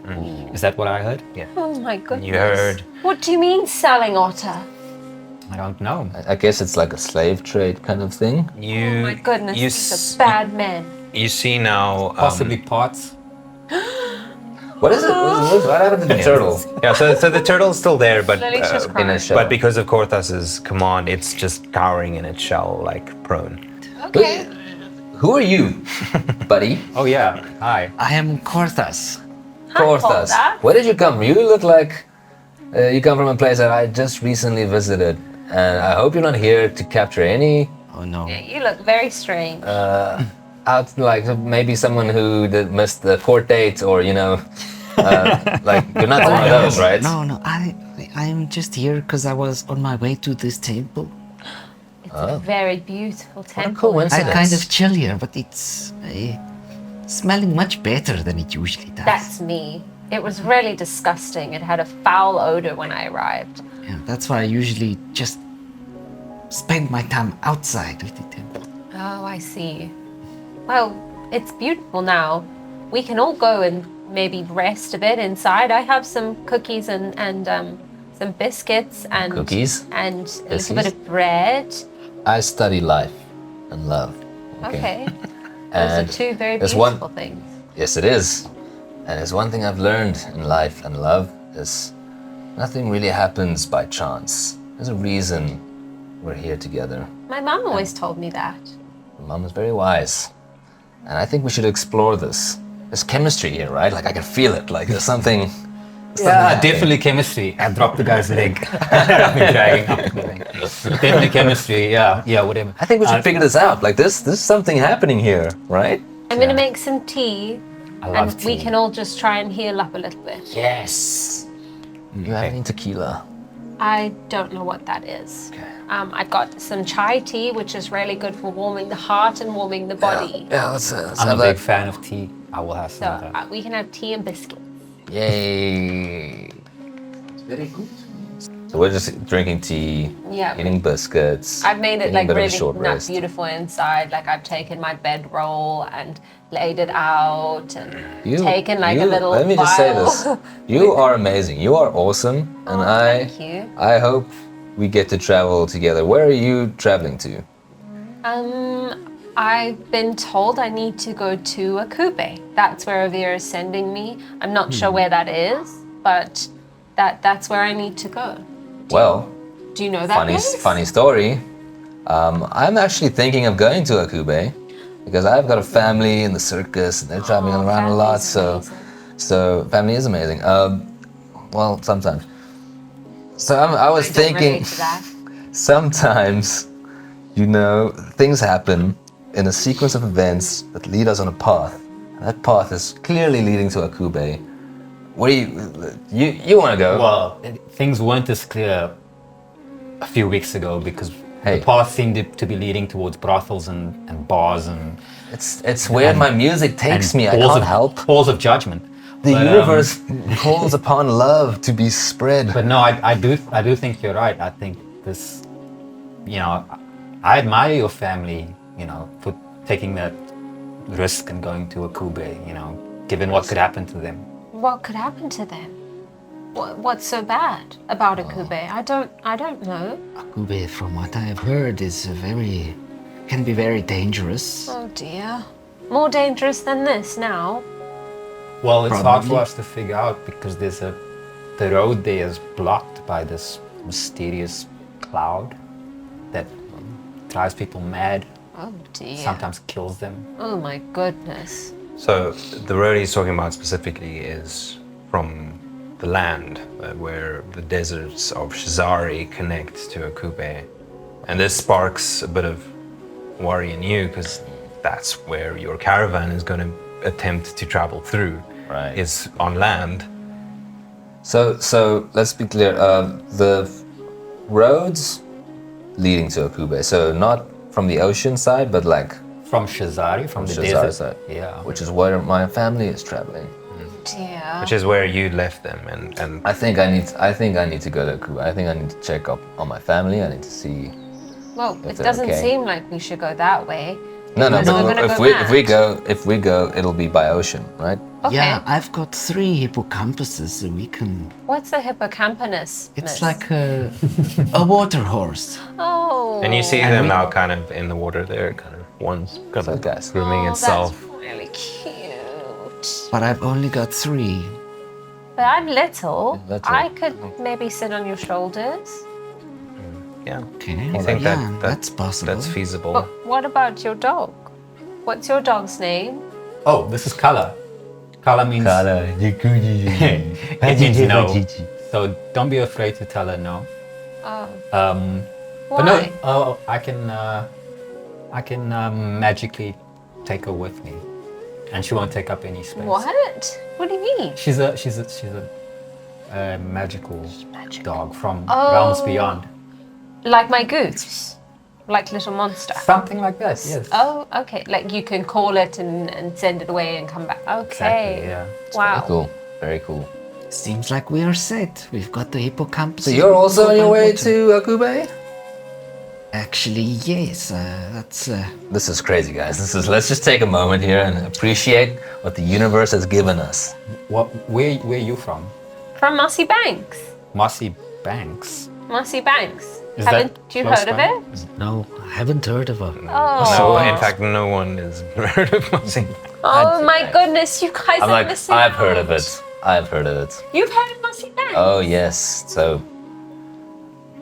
Is that what I heard? Yeah. Oh my goodness. You heard. What do you mean selling otter? I don't know. I guess it's like a slave trade kind of thing. You. Oh my goodness, You, he's a bad man. you see now. Possibly parts. What is it? What happened to the turtle? Yeah. So the turtle's still there, but Lily's just In crying. a shell. but because of Korthas's command, it's just cowering in its shell, like prone. Okay. Who are you, buddy? Oh yeah. Hi. I am Korthas. Korthas. Korthas. Where did you come from? You look like you come from a place that I just recently visited. And I hope you're not here to capture any Oh no. Yeah, you look very strange. out, like maybe someone who missed the court date, or like you're not one of those, right? No. I'm just here because I was on my way to this temple. It's a very beautiful What a temple. coincidence. I kind of chill here, but it's smelling much better than it usually does. That's me. It was really disgusting. It had a foul odor when I arrived. Yeah, that's why I usually just spend my time outside of the temple. Oh, I see. Well, it's beautiful now. We can all go and maybe rest a bit inside. I have some cookies and some biscuits and Cookies? and a little Biscuits? bit of bread. I study life and love. Okay. Those And are two very there's beautiful one- things. Yes, it is. And there's one thing I've learned in life and love is nothing really happens by chance. There's a reason we're here together. My mom always told me that. Mom is very wise. And I think we should explore this. There's chemistry here, right? Like I can feel it. Like there's something. Yeah, definitely chemistry. I dropped the guy's leg. I've been dragging up the leg. Definitely chemistry. Yeah, whatever. I think we should figure this out. Like there's something happening here, right? I'm gonna make some tea, I love and we tea. can all just try and heal up a little bit. Yes. You have any tequila? I don't know what that is. I've got some chai tea, which is really good for warming the heart and warming the body. Yeah, let's I'm a have big that. fan of tea. I will have So some of that. we can have tea and biscuits. Yay. Very good. So we're just drinking tea, Yeah. eating biscuits. I've made it taking a like bit of a really short not rest. beautiful inside. Like I've taken my bedroll and laid it out and taken like a little. Let me just say vial. this: you are amazing. You are awesome, and Thank you. I hope we get to travel together. Where are you traveling to? I've been told I need to go to Akube. That's where Avira is sending me. I'm not sure where that is, but that's where I need to go. Well, Do you know that place? funny story. I'm actually thinking of going to Akube because I've got a family in the circus, and they're traveling around a lot. family's So family is amazing. Well, sometimes. So I was I don't thinking. relate to that. Sometimes, things happen in a sequence of events that lead us on a path. And that path is clearly leading to Akube. Where you want to go? Well, things weren't as clear a few weeks ago because Hey. the path seemed to be leading towards brothels and bars and It's where my music takes me. I halls can't of, help. halls of judgment. The But, universe calls upon love to be spread. But no, I do think you're right. I think this, I admire your family, for taking that risk and going to Akube, given what could happen to them. What could happen to them? What's so bad about Akube? I don't know. Akube, from what I've heard, is can be very dangerous. Oh dear. more dangerous than this now? Well, it's hard Probably. for us to figure out because the road there is blocked by this mysterious cloud that drives people mad, Oh dear. sometimes kills them. Oh my goodness. So the road he's talking about specifically is from the land where the deserts of Shazari connect to Akube. And this sparks a bit of worry in you because that's where your caravan is going to attempt to travel through. Right. Is on land. So let's be clear. The roads leading to Akube, so not from the ocean side, but like From Shazari, from the Shazari desert. side, Yeah. which is where my family is traveling. Dear. Which is where you left them, and I think I need to go to Akube. I think I need to check up on my family. I need to see. Well, it they're doesn't okay. seem like we should go that way. No, We're but gonna if go if we go, it'll be by ocean, right? Okay. Yeah, I've got 3 hippocampuses, so we can. What's the hippocampus? It's miss? like a water horse. Oh. and you see And them we- now kind of in the water there, kind of one's kind So of guys. grooming Oh, itself. That's really cute. But I've only got 3. But I'm little. Little. I could maybe sit on your shoulders. Yeah, Okay, I think yeah, that's possible. That's feasible. But what about your dog? What's your dog's name? Oh, this is Kala. Kala means it means no. So don't be afraid to tell her no. Oh. But no, Why? I can magically take her with me, and she won't take up any space. What? What do you mean? She's a magical dog from Oh. realms beyond. Like my goose? Like little monster? Something like that. Yes. Oh, okay. Like you can call it and send it away and come back. Okay. Exactly. Yeah. Wow. Very cool. Very cool. Seems like we are set. We've got the hippocampus. So you're also on your way to Akube? Actually, yes. That's. This is crazy, guys. Let's just take a moment here and appreciate what the universe has given us. Where are you from? From Mossy Banks. Mossy Banks. Mossy Banks. Is Haven't that you close heard of by? it? No, I haven't heard of her. Oh. No, in fact, no one has heard of Mossy. Oh my goodness, you guys I'm are like, missing I've heard of out. it. I've heard of it. You've heard of Mossy Banks? Oh yes. So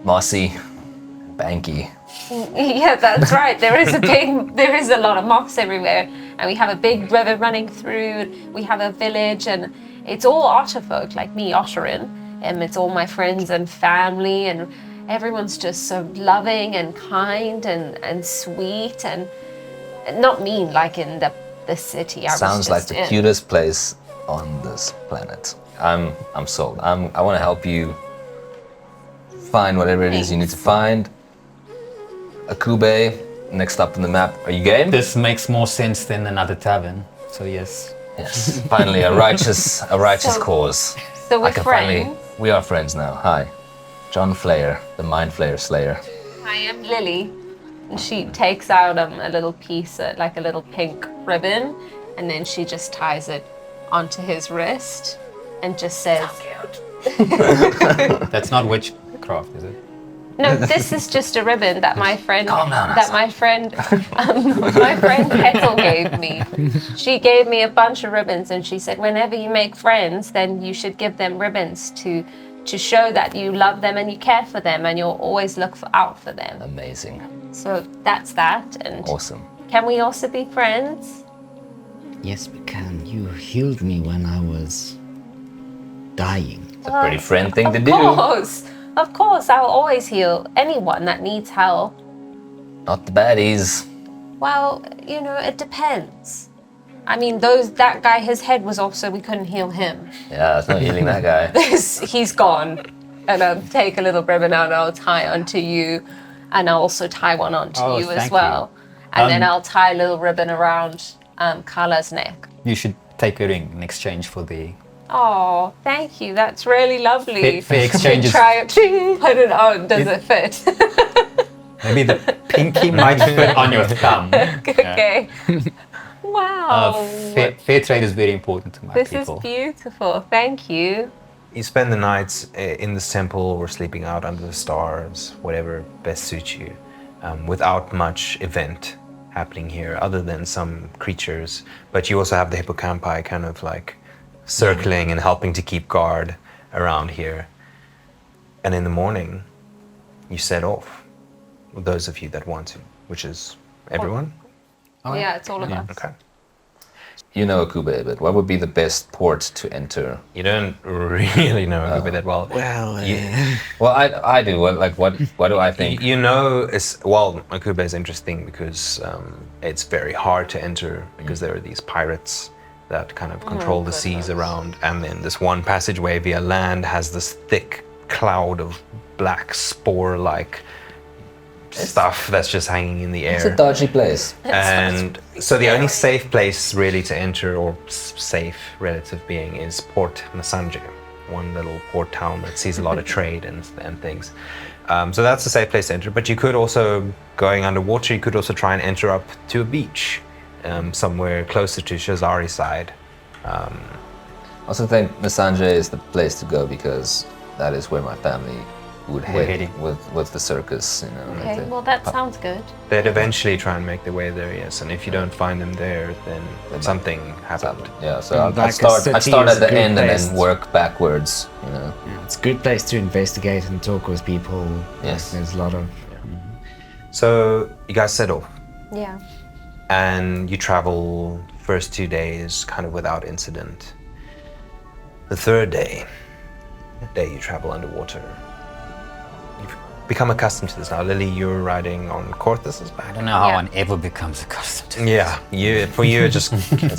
mossy, banky. Yeah, that's right. There is a lot of moss everywhere, and we have a big river running through. We have a village, and it's all otter folk like me, Otterin, and it's all my friends and family, and everyone's just so loving and kind and sweet and not mean like in the city. I was Sounds like just the in. cutest place on this planet. I'm sold. I want to help you find whatever it is you need to find. Akube, next up on the map. Are you game? This makes more sense than another tavern. So yes. Yes. Finally, a righteous So- cause. So we're I can friends. finally. We are friends now. Hi, John Flayer, the Mind Flayer Slayer. I am Lily. And she takes out a little piece, like a little pink ribbon, and then she just ties it onto his wrist and just says, That's not witchcraft, is it? "No, this is just a ribbon that my friend Calm down, my friend Petal gave me. She gave me a bunch of ribbons, and she said, whenever you make friends, then you should give them ribbons to show that you love them and you care for them, and you'll always look out for them. Amazing. So that's that. And Awesome. can we also be friends? Yes, we can. You healed me when I was dying. It's a pretty friend thing to do. Of course, I'll always heal anyone that needs help. Not the baddies. Well, it depends. I mean, that guy, his head was off, so we couldn't heal him. Yeah, it's not healing that guy. He's gone. And I'll take a little ribbon out and I'll tie onto you. And I'll also tie one onto Oh, you as thank well. you. And then I'll tie a little ribbon around Kala's neck. You should take a ring in exchange for the. Oh, thank you. That's really lovely. Fair exchanges. Try it. Put it on. Does it fit? Maybe the pinky might fit on your thumb. Okay. Wow. Fair trade is very important to my This people. is beautiful. Thank you. You spend the nights in this temple or sleeping out under the stars, whatever best suits you, without much event. happening here, other than some creatures. But you also have the hippocampi kind of like circling and helping to keep guard around here. And in the morning, you set off. Those of you that want to, which is everyone. Yeah, it's all of us. Okay. You know Akube a bit. What would be the best port to enter? You don't really know Akube that well. Well, Well, I do. What do I think? You know, Akube is interesting because it's very hard to enter because there are these pirates that kind of control the seas around, and then this one passageway via land has this thick cloud of black spore-like stuff that's just hanging in the air. It's a dodgy place. And so the only safe place really to enter, or safe relative being, is Port Masanje, one little port town that sees a lot of trade and things. So that's a safe place to enter. But you could also, going underwater, you could also try and enter up to a beach somewhere closer to Shazari side. I also think Masanje is the place to go because that is where my family would head heading. with the circus. You know, Okay, well that sounds good. They'd eventually try and make their way there, yes. And if you don't find them there, then something happened. Yeah, so And I'd like a start city at is a the good end and place. then work backwards. You know. it's a good place to investigate and talk with people. Yes. There's a lot of. So you guys set off, Yeah. and you travel first 2 days kind of without incident. The third day, the day you travel underwater, you've become accustomed to this now. Lily, you're riding on Corthus's I back. don't know how Yeah. one ever becomes accustomed to it. Yeah, for you it just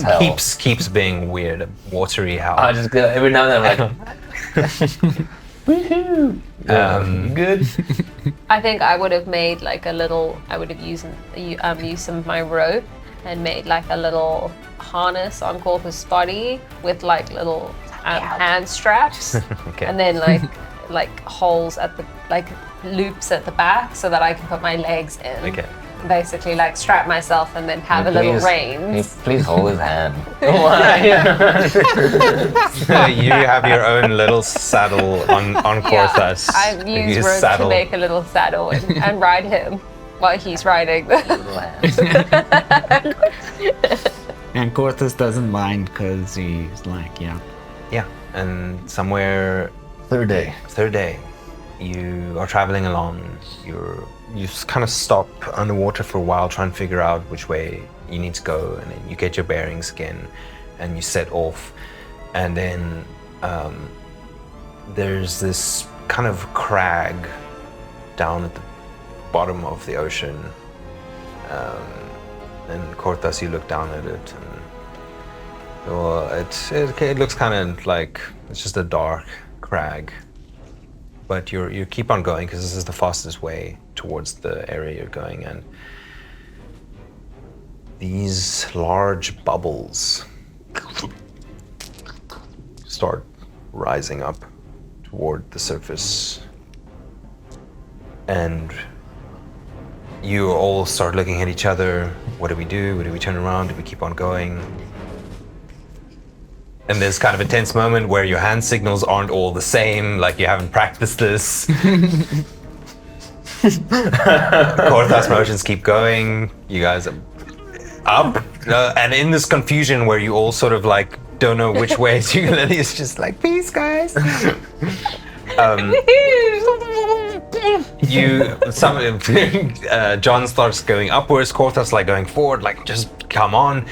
hell. keeps being weird, a watery hell. I just go every now and then I'm like, good. I think I would have made like a little. I would have used some of my rope and made like a little harness on Corpus' body with like little hand straps, Okay. and then like holes at the loops at the back so that I can put my legs in. Okay. Basically, like strap myself and then have a little reins. Please hold his hand. You have your own little saddle on Corthus. I've used His rope saddle. to make a little saddle and ride him while he's riding. And Corthus doesn't mind because he's like, yeah. Yeah, and somewhere Third day. third day, you are traveling along. You kind of stop underwater for a while, try and figure out which way you need to go, and then you get your bearings again, and you set off. And then there's this kind of crag down at the bottom of the ocean. And Corthus, you look down at it, and well, it looks kind of like it's just a dark crag. But you keep on going because this is the fastest way towards the area you're going, and these large bubbles start rising up toward the surface, and you all start looking at each other. What do we do? Do we turn around? Do we keep on going? And there's kind of a tense moment where your hand signals aren't all the same, like you haven't practiced this. Corthus motions keep going. You guys are up. And in this confusion where you all sort of like don't know which way to go, Lily is just like, peace, guys. John starts going upwards, Corthus like going forward, like just come on.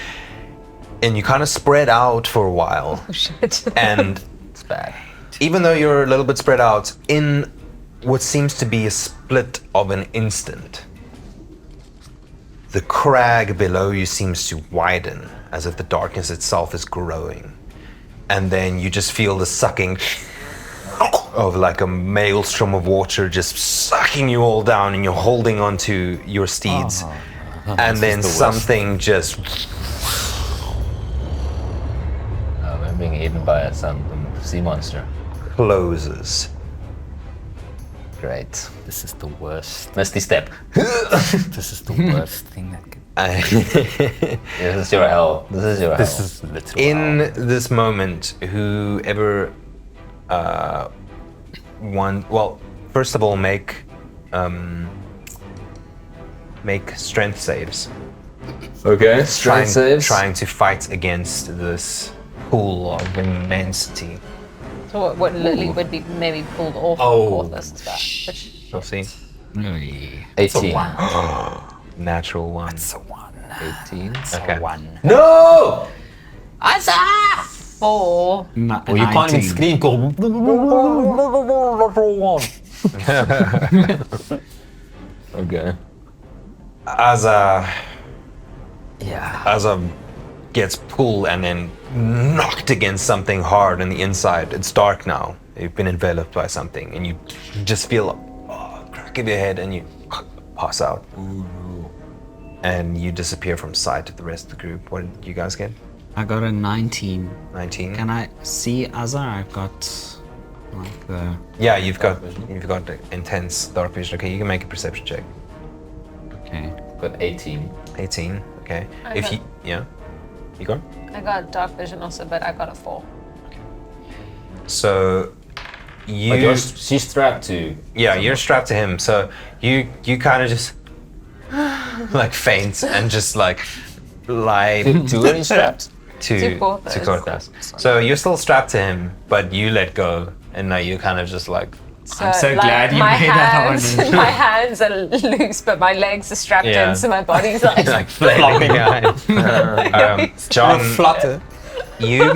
And you kind of spread out for a while. Oh shit. And It's bad. even though you're a little bit spread out, in what seems to be a split of an instant, the crag below you seems to widen, as if the darkness itself is growing. And then you just feel the sucking of like a maelstrom of water just sucking you all down, and you're holding onto your steeds. And then something just I'm being eaten by some sea monster. closes. Great. This is the worst. Misty step. This is the worst thing that could. This is your hell. This is your This hell. is literally. In this moment, whoever first of all, make strength saves. Okay, strength saves. trying to fight against this pool of immensity. So what Lily would be maybe pulled off Porthos stuff. Which, We'll see. 18. Natural one. It's a 1. 18. Okay. 1. No! Isaac! 4. Well, you can't even scream. Go. Okay. Azza Yeah. gets pulled and then knocked against something hard on the inside. It's dark now. You've been enveloped by something, and you just feel a crack of your head, and you pass out. And you disappear from sight of the rest of the group. What did you guys get? I got a 19. 19. Can I see Azar? I've got like the. Yeah, you've got the intense dark vision. Okay, you can make a perception check. Okay. Got 18. 18. Okay. You got? I got dark vision also, but I got a 4. So you. But she's strapped to. Yeah, you're strapped to him. So you kind of just like faint and just like lie To where he's strapped? To Porthos. to Porthos. So you're still strapped to him, but you let go, and now you kind of just like. I'm so glad you made that honest. My hands are loose, but my legs are strapped Yeah. in, so my body's like, like flailing behind. John, Flutter. you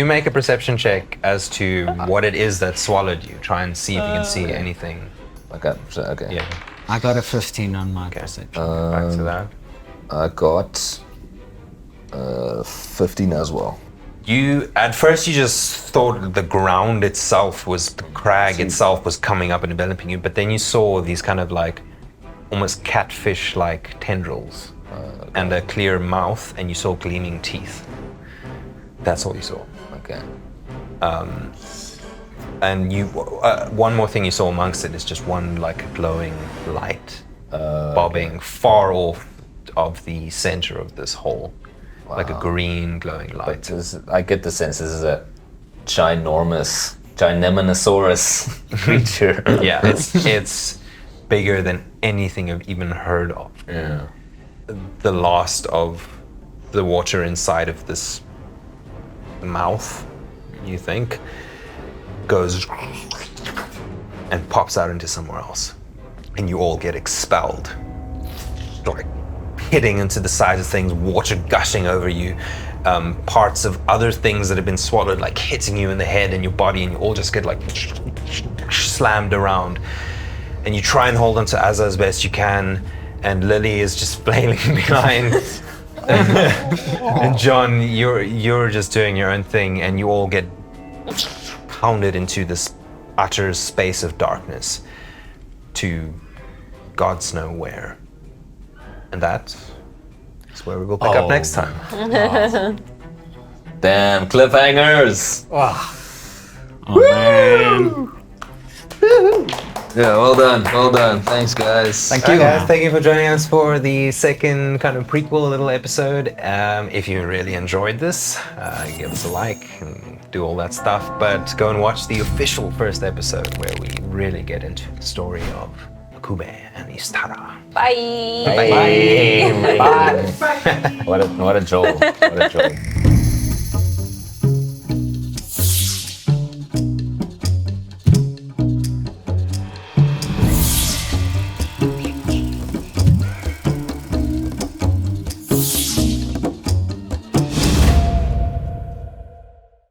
make a perception check as to what it is that swallowed you. Try and see if you can see anything. Okay. Okay. Yeah. I got a 15 on my perception. Back to that. I got 15 as well. You at first you just thought the ground itself was the crag itself was coming up and enveloping you, but then you saw these kind of like almost catfish-like tendrils and a clear mouth, and you saw gleaming teeth. That's all you saw. Okay. And you, one more thing you saw amongst it is just one like glowing light bobbing far off of the center of this hole, like a green glowing light. I get the sense this is a ginormous Gineminosaurus creature. Yeah, it's bigger than anything I've even heard of. Yeah. The last of the water inside of this mouth, you think, goes and pops out into somewhere else, and you all get expelled, like hitting into the sides of things, water gushing over you, parts of other things that have been swallowed like hitting you in the head and your body, and you all just get like slammed around, and you try and hold onto Azza as best you can, and Lily is just flailing behind. And John, you're just doing your own thing, and you all get pounded into this utter space of darkness to God's know where. And that is where we will pick up next time. Damn cliffhangers! Oh man. Yeah, well done. Thanks, guys. Thank Okay, you. guys, thank you for joining us for the second kind of prequel little episode. If you really enjoyed this, give us a like and do all that stuff. But go and watch the official first episode where we really get into the story of Kube and Istarra. bye. Bye. What a jolt. What a jolt.